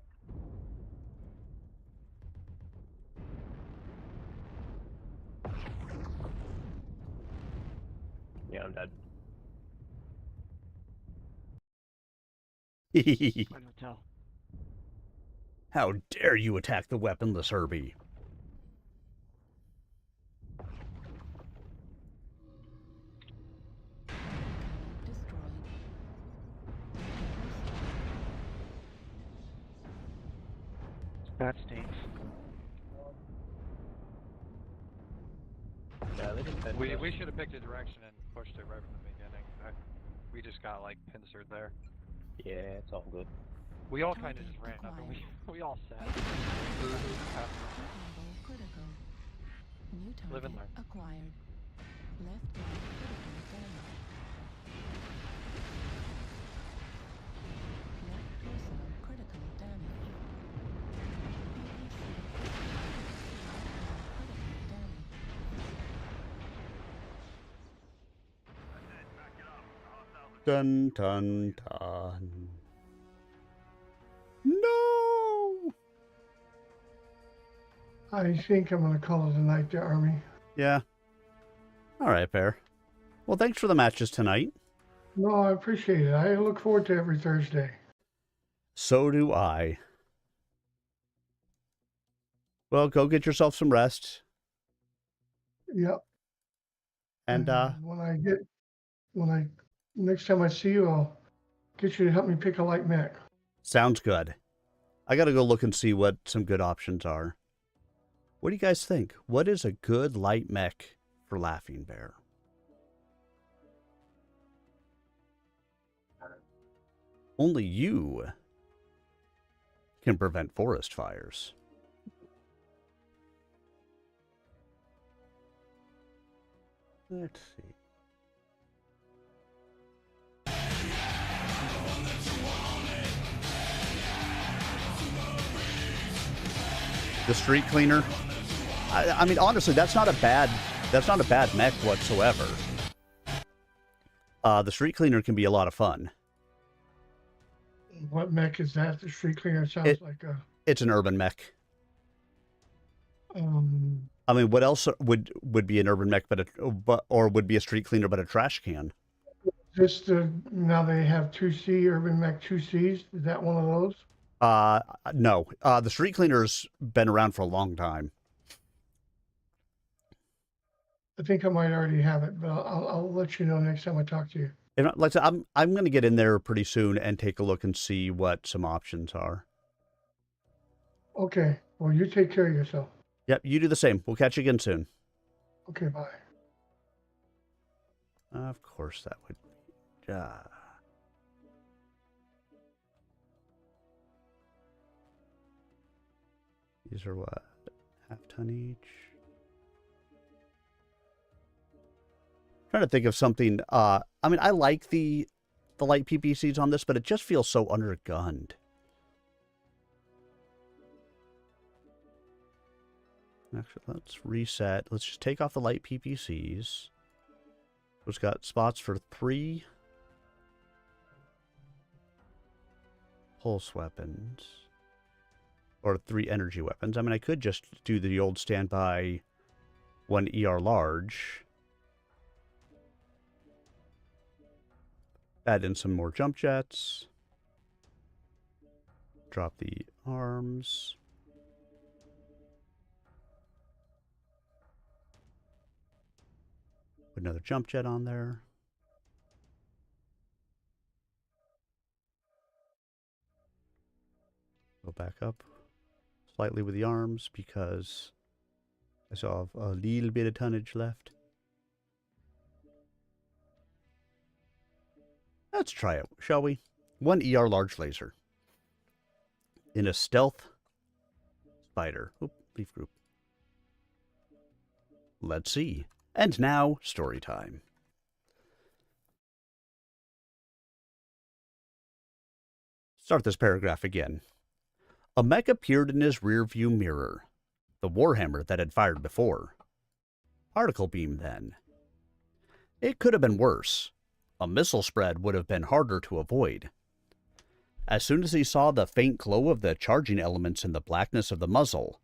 Yeah, I'm dead. How dare you attack the weaponless Herbie? Destroyed. That stinks. Yeah, they just hit We us. should have picked a direction and pushed it right from the beginning. We just got like pincered there. Yeah, it's all good. We all kind of just ran up and we all sat. Level critical. New Live in target there. acquired. Left leg critical damage. Left torso critical damage. PPC critical damage. Dun dun dun. No! I think I'm going to call it a night there, Army. Yeah. All right, Bear. Well, thanks for the matches tonight. No, I appreciate it. I look forward to every Thursday. So do I. Well, go get yourself some rest. Yep. And next time I see you, I'll get you to help me pick a light mech. sounds good. I got to go look and see what some good options are. What do you guys think? What is a good light mech for Laughing Bear? Only you can prevent forest fires. Let's see. The street cleaner. I mean, honestly, that's not a bad mech whatsoever. The street cleaner can be a lot of fun. What mech is that? The street cleaner sounds like a. It's an urban mech. I mean, what else would be an urban mech or would be a street cleaner but a trash can? Now they have 2C, Urban Mech 2Cs. Is that one of those? No. The street cleaner's been around for a long time. I think I might already have it, but I'll let you know next time I talk to you. If not, like I said, I'm going to get in there pretty soon and take a look and see what some options are. Okay. Well, you take care of yourself. Yep, you do the same. We'll catch you again soon. Okay, bye. Of course, that would. These are what? Half ton each. Trying to think of something. I mean, I like the light PPCs on this, but it just feels so undergunned. Actually, let's reset. Let's just take off the light PPCs. It's got spots for 3 pulse weapons. Or 3 energy weapons. I mean, I could just do the old standby 1 ER large. Add in some more jump jets. Drop the arms. Put another jump jet on there. Go back up slightly with the arms because I saw a little bit of tonnage left. Let's try it, shall we? 1 ER large laser. In a stealth spider. Oop, leaf group. Let's see. And now, story time. Start this paragraph again. A mech appeared in his rearview mirror. The warhammer that had fired before. Particle beam, then. It could have been worse. A missile spread would have been harder to avoid. As soon as he saw the faint glow of the charging elements in the blackness of the muzzle,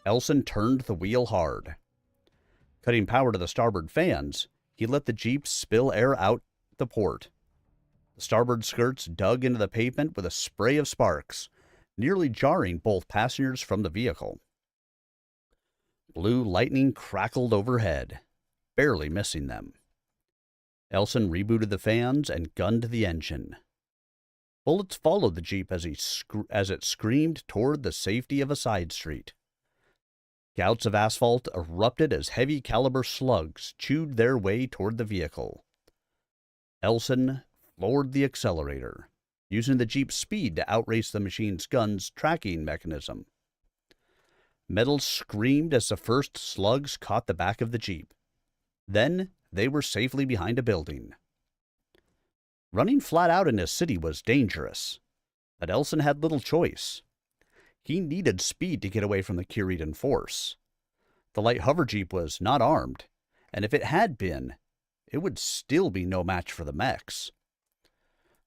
Elson turned the wheel hard. Cutting power to the starboard fans, he let the Jeep spill air out the port. The starboard skirts dug into the pavement with a spray of sparks, nearly jarring both passengers from the vehicle. Blue lightning crackled overhead, barely missing them. Elson rebooted the fans and gunned the engine. Bullets followed the Jeep as it screamed toward the safety of a side street. Gouts of asphalt erupted as heavy caliber slugs chewed their way toward the vehicle. Elson floored the accelerator, using the Jeep's speed to outrace the machine's gun's tracking mechanism. Metal screamed as the first slugs caught the back of the Jeep. Then they were safely behind a building. Running flat out in a city was dangerous, but Elson had little choice. He needed speed to get away from the Kuridan force. The light hover Jeep was not armed, and if it had been, it would still be no match for the mechs.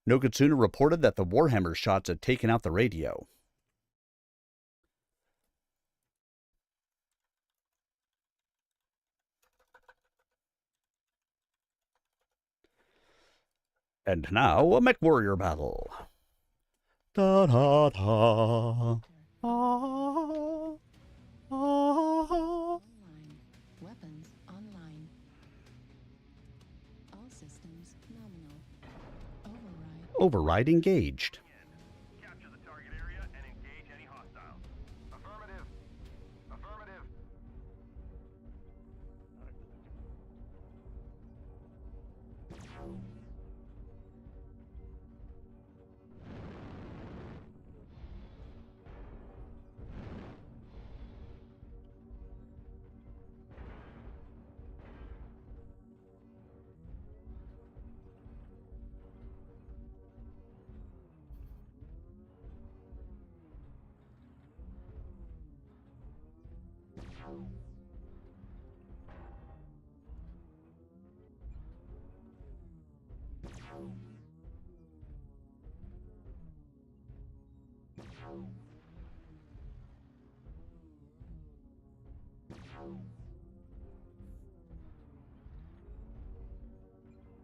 Nokatsuna reported that the Warhammer shots had taken out the radio. And now, a mech warrior battle. Da da da. Ah, ah. Online. Weapons online. All systems nominal. Override engaged. Capture the target area and engage any hostiles. Affirmative. Affirmative.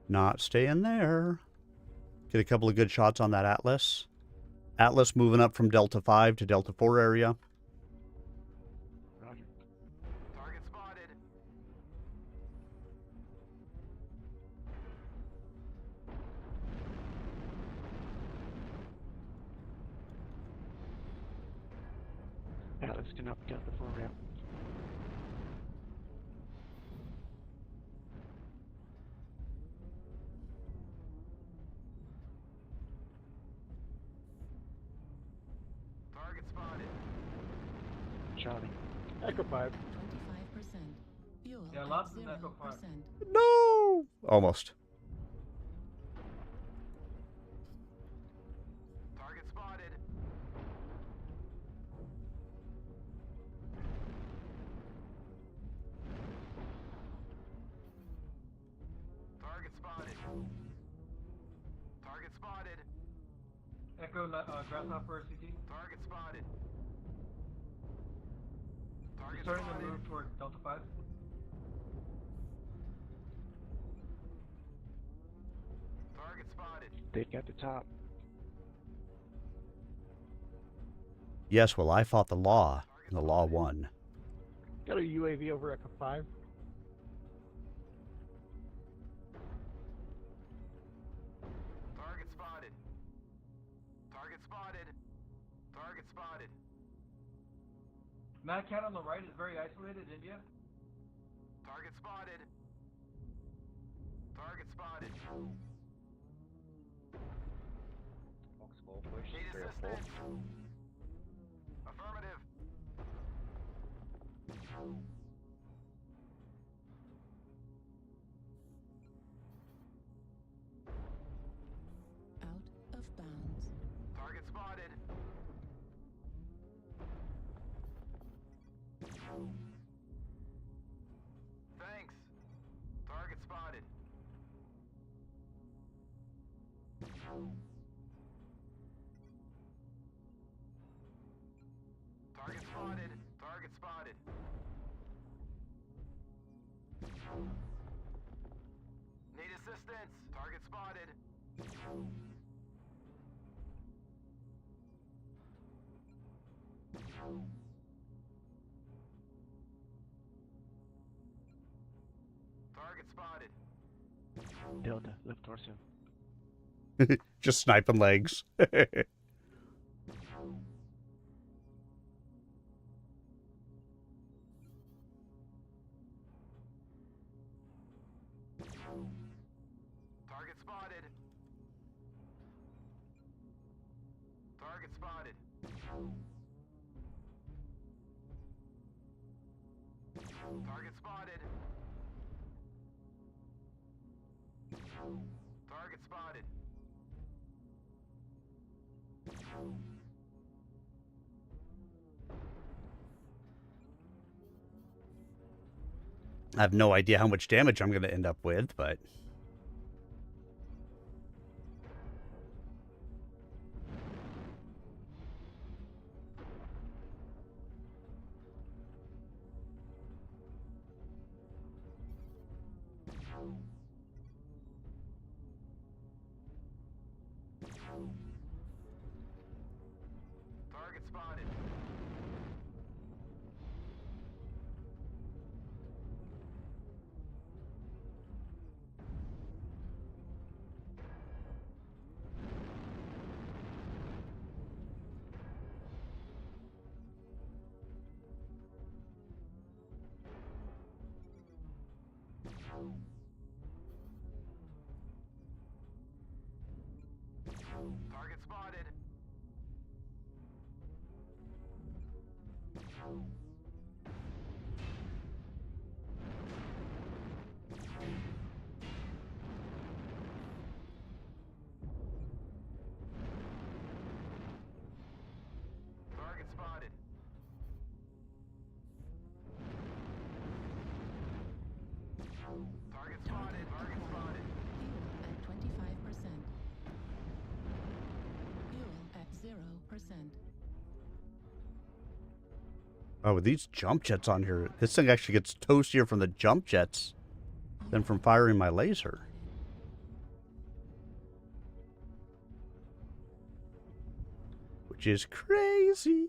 Not staying there. Get a couple of good shots on that Atlas. Atlas moving up from Delta 5 to Delta 4 area. Roger. Target spotted. Atlas can up Delta 4 ramp. Target spotted. Charlie. Echo 5. 25%. Fuel Yeah, at lots of 0%. Echo 5. No! Almost. Target spotted. Target spotted. Target spotted. Echo Grasshopper RCT. Target spotted. Target Starting to spotted. move towards Delta 5. Target spotted. Take at the top. Yes, well, I fought the law, and the law won. Got a UAV over Echo 5. Target spotted. Target spotted. Target spotted. Mad Cat on the right is very isolated, India. Target spotted. Target spotted. Fox full push, Need 3 or 4. assistance. Affirmative. Out of bounds. Target spotted. Thanks. Target spotted. Target spotted. Target spotted. Need assistance. Target spotted. Target spotted. Delta, left torso. Just sniping legs. Target spotted. Target spotted. Target spotted. Target spotted. I have no idea how much damage I'm going to end up with, but... Target spotted. Target spotted. Target spotted. Target spotted. Target spotted. Fuel at 25%. Fuel at 0%. Oh, with these jump jets on here, this thing actually gets toastier from the jump jets than from firing my laser. Which is crazy.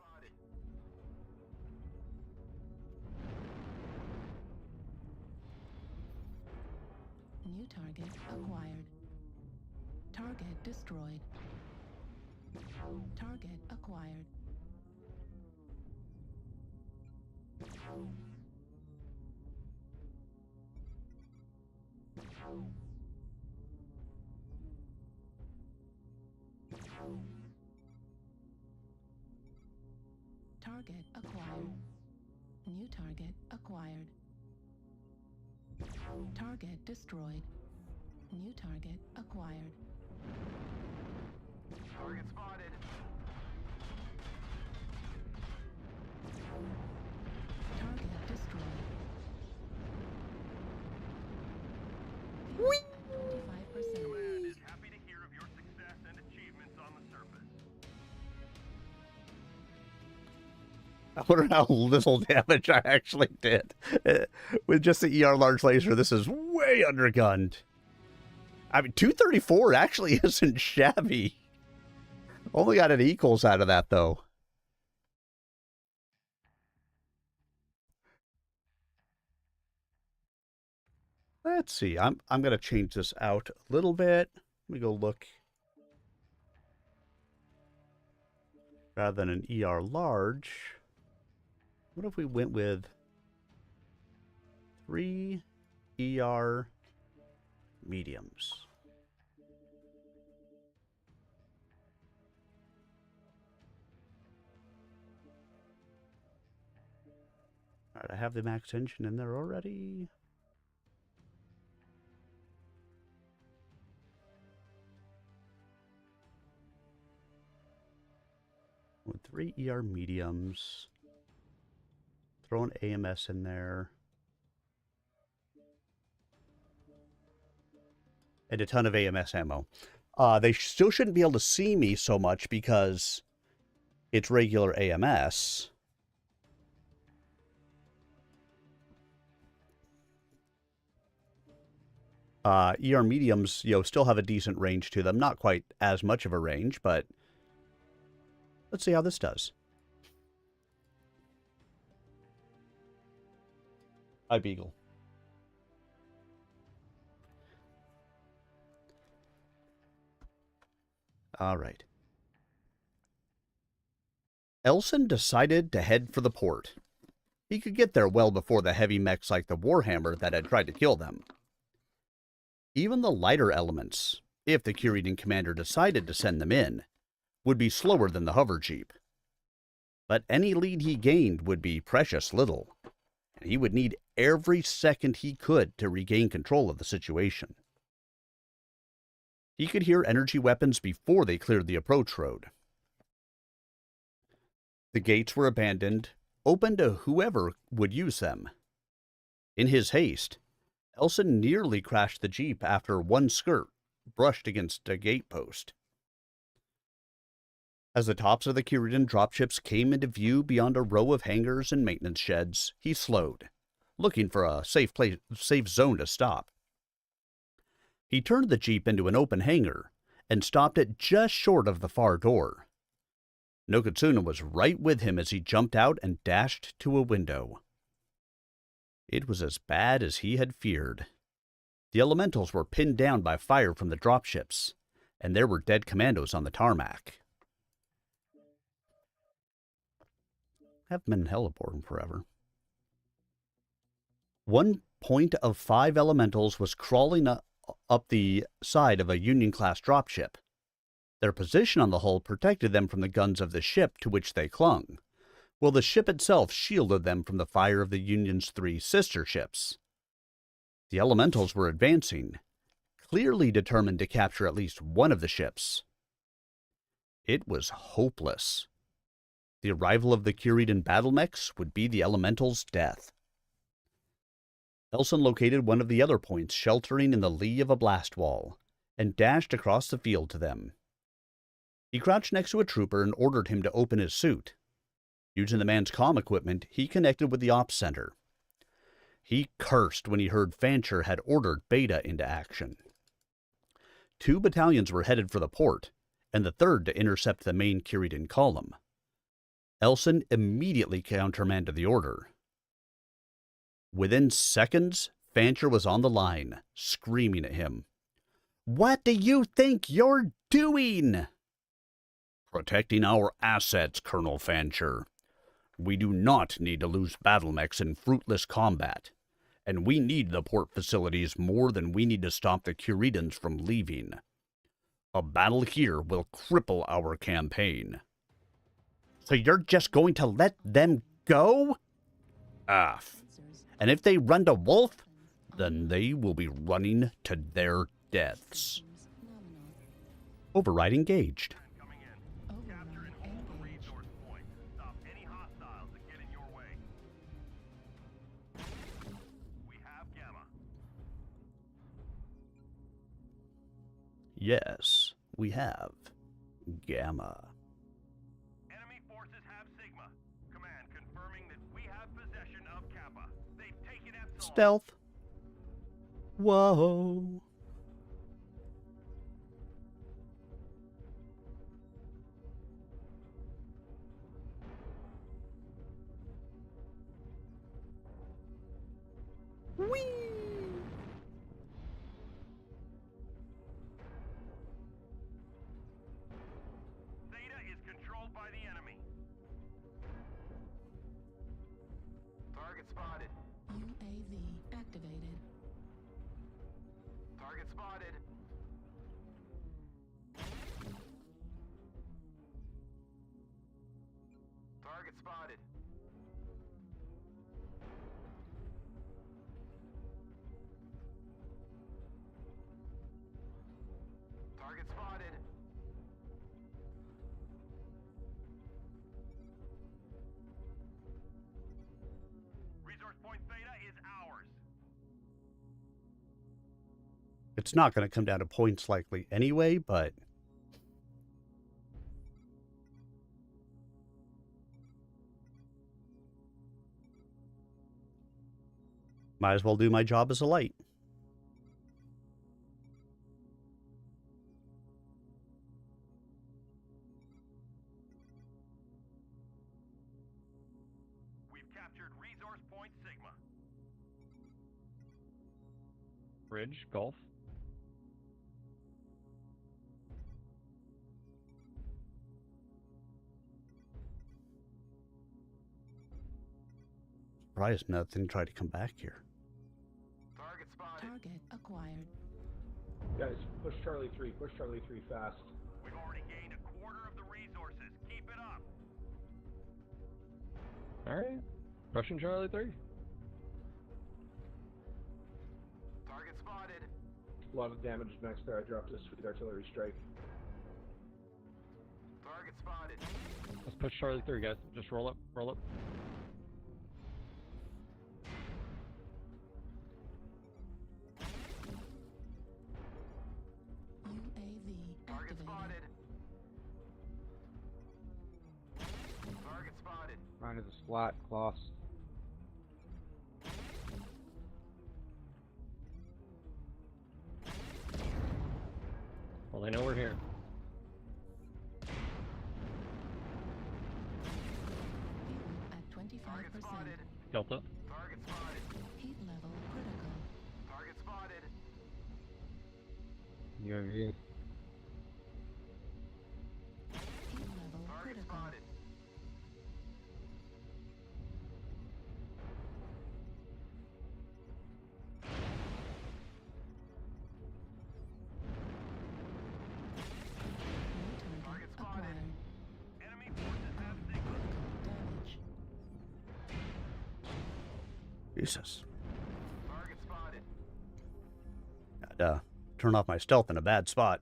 New target acquired. Target destroyed. Target acquired. Target acquired. New target acquired. Target destroyed. New target acquired. Target spotted. Target destroyed. Whee! 25%. Command is happy to hear of your success and achievements on the surface. I wonder how little damage I actually did. With just the ER large laser, this is way undergunned. I mean, 234 actually isn't shabby. Only got an equals out of that, though. Let's see. I'm going to change this out a little bit. Let me go look. Rather than an ER large, what if we went with 3 ER mediums? All right, I have the max engine in there already. With 3 ER mediums. Throw an AMS in there. And a ton of AMS ammo. They still shouldn't be able to see me so much because it's regular AMS. ER mediums, still have a decent range to them. Not quite as much of a range, but let's see how this does. Hi, Beagle. All right. Elson decided to head for the port. He could get there well before the heavy mechs like the Warhammer that had tried to kill them. Even the lighter elements, if the Curating Commander decided to send them in, would be slower than the hover jeep. But any lead he gained would be precious little, and he would need every second he could to regain control of the situation. He could hear energy weapons before they cleared the approach road. The gates were abandoned, open to whoever would use them. In his haste, Elson nearly crashed the Jeep after one skirt brushed against a gate post. As the tops of the Kiridan dropships came into view beyond a row of hangars and maintenance sheds, he slowed, looking for a safe zone to stop. He turned the Jeep into an open hangar and stopped it just short of the far door. Nokatsuna was right with him as he jumped out and dashed to a window. It was as bad as he had feared. The elementals were pinned down by fire from the dropships, and there were dead commandos on the tarmac. Haven't been in heliporting forever. 1 point of 5 elementals was crawling up the side of a Union-class dropship. Their position on the hull protected them from the guns of the ship to which they clung, while the ship itself shielded them from the fire of the Union's 3 sister ships. The elementals were advancing, clearly determined to capture at least one of the ships. It was hopeless. The arrival of the Kiridan battle mechs would be the elementals' death. Elson located one of the other points sheltering in the lee of a blast wall, and dashed across the field to them. He crouched next to a trooper and ordered him to open his suit. Using the man's comm equipment, he connected with the ops center. He cursed when he heard Fancher had ordered Beta into action. 2 battalions were headed for the port, and the 3rd to intercept the main Kiridan column. Elson immediately countermanded the order. Within seconds, Fancher was on the line, screaming at him. "What do you think you're doing?" "Protecting our assets, Colonel Fancher. We do not need to lose battle mechs in fruitless combat, and we need the port facilities more than we need to stop the Kiridans from leaving. A battle here will cripple our campaign." "So you're just going to let them go?" "Aff. And if they run to Wolf, then they will be running to their deaths." Override engaged. Capture and hold the resource point. Stop any hostiles that get in your way. We have Gamma. Yes, we have Gamma. Enemy forces have Sigma. Command confirming that we have possession of Kappa. They've taken Epsilon. Stealth. Whoa. Whee! Theta is controlled by the enemy. Target spotted. UAV activated. Target spotted. Target spotted. Target spotted. Resource point Theta is ours. It's not going to come down to points likely anyway, but might as well do my job as a light. We've captured resource point Sigma. Bridge, Gulf. Surprised nothing tried to come back here. Target spotted. Target acquired. Guys, push Charlie 3. Push Charlie 3 fast. We've already gained a quarter of the resources. Keep it up. Alright. Russian Charlie 3. A lot of damage next there. I dropped a sweet artillery strike. Target spotted. Let's push Charlie 3, guys. Just roll up, roll up. UAV Target activated. spotted. Target spotted. Mine is a flat cloth. Well, they know we're here. Fuel at 25%. Delta. Target spotted. Heat level critical. Target spotted. UAV. Heat level Target critical. spotted. New target acquired. Enemy forces have signal. Damage. Jesus. Target spotted. Gotta turn off my stealth in a bad spot.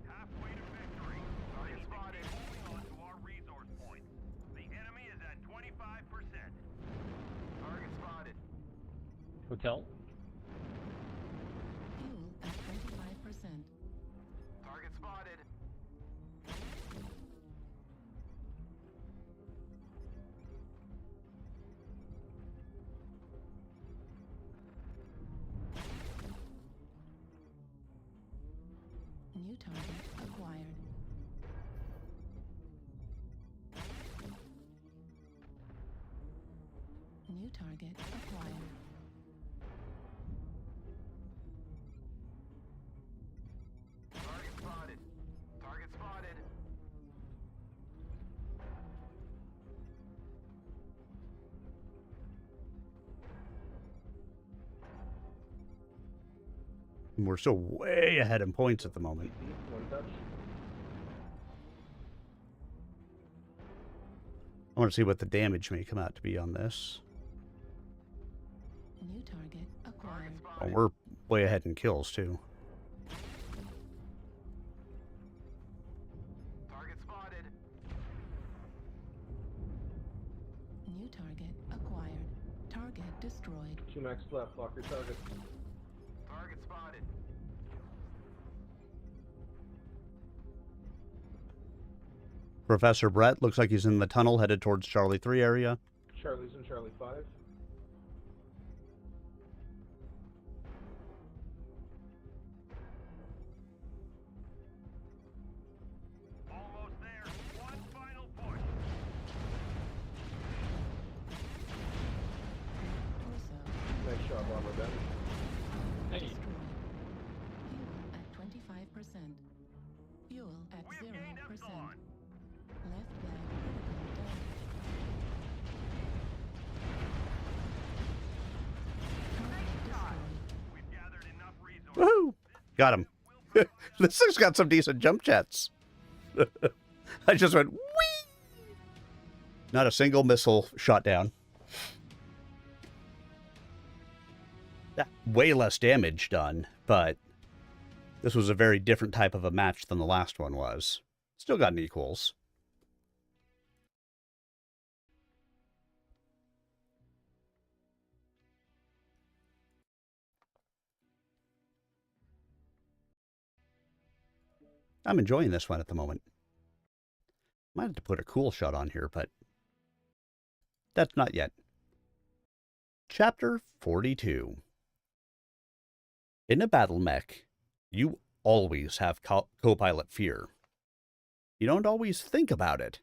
Halfway to victory. Target spotted. Moving on to our resource point. The enemy is at 25%. Target spotted. Hotel. Fuel at 25%. Target spotted. New target acquired. New target acquired. Target spotted. Target spotted. We're still way ahead in points at the moment. One touch. I want to see what the damage may come out to be on this. New target acquired. Oh, we're way ahead in kills, too. Target spotted. New target acquired. Target destroyed. 2 max left. Lock your target. Target spotted. Professor Brett looks like he's in the tunnel headed towards Charlie 3 area. Charlie's in Charlie 5. Almost there. One final push. Torso Nice shot, bomber Ben. Hey. destroyed. Fuel at 25%. Fuel at We have gained 0%. Epsilon. Left flank critical damage. Target destroyed. We've gathered enough resources. Woohoo! Got him. This thing's got some decent jump jets. I just went, whee! Not a single missile shot down. Way less damage done, but this was a very different type of a match than the last one was. Still got an equals. I'm enjoying this one at the moment. Might have to put a cool shot on here, but that's not yet. Chapter 42. In a battle mech, you always have co-pilot fear. You don't always think about it,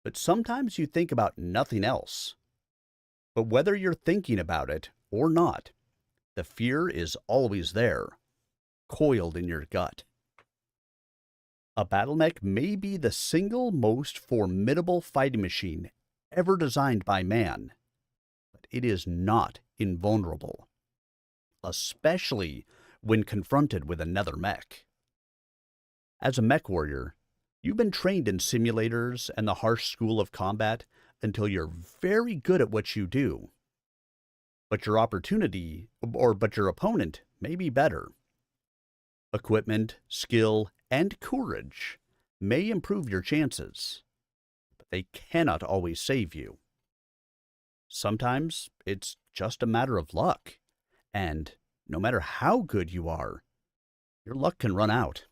but sometimes you think about nothing else. But whether you're thinking about it or not, the fear is always there, coiled in your gut. A battle mech may be the single most formidable fighting machine ever designed by man, but it is not invulnerable, especially when confronted with another mech. As a mech warrior, you've been trained in simulators and the harsh school of combat until you're very good at what you do. But your opponent may be better. Equipment, skill, and courage may improve your chances, but they cannot always save you. Sometimes it's just a matter of luck, and no matter how good you are, your luck can run out.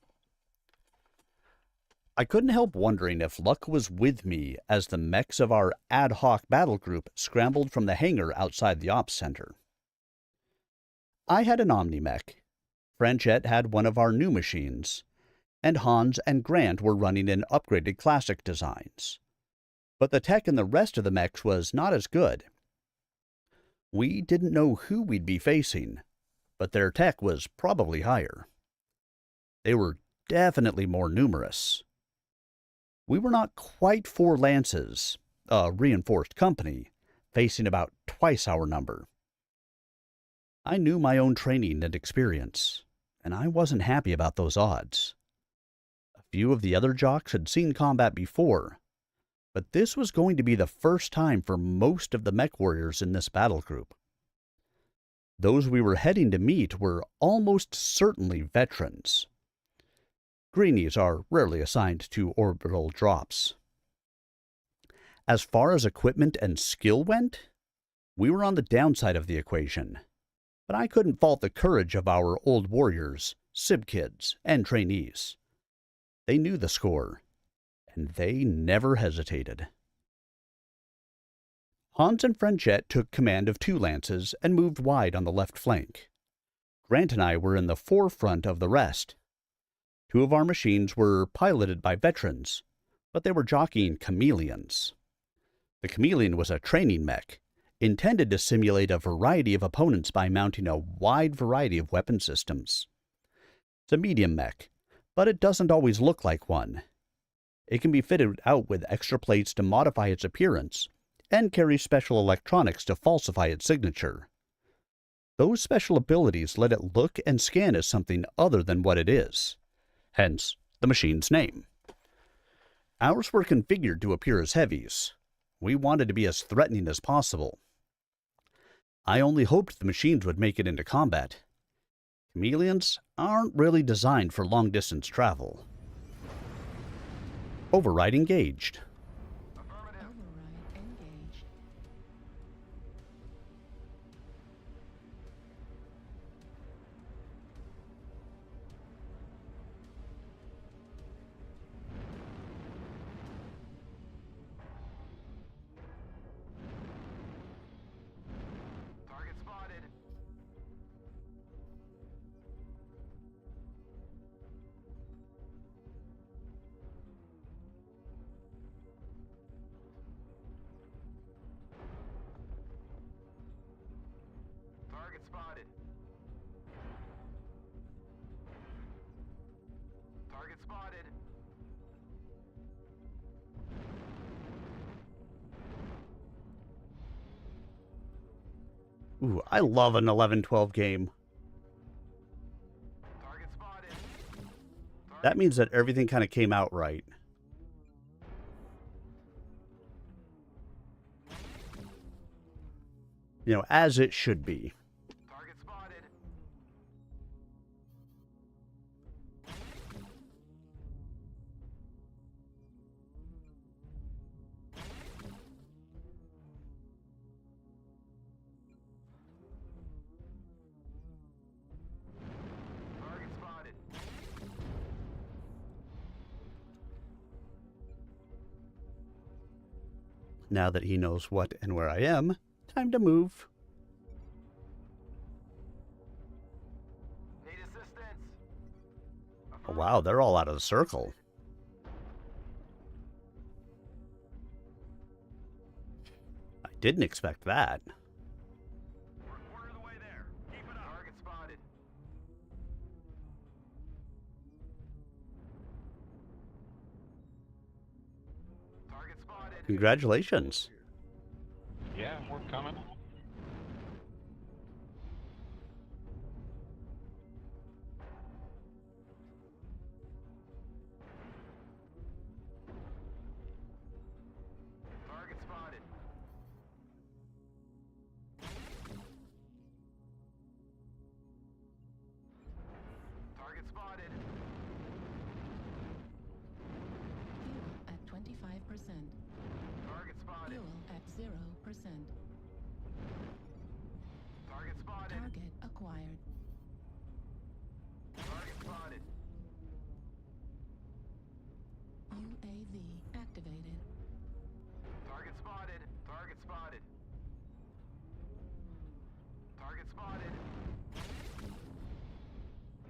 I couldn't help wondering if luck was with me as the mechs of our ad hoc battle group scrambled from the hangar outside the ops center. I had an Omni-mech, Franchette had one of our new machines, and Hans and Grant were running in upgraded classic designs. But the tech in the rest of the mechs was not as good. We didn't know who we'd be facing, but their tech was probably higher. They were definitely more numerous. We were not quite 4 lances, a reinforced company, facing about twice our number. I knew my own training and experience, and I wasn't happy about those odds. A few of the other jocks had seen combat before, but this was going to be the first time for most of the mech warriors in this battle group. Those we were heading to meet were almost certainly veterans. Greenies are rarely assigned to orbital drops. As far as equipment and skill went, we were on the downside of the equation, but I couldn't fault the courage of our old warriors, SIB kids, and trainees. They knew the score, and they never hesitated. Hans and Franchette took command of 2 lances and moved wide on the left flank. Grant and I were in the forefront of the rest. 2 of our machines were piloted by veterans, but they were jockeying chameleons. The chameleon was a training mech, intended to simulate a variety of opponents by mounting a wide variety of weapon systems. It's a medium mech, but it doesn't always look like one. It can be fitted out with extra plates to modify its appearance, and carry special electronics to falsify its signature. Those special abilities let it look and scan as something other than what it is. Hence, the machine's name. Ours were configured to appear as heavies. We wanted to be as threatening as possible. I only hoped the machines would make it into combat. Chameleons aren't really designed for long-distance travel. Override engaged. Override engaged. Target spotted. Target spotted. Target spotted. Ooh, I love an 11-12 game. Target spotted. That means that everything kind of came out right. You know, as it should be. Target spotted. Target spotted. Now that he knows what and where I am, time to move. Need assistance. Oh, wow, they're all out of the circle. I didn't expect that. We're a quarter of the way there. Keep it up. Target spotted. Target spotted. Congratulations. Yeah, we're coming. Target spotted. Target spotted. Fuel at 25%. Fuel at 0%. Target acquired. UAV activated.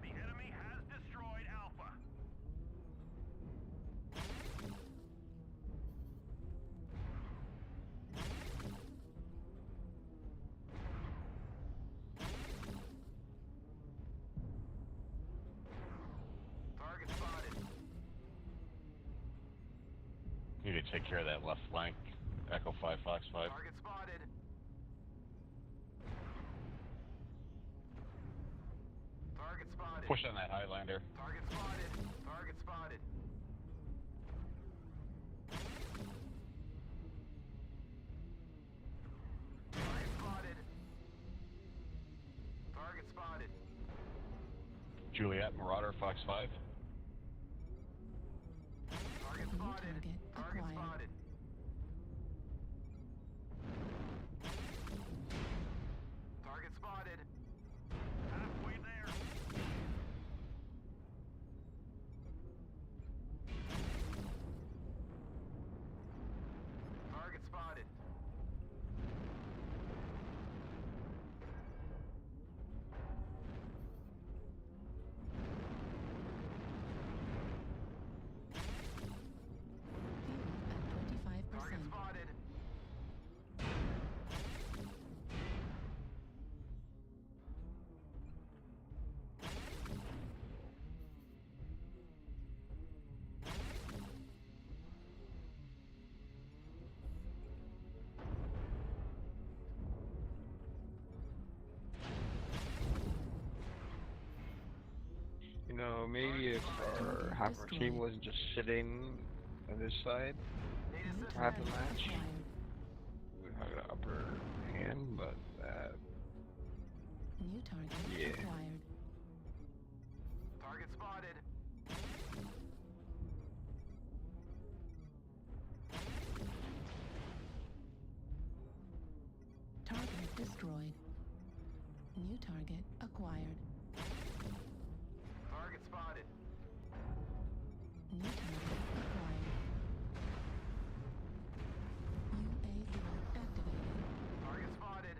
The enemy has destroyed Alpha. Need to take care of that left flank. Echo 5, Fox 5. Push on that Highlander. Juliet, Marauder, Fox 5. New target acquired. Halfway there. Fuel at 25%. You know, maybe if our half our team wasn't just sitting on this side New for half the target match, acquired. we would have an upper hand, but New target yeah. acquired. Target destroyed. New target acquired. New target acquired. UAV activated.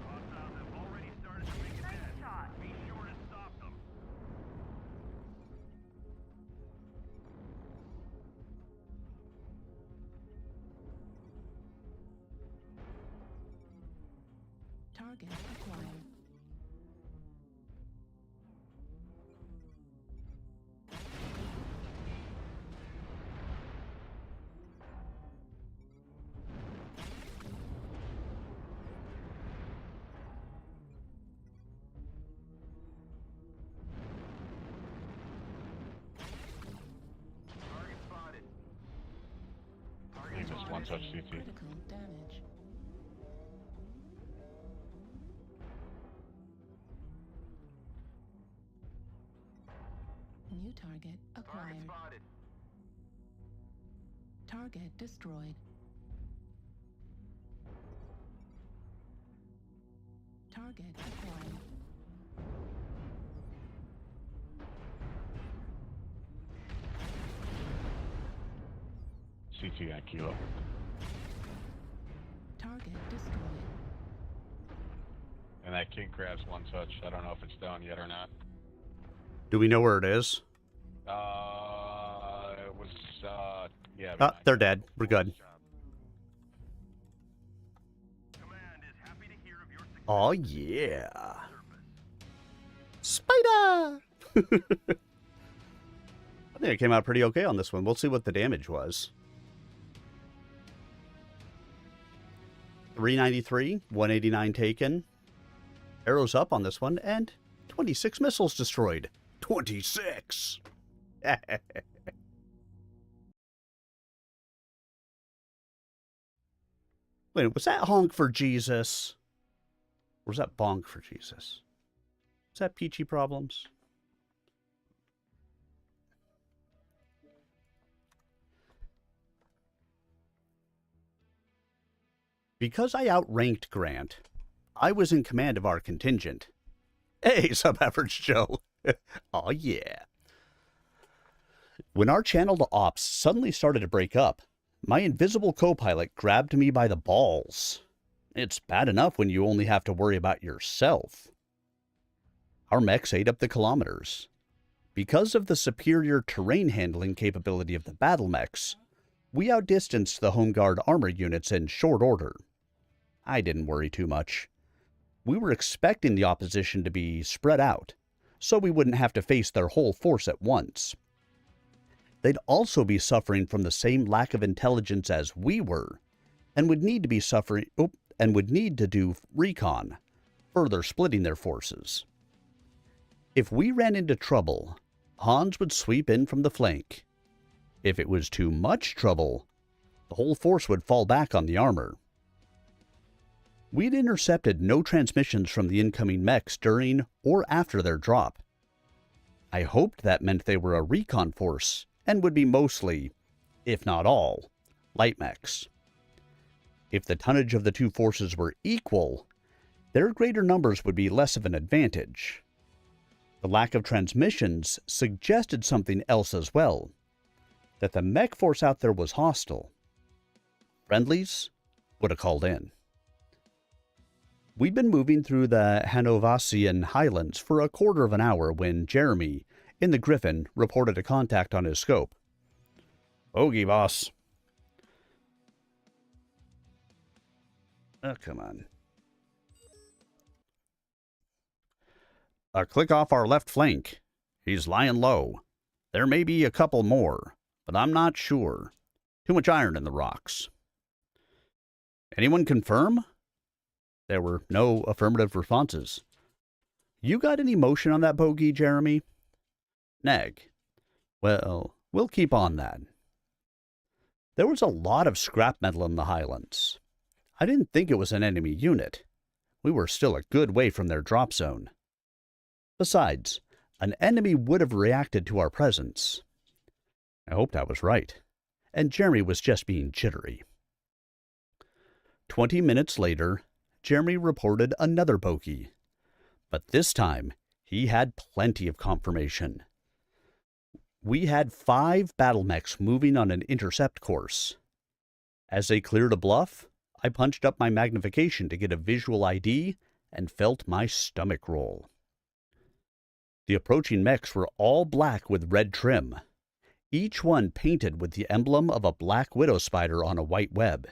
Hostiles have already started to make a dash. Be sure to stop them. Target acquired. He just one touch CT. Critical damage. New target acquired. Target destroyed. Target acquired. CT on Kilo. Target destroyed. And that King Crab's one touch. I don't know if it's down yet or not. Do we know where it is? It was, yeah. Oh, they're dead. We're good. Oh, yeah. Spider! I think it came out pretty okay on this one. We'll see what the damage was. 393, 189 taken. Arrows up on this one, and 26 missiles destroyed. 26! Wait, was that honk for Jesus? Or was that bonk for Jesus? Is that peachy problems? Because I outranked Grant, I was in command of our contingent. Hey, Sub-Average Joe. Aw, yeah. When our channel to ops suddenly started to break up, my invisible co-pilot grabbed me by the balls. It's bad enough when you only have to worry about yourself. Our mechs ate up the kilometers. Because of the superior terrain handling capability of the battle mechs, we outdistanced the Home Guard armor units in short order. I didn't worry too much. We were expecting the opposition to be spread out, so we wouldn't have to face their whole force at once. They'd also be suffering from the same lack of intelligence as we were, and would need to do recon, further splitting their forces. If we ran into trouble, Hans would sweep in from the flank. If it was too much trouble, the whole force would fall back on the armor. We'd intercepted no transmissions from the incoming mechs during or after their drop. I hoped that meant they were a recon force and would be mostly, if not all, light mechs. If the tonnage of the two forces were equal, their greater numbers would be less of an advantage. The lack of transmissions suggested something else as well, that the mech force out there was hostile. Friendlies would have called in. We'd been moving through the Hanovasian highlands for a quarter of an hour when Jeremy, in the Griffin, reported a contact on his scope. Bogey, boss. Oh, come on. Click off our left flank. He's lying low. There may be a couple more, but I'm not sure. Too much iron in the rocks. Anyone confirm? There were no affirmative responses. You got any motion on that bogey, Jeremy? Neg. Well, we'll keep on that. There was a lot of scrap metal in the highlands. I didn't think it was an enemy unit. We were still a good way from their drop zone. Besides, an enemy would have reacted to our presence. I hoped I was right, and Jeremy was just being jittery. 20 minutes later, Jeremy reported another bogey, but this time he had plenty of confirmation. We had 5 battle mechs moving on an intercept course. As they cleared a bluff, I punched up my magnification to get a visual ID and felt my stomach roll. The approaching mechs were all black with red trim, each one painted with the emblem of a black widow spider on a white web.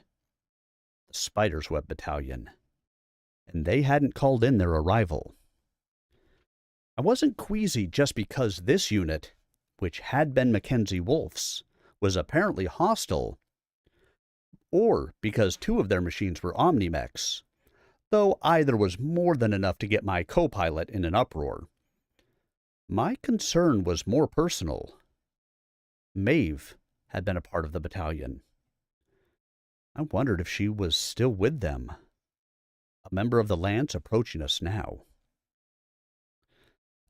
The Spider's Web Battalion. And they hadn't called in their arrival. I wasn't queasy just because this unit, which had been Mackenzie Wolf's, was apparently hostile, or because 2 of their machines were Omni-mechs, though either was more than enough to get my co-pilot in an uproar. My concern was more personal. Maeve had been a part of the battalion. I wondered if she was still with them. A member of the Lance approaching us now.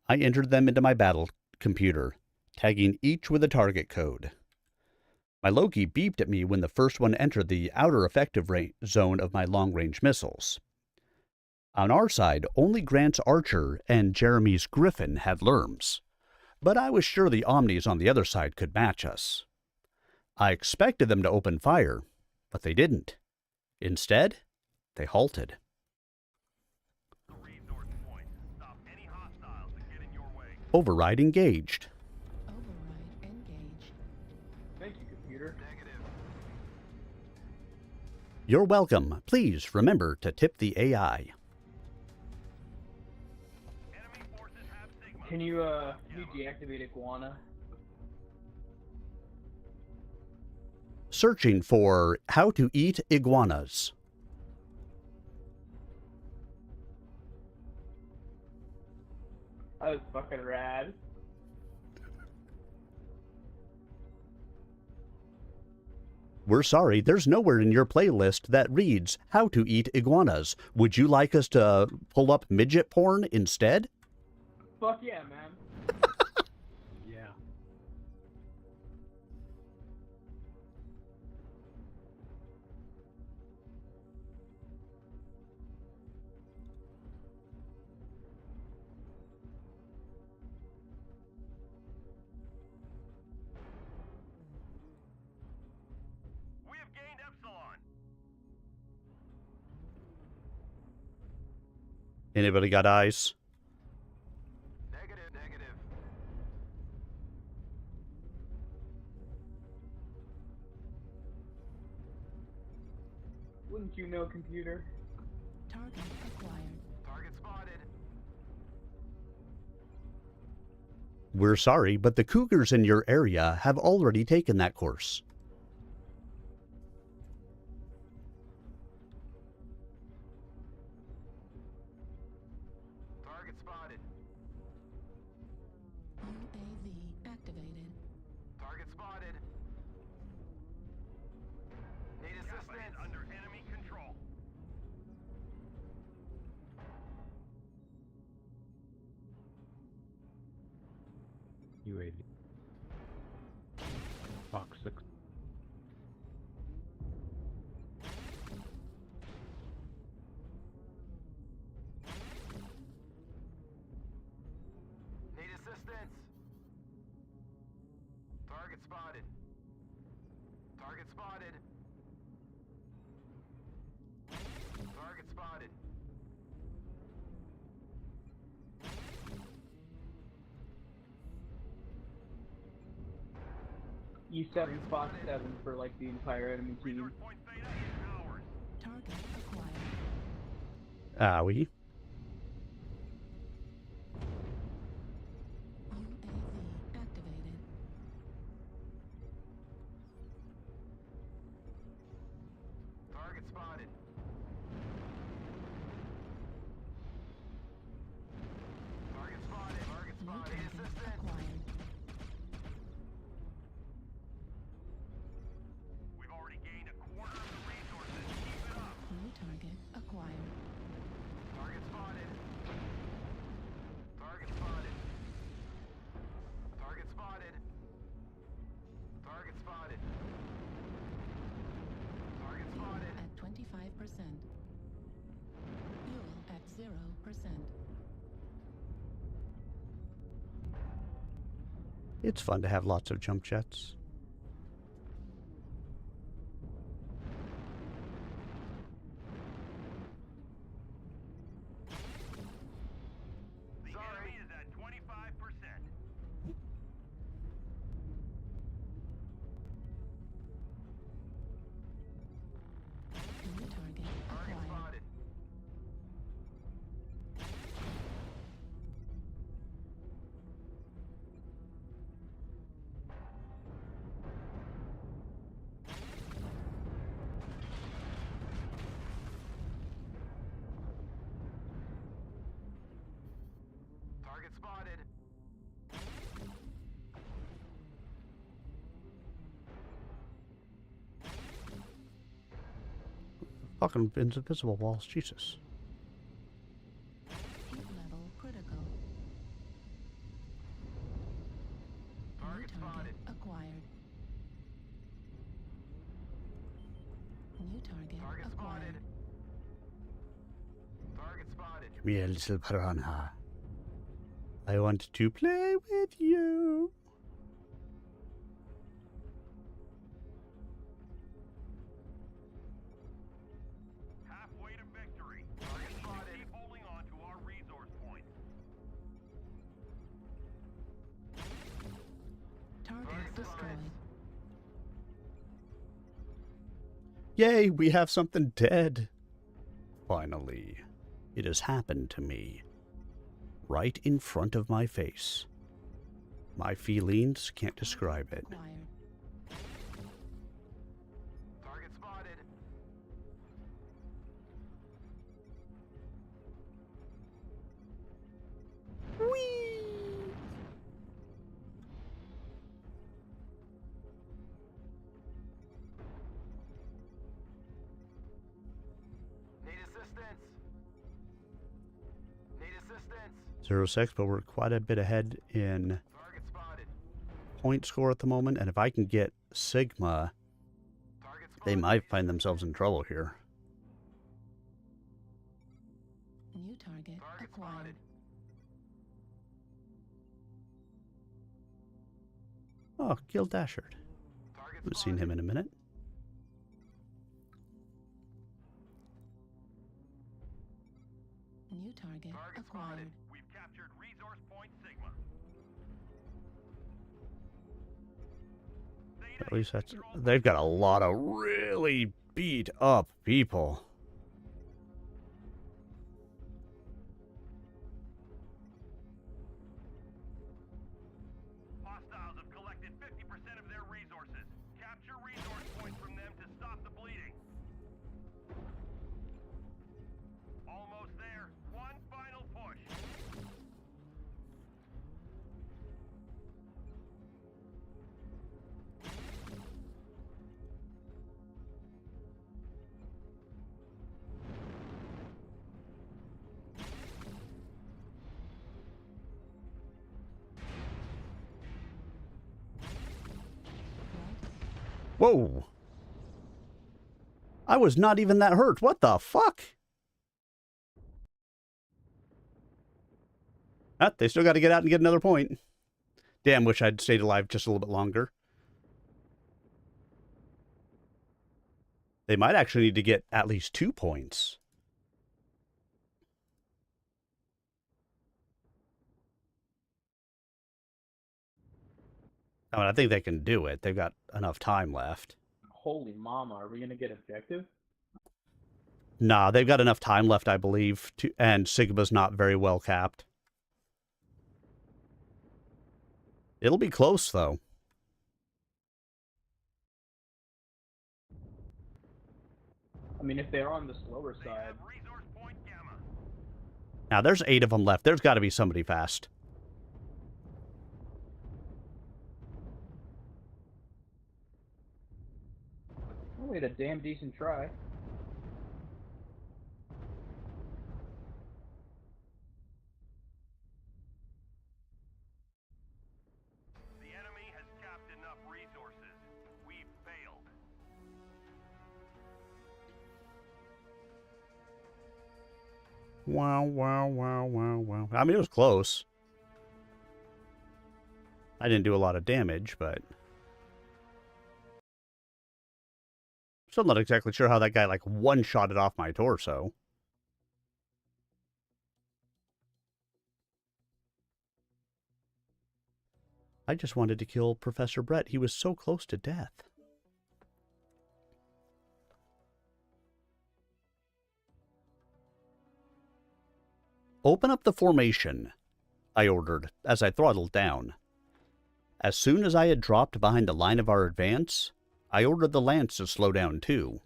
I entered them into my battle computer, tagging each with a target code. My Loki beeped at me when the first one entered the outer effective zone of my long-range missiles. On our side, only Grant's Archer and Jeremy's Griffin had LRMs, but I was sure the Omnis on the other side could match us. I expected them to open fire, but they didn't. Instead, they halted. Override engaged. Override engaged. Thank you, computer. Negative. You're welcome. Please remember to tip the AI. Can you deactivate Iguana? Searching for how to eat iguanas. That was fucking rad. We're sorry, there's nowhere in your playlist that reads how to eat iguanas. Would you like us to pull up midget porn instead? Fuck yeah, man. Yeah. We have gained Epsilon. Anybody got eyes? Negative, negative. Wouldn't you know, computer? Target acquired. Target spotted. We're sorry, but the cougars in your area have already taken that course. Target spotted. UAV activated. Target spotted. Need assistance. Under enemy control. UAV. Fox 6. Need assistance. Target spotted. Target spotted. Target spotted. E7 spot 7 for like the entire enemy team. Target acquired. Owie. UAV activated. Target spotted. Target spotted. Target New spotted. target Assistance. acquired. We've already gained a quarter of the resources. Keep it up. New target acquired. Target spotted. Target spotted. Target spotted. Target spotted. Target spotted. At 25%. Fuel at 0%. It's fun to have lots of jump jets. The enemy is at 25%. New target Target acquired. spotted. Target spotted. Fucking invisible walls, Jesus. Heat level critical. Target New target spotted. acquired. New target Target acquired. spotted. Target spotted. Come here, little piranha. I want to play with you. Halfway to victory. Target spotted. Keep holding on to our resource point. Target destroyed. Yay, we have something dead. Finally, it has happened to me. Right in front of my face. My feelings can't describe it. Acquired. Target spotted. 0-6, but we're quite a bit ahead in point score at the moment, and if I can get Sigma, they might find themselves in trouble here. New target acquired. Oh, Gil Dashard. Haven't seen him in a minute. New target acquired. We've captured resource point Sigma. At least that's... They've got a lot of really beat up people. Hostiles have collected 50% of their resources. Capture resource points from them to stop the bleeding. Almost there. One final push. Whoa! I was not even that hurt. What the fuck? Ah, they still got to get out and get another point. Damn, wish I'd stayed alive just a little bit longer. They might actually need to get at least 2 points. I mean, I think they can do it. They've got enough time left. Holy mama, are we gonna get objective? Nah, they've got enough time left, I believe, to, and Sigma's not very well capped. It'll be close, though. I mean, if they're on the slower side. Now, there's 8 of them left. There's got to be somebody fast. We had a damn decent try. The enemy has capped enough resources. We've failed. Wow, wow, wow, wow, wow. I mean, it was close. I didn't do a lot of damage, but... Still not exactly sure how that guy, like, one-shotted off my torso. I just wanted to kill Professor Brett. He was so close to death. Open up the formation, I ordered as I throttled down. As soon as I had dropped behind the line of our advance, I ordered the Lance to slow down too.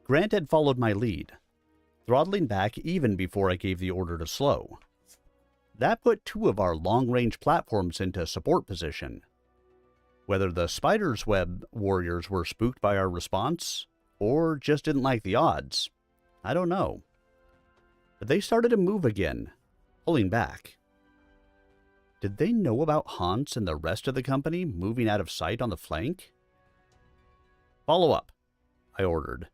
Grant had followed my lead, throttling back even before I gave the order to slow. That put 2 of our long-range platforms into support position. Whether the Spider's Web warriors were spooked by our response, or just didn't like the odds, I don't know. But they started to move again, pulling back. Did they know about Hans and the rest of the company moving out of sight on the flank? Follow up, I ordered.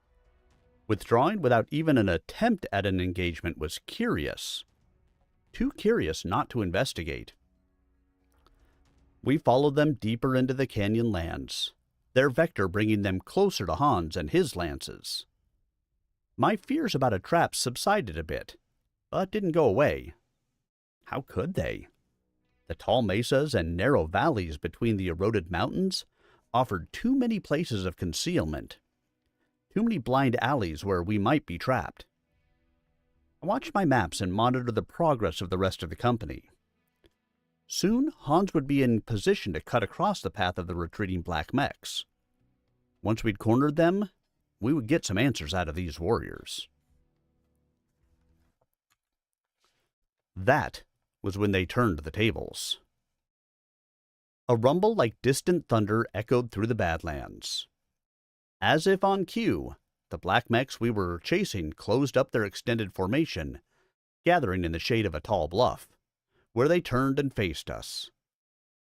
Withdrawing without even an attempt at an engagement was curious. Too curious not to investigate. We followed them deeper into the canyon lands, their vector bringing them closer to Hans and his lances. My fears about a trap subsided a bit, but didn't go away. How could they? The tall mesas and narrow valleys between the eroded mountains offered too many places of concealment. Too many blind alleys where we might be trapped. I watched my maps and monitored the progress of the rest of the company. Soon, Hans would be in position to cut across the path of the retreating black mechs. Once we'd cornered them, we would get some answers out of these warriors. That was when they turned the tables. A rumble like distant thunder echoed through the Badlands. As if on cue, the black mechs we were chasing closed up their extended formation, gathering in the shade of a tall bluff, where they turned and faced us.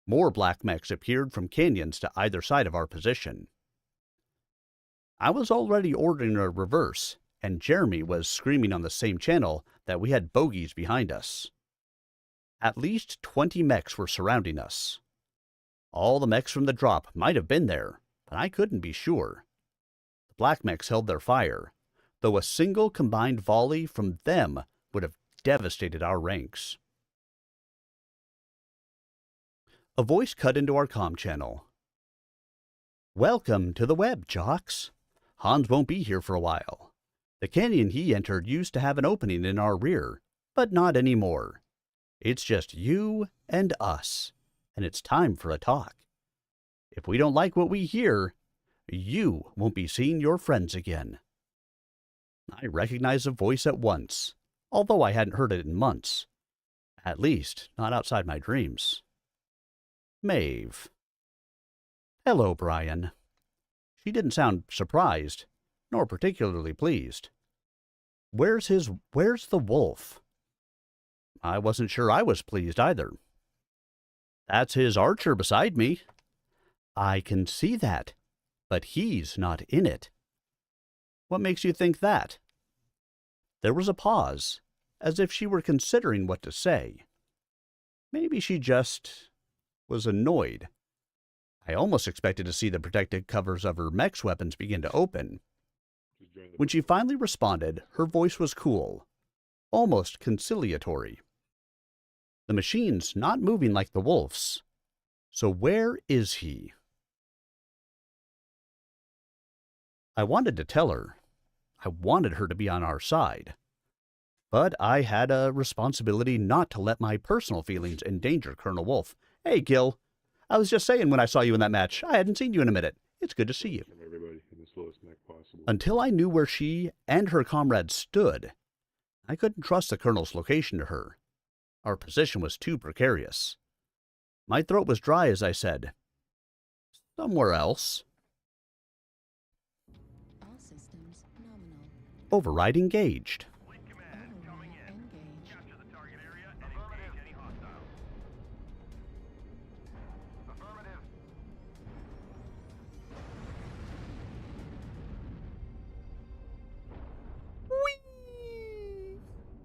More black mechs appeared from canyons to either side of our position. I was already ordering a reverse, and Jeremy was screaming on the same channel that we had bogeys behind us. At least 20 mechs were surrounding us. All the mechs from the drop might have been there, but I couldn't be sure. The black mechs held their fire, though a single combined volley from them would have devastated our ranks. A voice cut into our comm channel. "Welcome to the web, jocks. Hans won't be here for a while. The canyon he entered used to have an opening in our rear, but not anymore. It's just you and us, and it's time for a talk. If we don't like what we hear, you won't be seeing your friends again." I recognized the voice at once, although I hadn't heard it in months. At least, not outside my dreams. Maeve. "Hello, Brian." She didn't sound surprised, nor particularly pleased. Where's the wolf?" I wasn't sure I was pleased either. "That's his archer beside me." "I can see that, but he's not in it." "What makes you think that?" There was a pause, as if she were considering what to say. Maybe she just was annoyed. I almost expected to see the protective covers of her mech's weapons begin to open. When she finally responded, her voice was cool, almost conciliatory. "The machine's not moving like the wolf's. So where is he?" I wanted to tell her. I wanted her to be on our side. But I had a responsibility not to let my personal feelings endanger Colonel Wolf. "Hey, Gil. I was just saying when I saw you in that match, I hadn't seen you in a minute. It's good to see you." Everybody in the slowest mech possible. Until I knew where she and her comrades stood, I couldn't trust the Colonel's location to her. Our position was too precarious. My throat was dry as I said, "Somewhere else." All systems nominal. Override engaged.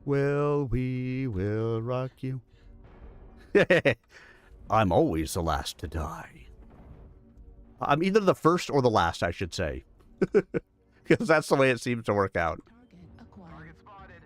Well, we will rock you. I'm always the last to die. I'm either the first or the last, I should say. Because that's the way it seems to work out. Target spotted.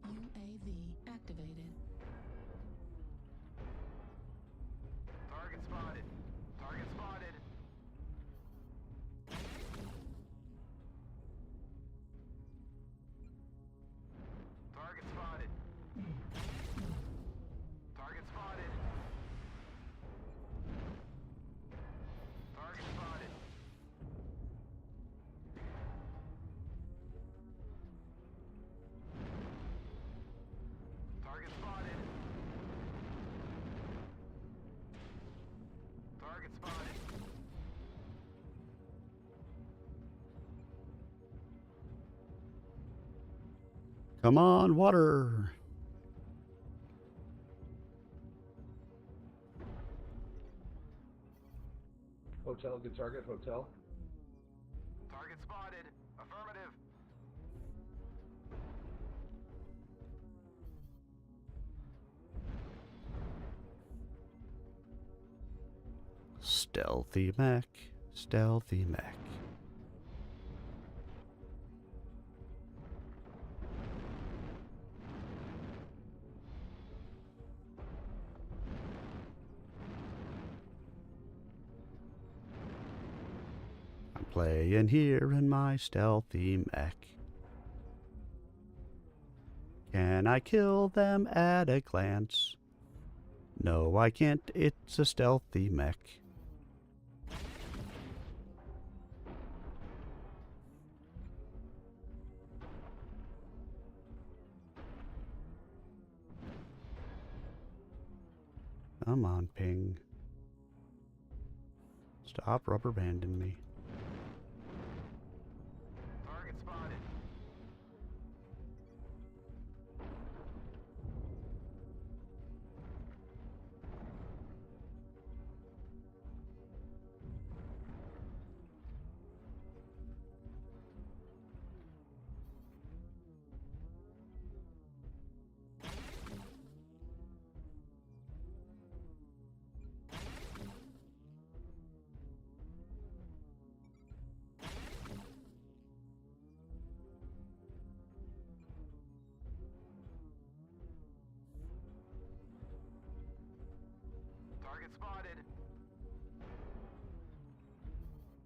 UAV activated. Target spotted. Target spotted. Target spotted. Target spotted. Target spotted. Target spotted. Target spotted. Come on, water. Hotel, good target, hotel. Target spotted. Affirmative. Stealthy mech, stealthy mech. I'm playing here in my stealthy mech. Can I kill them at a glance? No, I can't. It's a stealthy mech. Come on, ping. Stop rubber banding me. Target spotted. Target spotted.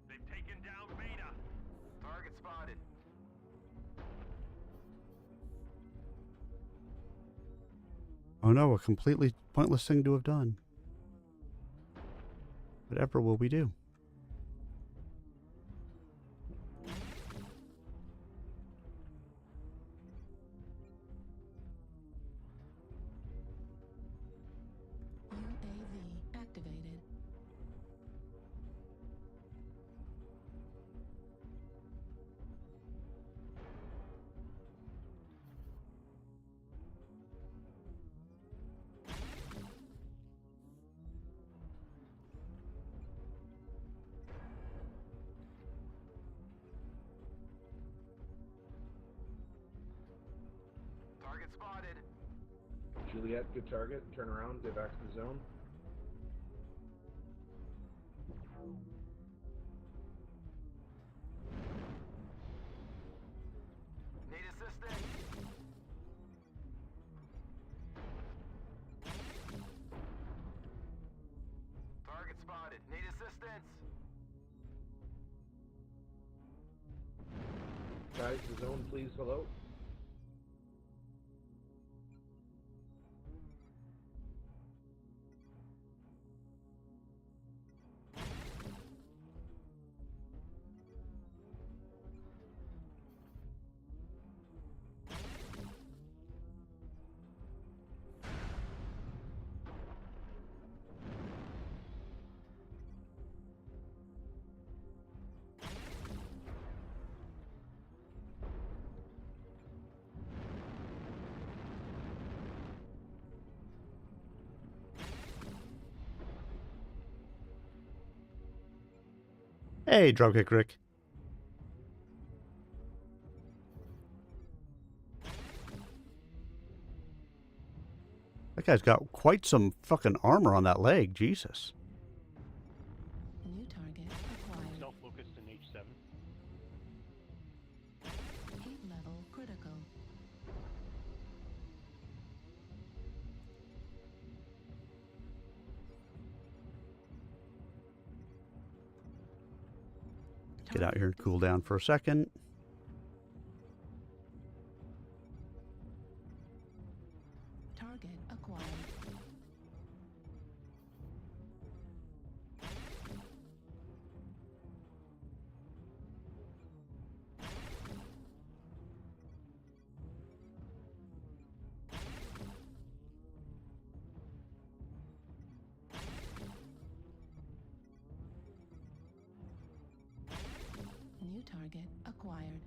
They've taken down Beta. Target spotted. Oh no, a completely pointless thing to have done. Whatever will we do? UAV activated. Target spotted. Juliet, good target. Turn around, get back to the zone. Need assistance. Target spotted. Need assistance. Guys, the zone, please. Hello. Hey, Dropkick Rick. That guy's got quite some fucking armor on that leg, Jesus. New target acquired. Stealth focused in H7. Heat level critical. Get out here and cool down for a second. Target acquired. New target acquired.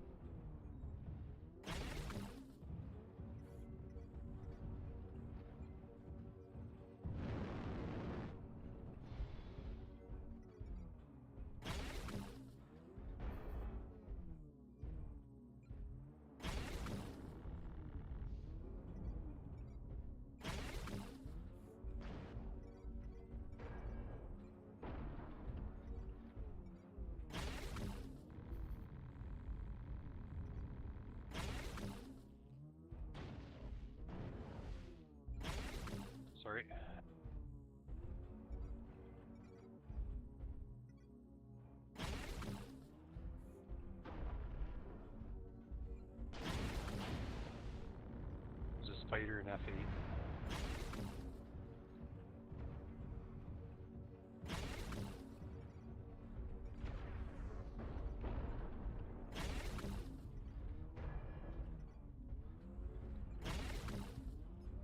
Spider and F8.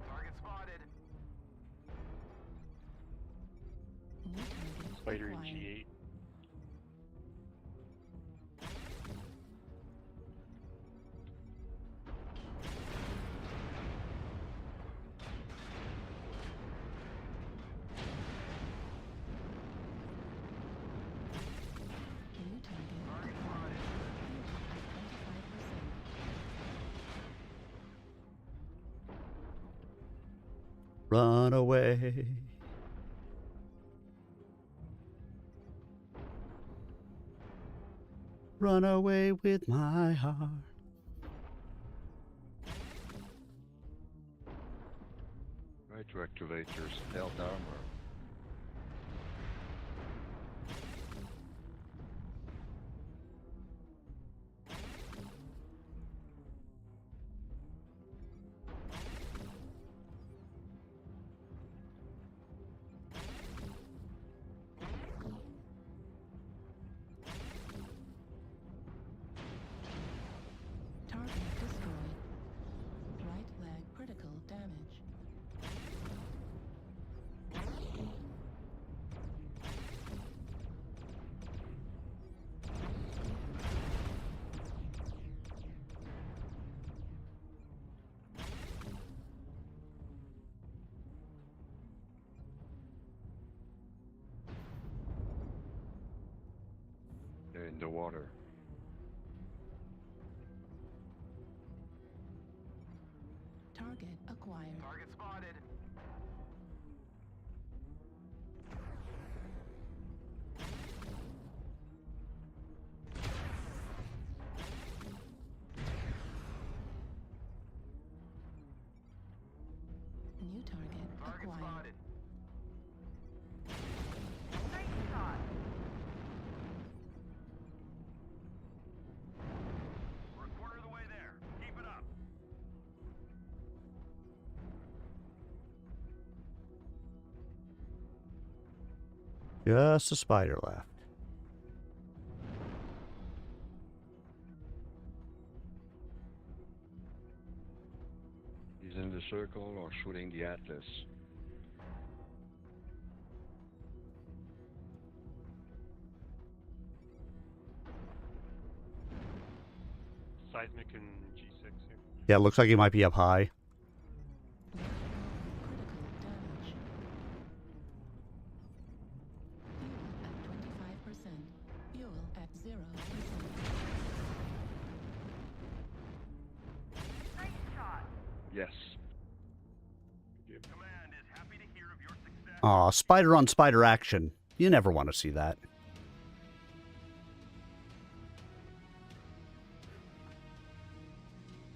Target spotted. New target Spider and acquired. G8. New target acquired. Run away. Run away with my heart. Try to activate your stealth armor. Target destroyed. Right leg critical damage. They're in the water. Target acquired. Target spotted. New target Target acquired. spotted. Nice shot. We're a quarter of the way there. Keep it up. Just a spider left. He's in the circle or shooting the Atlas. Seismic and G6 here. Yeah, it looks like he might be up high. Fuel at 25%. Fuel at 0%. Nice shot. Yes. Command is happy to hear of your success. Aw, spider on spider action. You never want to see that.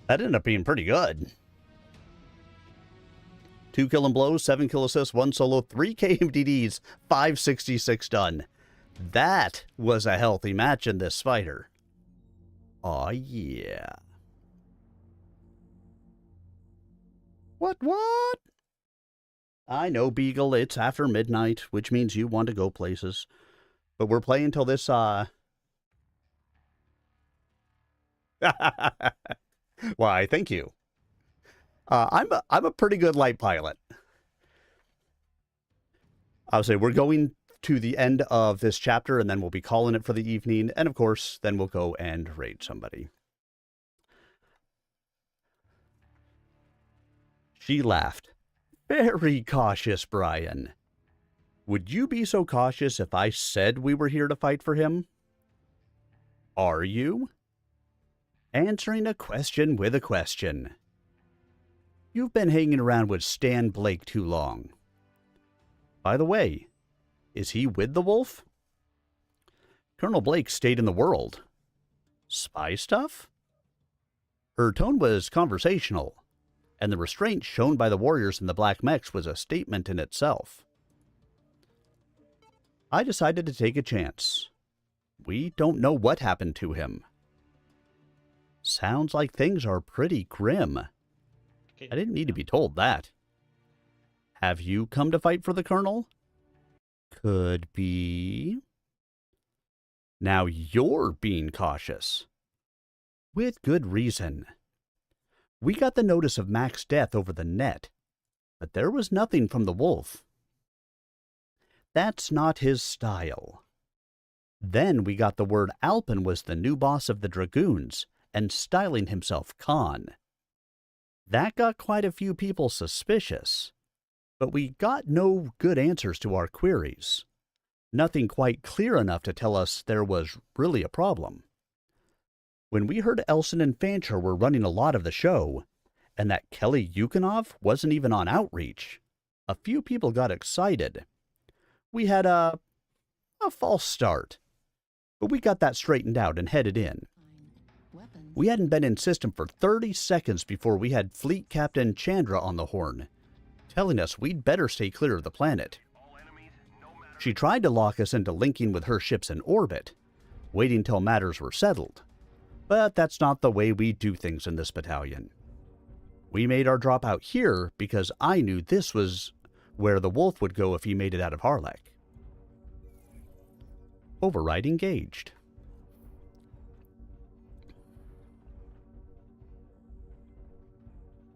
That ended up being pretty good. 2 kill and blows, 7 kill assists, 1 solo, 3 KMDDs, 566 done. That was a healthy match in this fighter. Aw, yeah. What? I know, Beagle, it's after midnight, which means you want to go places. But we're playing till this, Why, thank you. I'm a pretty good light pilot. I would say we're going to the end of this chapter, and then we'll be calling it for the evening. And, of course, then we'll go and raid somebody. She laughed. Very cautious, Brian. Would you be so cautious if I said we were here to fight for him? Are you? Answering a question with a question. You've been hanging around with Stan Blake too long. By the way, is he with the wolf? Colonel Blake stayed in the world. Spy stuff? Her tone was conversational, and the restraint shown by the warriors in the black mechs was a statement in itself. I decided to take a chance. We don't know what happened to him. Sounds like things are pretty grim. I didn't need to be told that. Have you come to fight for the Colonel? Could be. Now you're being cautious. With good reason. We got the notice of Mac's death over the net, but there was nothing from the wolf. That's not his style. Then we got the word Alpin was the new boss of the Dragoons and styling himself Khan. That got quite a few people suspicious, but we got no good answers to our queries. Nothing quite clear enough to tell us there was really a problem. When we heard Elson and Fancher were running a lot of the show, and that Kelly Yukhanov wasn't even on Outreach, a few people got excited. We had a false start, but we got that straightened out and headed in. We hadn't been in system for 30 seconds before we had Fleet Captain Chandra on the horn, telling us we'd better stay clear of the planet. She tried to lock us into linking with her ships in orbit, waiting till matters were settled. But that's not the way we do things in this battalion. We made our drop out here because I knew this was where the wolf would go if he made it out of Harlech. Override engaged.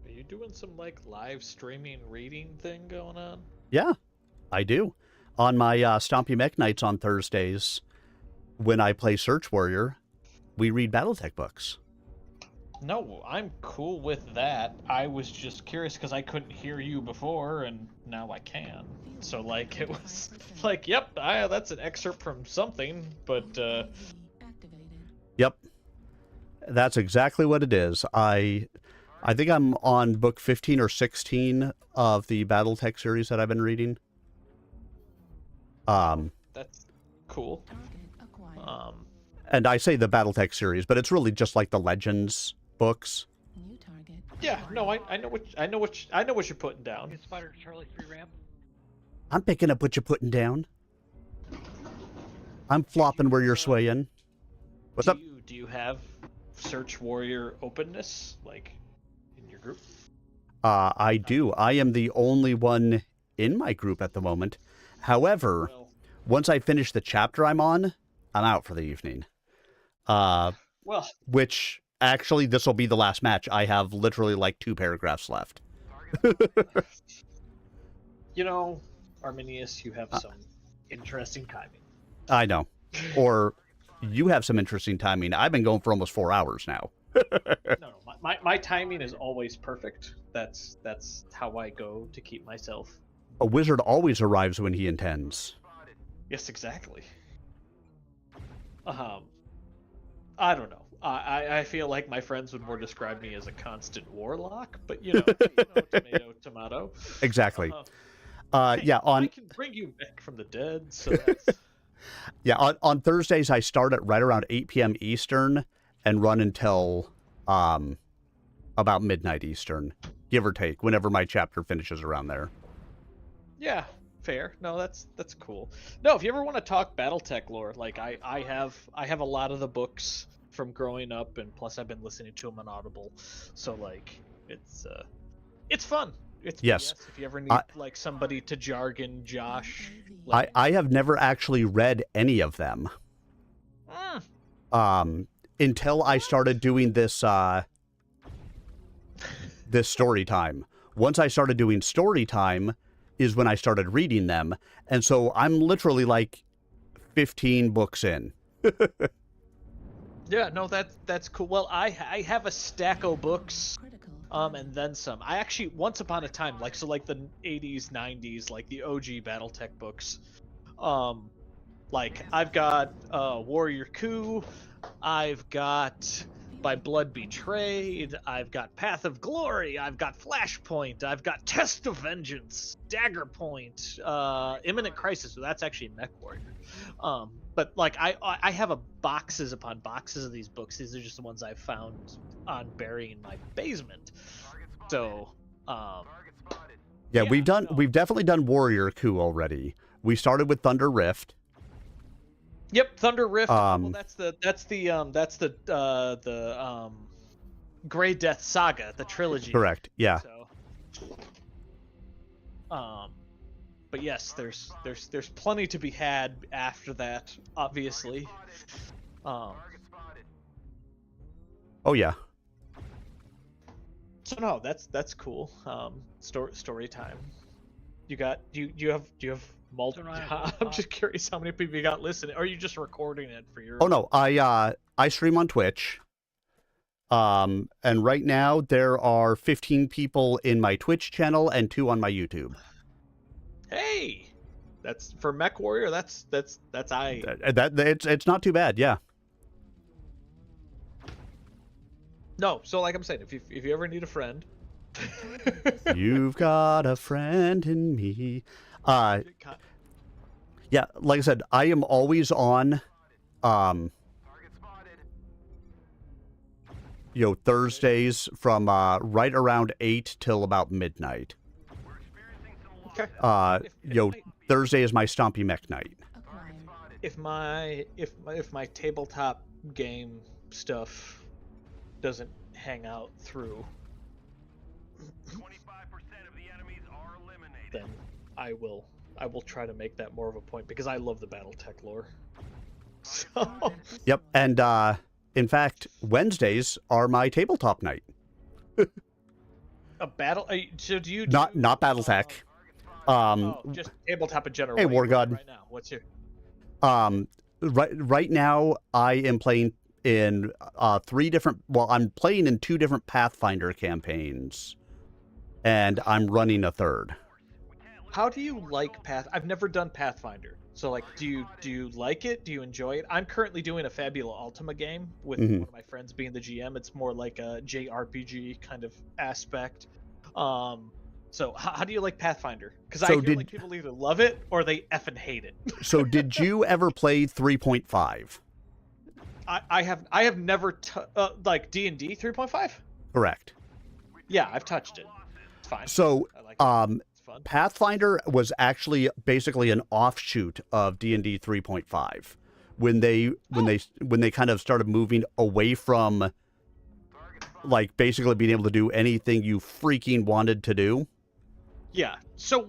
Are you doing some, like, live streaming reading thing going on? Yeah, I do. On my Stompy Mech nights on Thursdays, when I play Search Warrior, we read Battletech books. No, I'm cool with that. I was just curious because I couldn't hear you before, and now I can. So, like, it was like, yep, that's an excerpt from something, but, Yep. That's exactly what it is. I think I'm on book 15 or 16 of the Battletech series that I've been reading. That's cool. And I say the Battletech series, but it's really just like the Legends books. Yeah, no, I know what you're putting down. Get Spider Charlie 3 ramp. I'm picking up what you're putting down. I'm flopping where you're swaying. What's up? Do you have Search Warrior openness, like, in your group? I do. I am the only one in my group at the moment. However, once I finish the chapter I'm on, I'm out for the evening. Which, actually, this will be the last match. I have literally like 2 paragraphs left. You know, Arminius, you have some interesting timing. I know. Or you have some interesting timing. I've been going for almost 4 hours now. No, my timing is always perfect. That's how I go to keep myself. A wizard always arrives when he intends. Yes, exactly. I don't know. I feel like my friends would more describe me as a constant warlock, but you know, tomato, tomato. Exactly. I on can bring you back from the dead, so that's... Yeah, on Thursdays I start at right around 8 p.m. Eastern and run until about midnight Eastern, give or take, whenever my chapter finishes around there. Yeah, fair. No, that's cool. No, if you ever want to talk BattleTech lore, like I have a lot of the books from growing up, and plus I've been listening to them on Audible, so like it's fun. It's yes. BS. If you ever need like somebody to jargon Josh, I have never actually read any of them. Until I started doing this this story time. Once I started doing story time is when I started reading them, and so I'm literally like 15 books in. Yeah, no, that's cool. Well, I have a stack of books, and then some. I actually, once upon a time, like the 80s, 90s, like the OG BattleTech books. Like I've got Warrior Coup, I've got By Blood Betrayed, I've got Path of Glory, I've got Flashpoint, I've got Test of Vengeance, Dagger Point, Imminent Crisis. So that's actually Mech Warrior. But like I have boxes upon boxes of these books. These are just the ones I've found on burying in my basement. So yeah, we've definitely done Warrior Coup already. We started with Thunder Rift. Yep, Thunder Rift. Well, that's the Grey Death Saga, the trilogy. Correct. Yeah. So, But yes, there's plenty to be had after that, obviously. Oh yeah. So no, that's cool. Story time. You have multiple. I'm just curious how many people you got listening. Or are you just recording it for your? Oh no, I stream on Twitch. And right now there are 15 people in my Twitch channel and 2 on my YouTube. Hey, that's for Mech Warrior. That's It's not too bad, yeah. No, so like I'm saying, if you ever need a friend, You've got a friend in me. Yeah, like I said, I am always on Thursdays from right around 8 till about midnight. Okay. Thursday is my Stompy mech night. If my tabletop game stuff doesn't hang out through, then I will try to make that more of a point because I love the BattleTech lore. So Yep, and in fact, Wednesdays are my tabletop night. a battle. So do you not BattleTech? Just tabletop in general. Hey, What are you War God. playing right now? What's your? Right now I am playing in 3 different. Well, I'm playing in 2 different Pathfinder campaigns, and I'm running a 3rd. How do you like I've never done Pathfinder, so like, do you like it? Do you enjoy it? I'm currently doing a Fabula Ultima game with one of my friends being the GM. It's more like a JRPG kind of aspect. So how do you like Pathfinder? Because I hear like people either love it or they effing hate it. So did you ever play 3.5? I have never like D&D 3.5. Correct. Yeah, I've touched it. It's fine. So I like it. It's fun. Pathfinder was actually basically an offshoot of D&D 3.5 when they kind of started moving away from like basically being able to do anything you freaking wanted to do. Yeah. So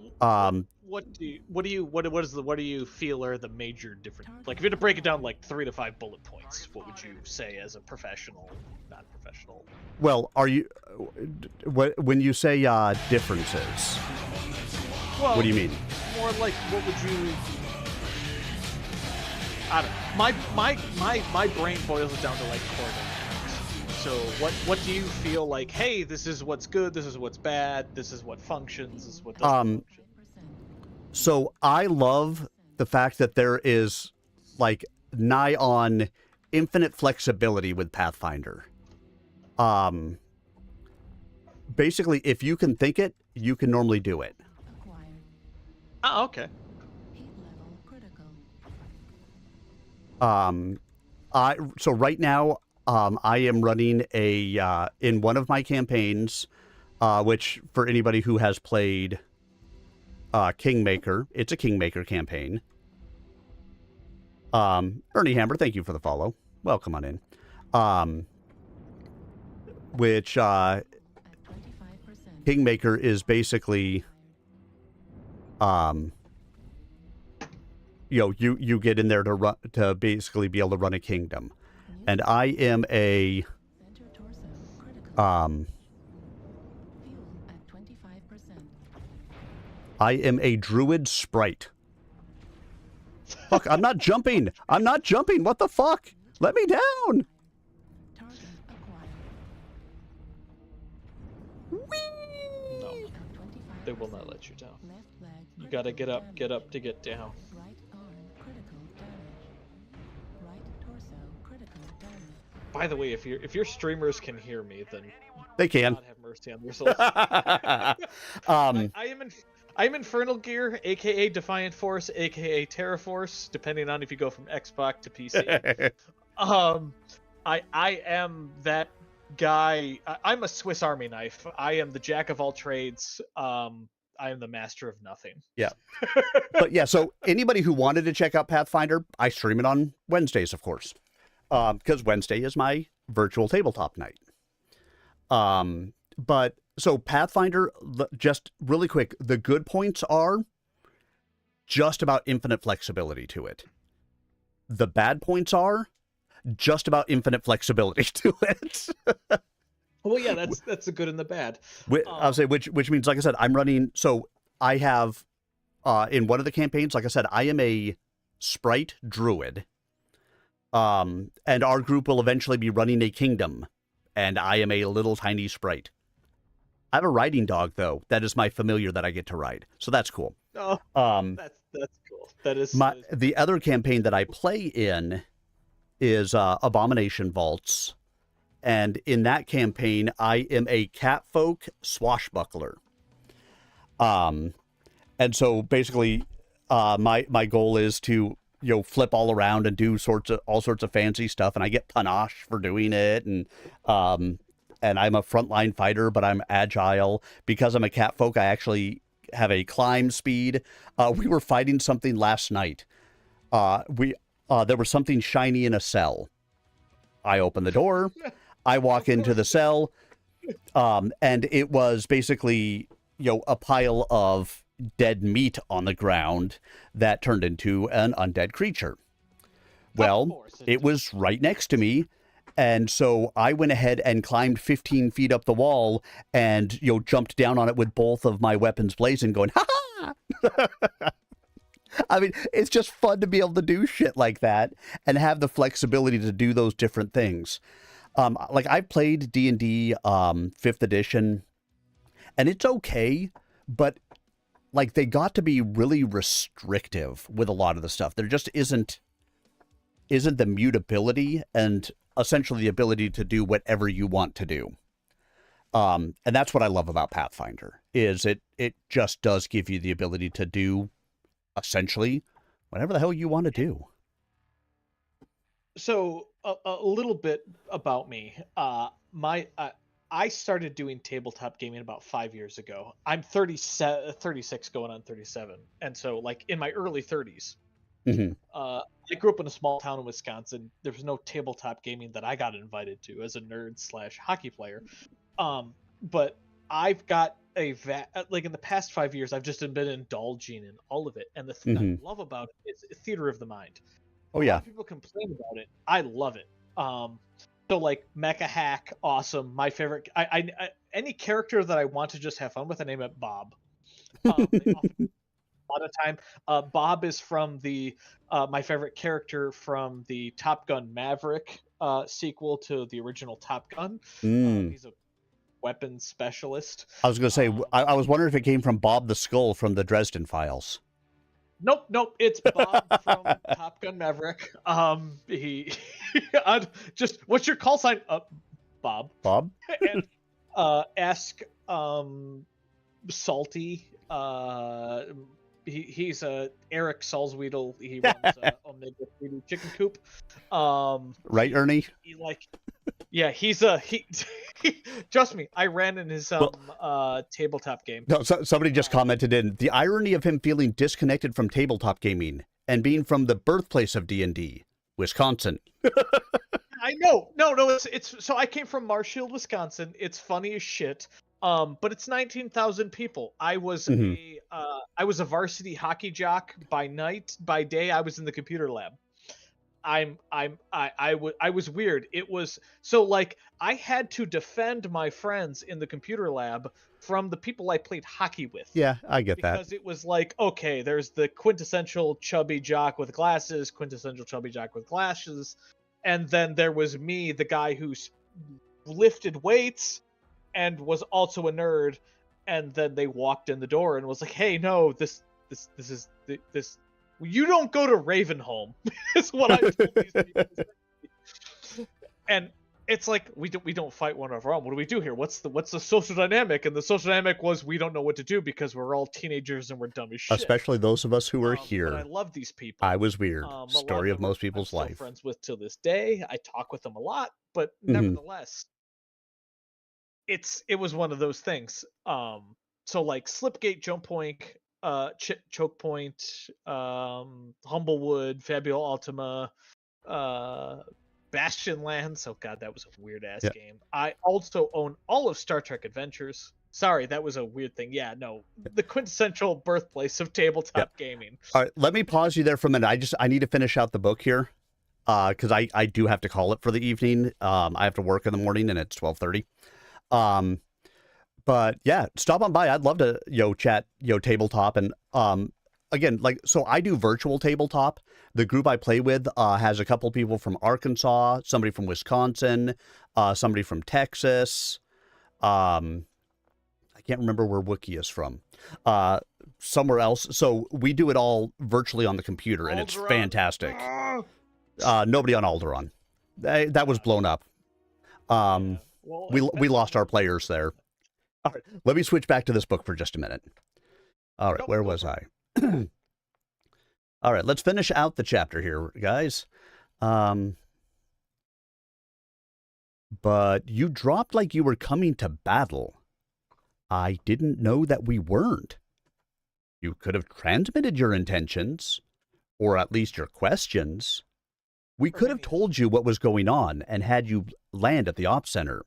what do you feel are the major different, like if you had to break it down like 3 to 5 bullet points, what would you say as a professional, non-professional? Well, are you when you say differences? Well, what do you mean? More like what would you? I don't know. My brain boils it down to like core dynamics. So what do you feel like? Hey, this is what's good. This is what's bad. This is what functions. This is what doesn't function. So I love the fact that there is like nigh on infinite flexibility with Pathfinder. Basically, if you can think it, you can normally do it. Oh, okay. So right now, I am running a in one of my campaigns, which for anybody who has played Kingmaker, it's a Kingmaker campaign. Ernie Hammer, thank you for the follow. Welcome on in. Which Kingmaker is basically, you get in there to basically be able to run a kingdom. And I am a druid sprite. Fuck, I'm not jumping. I'm not jumping. What the fuck? Let me down. No, they will not let you down. You gotta get up to get down. By the way, if your streamers can hear me, then they can. God have mercy on your souls. I am Infernal Gear, aka Defiant Force, aka Terra Force, depending on if you go from Xbox to PC. I am that guy. I'm a Swiss Army knife. I am the jack of all trades. I am the master of nothing. Yeah. But yeah, so anybody who wanted to check out Pathfinder, I stream it on Wednesdays, of course. Because Wednesday is my virtual tabletop night. But So Pathfinder, just really quick, the good points are just about infinite flexibility to it. The bad points are just about infinite flexibility to it. Well, yeah, that's the good and the bad. I'll say which means, like I said, I'm running. So I have in one of the campaigns, like I said, I am a sprite druid. And our group will eventually be running a kingdom, and I am a little tiny sprite. I have a riding dog though. That is my familiar that I get to ride, so that's cool. Oh, that's cool. That is the other campaign that I play in is Abomination Vaults. And in that campaign, I am a catfolk swashbuckler. And so basically, my goal is to flip all around and do all sorts of fancy stuff, and I get panache for doing it. And I'm a frontline fighter, but I'm agile because I'm a catfolk. I actually have a climb speed. We were fighting something last night. There was something shiny in a cell. I open the door. I walk into the cell, and it was basically, a pile of dead meat on the ground that turned into an undead creature. Well, it was right next to me, and so I went ahead and climbed 15 feet up the wall and, jumped down on it with both of my weapons blazing, going, ha ha! I mean, it's just fun to be able to do shit like that and have the flexibility to do those different things. Like I've played D&D 5th edition, and it's okay, but like they got to be really restrictive with a lot of the stuff. There just isn't the mutability and essentially the ability to do whatever you want to do. And that's what I love about Pathfinder, is it just does give you the ability to do essentially whatever the hell you want to do. So a little bit about me. I started doing tabletop gaming about 5 years ago. I'm 36 going on 37. And so like in my early 30s. Mm-hmm. I grew up in a small town in Wisconsin. There was no tabletop gaming that I got invited to as a nerd / hockey player. But I've got like in the past 5 years, I've just been indulging in all of it. And the thing I love about it is theater of the mind. Oh, A yeah. lot of people complain about it. I love it. So like Mecha Hack, awesome. My favorite. I any character that I want to just have fun with, I name it Bob. A lot of time, Bob is from the my favorite character from the Top Gun Maverick sequel to the original Top Gun. He's a weapons specialist. I was going to say, I was wondering if it came from Bob the Skull from the Dresden Files. Nope. It's Bob from Top Gun Maverick. He just what's your call sign? Bob. Bob. And ask Salty. He's Eric Salzwedel. He runs Omega 3D Chicken Coop. Right, Ernie? He's trust me, I ran in his tabletop game. No, somebody just commented in the irony of him feeling disconnected from tabletop gaming and being from the birthplace of D&D, Wisconsin. I know. No, it's so I came from Marshfield, Wisconsin. It's funny as shit. But it's 19,000 people. I was I was a varsity hockey jock by night. By day, I was in the computer lab. I was weird. It was so like I had to defend my friends in the computer lab from the people I played hockey with. Yeah, I get that. Because it was like, okay, there's the quintessential chubby jock with glasses, and then there was me, the guy who lifted weights and was also a nerd, and then they walked in the door and was like, hey, no, this is this you don't go to Ravenholm. Is what I told these people. And it's like we don't fight one of our own. What do we do here? What's the social dynamic? And the social dynamic was we don't know what to do because we're all teenagers and we're dumb as shit. Especially those of us who were here. But I love these people. I was weird. Story of most people's life. I'm still friends with till this day. I talk with them a lot, but nevertheless, it was one of those things. So like Slipgate, Jump Point, Choke Point, Humblewood, Fabio Ultima, Bastion Lands. Oh god, that was a weird ass game. I also own all of Star Trek Adventures. Sorry, that was a weird thing. Yeah, no, the quintessential birthplace of tabletop gaming. All right, let me pause you there for a minute. I need to finish out the book here, because I do have to call it for the evening. I have to work in the morning, and it's 12:30. But yeah, stop on by. I'd love to chat tabletop, and again, like, so I do virtual tabletop. The group I play with has a couple people from Arkansas, somebody from Wisconsin, somebody from Texas. I can't remember where Wookiee is from. Somewhere else. So we do it all virtually on the computer, and it's fantastic. Nobody on Alderaan. That was blown up. We lost our players there. All right, let me switch back to this book for just a minute. All right, where was I? All right, let's finish out the chapter here, guys. But you dropped like you were coming to battle. I didn't know that we weren't. You could have transmitted your intentions, or at least your questions. We could have told you what was going on and had you land at the op center.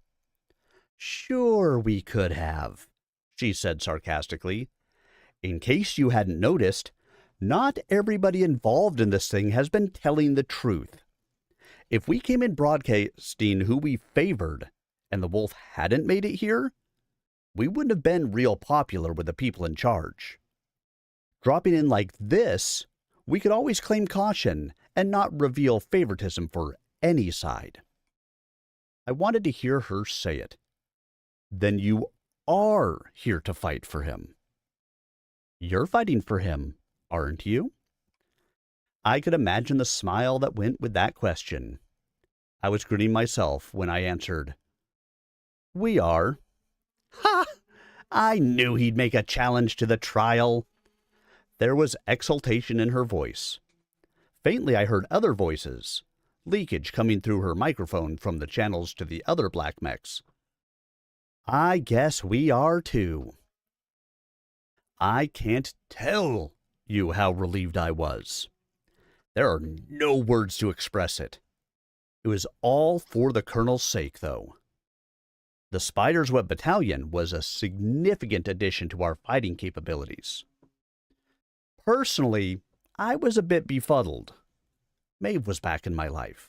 Sure, we could have, she said sarcastically. In case you hadn't noticed, not everybody involved in this thing has been telling the truth. If we came in broadcasting who we favored and the wolf hadn't made it here, we wouldn't have been real popular with the people in charge. Dropping in like this, we could always claim caution and not reveal favoritism for any side. I wanted to hear her say it. Then you are here to fight for him. You're fighting for him, aren't you? I could imagine the smile that went with that question. I was grinning myself when I answered, We are. Ha! I knew he'd make a challenge to the trial. There was exultation in her voice. Faintly I heard other voices, leakage coming through her microphone from the channels to the other black mechs. I guess we are too. I can't tell you how relieved I was. There are no words to express it. It was all for the Colonel's sake, though. The Spider's Web Battalion was a significant addition to our fighting capabilities. Personally, I was a bit befuddled. Maeve was back in my life,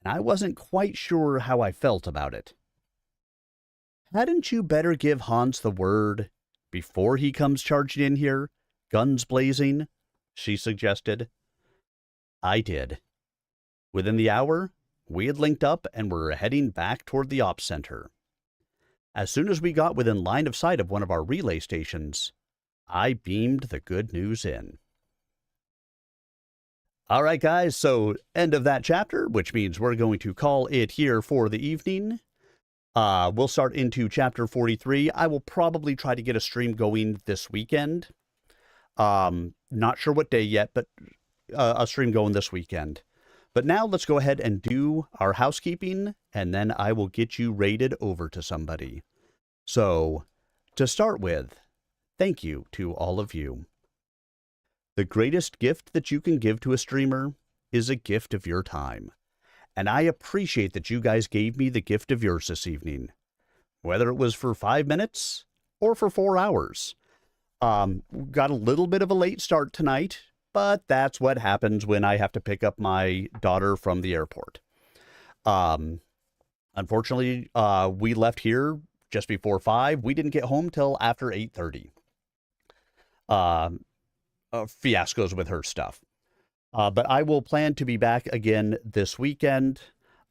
and I wasn't quite sure how I felt about it. Hadn't you better give Hans the word before he comes charging in here, guns blazing? She suggested. I did. Within the hour, we had linked up and were heading back toward the ops center. As soon as we got within line of sight of one of our relay stations, I beamed the good news in. All right, guys, so end of that chapter, which means we're going to call it here for the evening. We'll start into chapter 43. I will probably try to get a stream going this weekend. Not sure what day yet, but a stream going this weekend. But now let's go ahead and do our housekeeping, and then I will get you rated over to somebody. So, to start with, thank you to all of you. The greatest gift that you can give to a streamer is a gift of your time. And I appreciate that you guys gave me the gift of yours this evening. Whether it was for 5 minutes or for 4 hours. Got a little bit of a late start tonight, but that's what happens when I have to pick up my daughter from the airport. Unfortunately, we left here just before 5. We didn't get home till after 8:30. Fiascos with her stuff. But I will plan to be back again this weekend.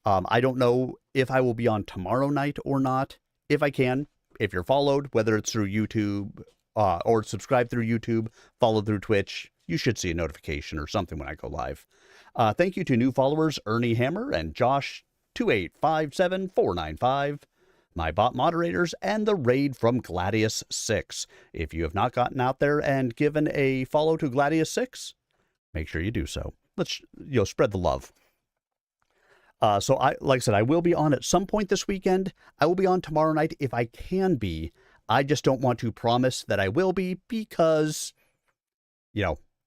I don't know if I will be on tomorrow night or not. If I can, if you're followed, whether it's through YouTube or subscribe through YouTube, follow through Twitch, you should see a notification or something when I go live. Thank you to new followers Ernie Hammer and Josh2857495, my bot moderators, and the raid from Gladius 6. If you have not gotten out there and given a follow to Gladius 6, make sure you do so. Let's spread the love. So like I said, I will be on at some point this weekend. I will be on tomorrow night if I can be. I just don't want to promise that I will be because,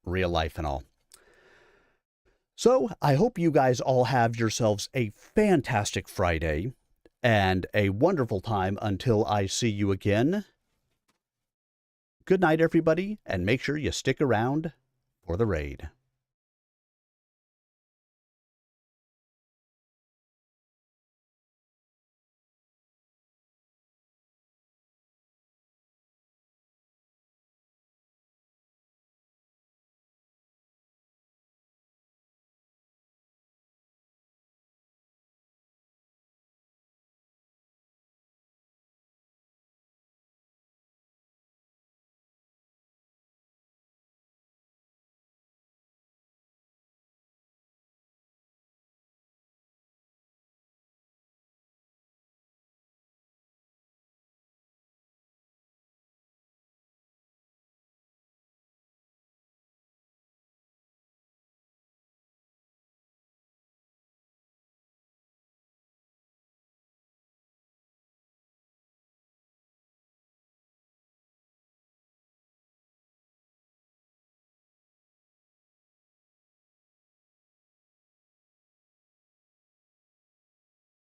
real life and all. So I hope you guys all have yourselves a fantastic Friday and a wonderful time until I see you again Good night, everybody, and make sure you stick around for the raid.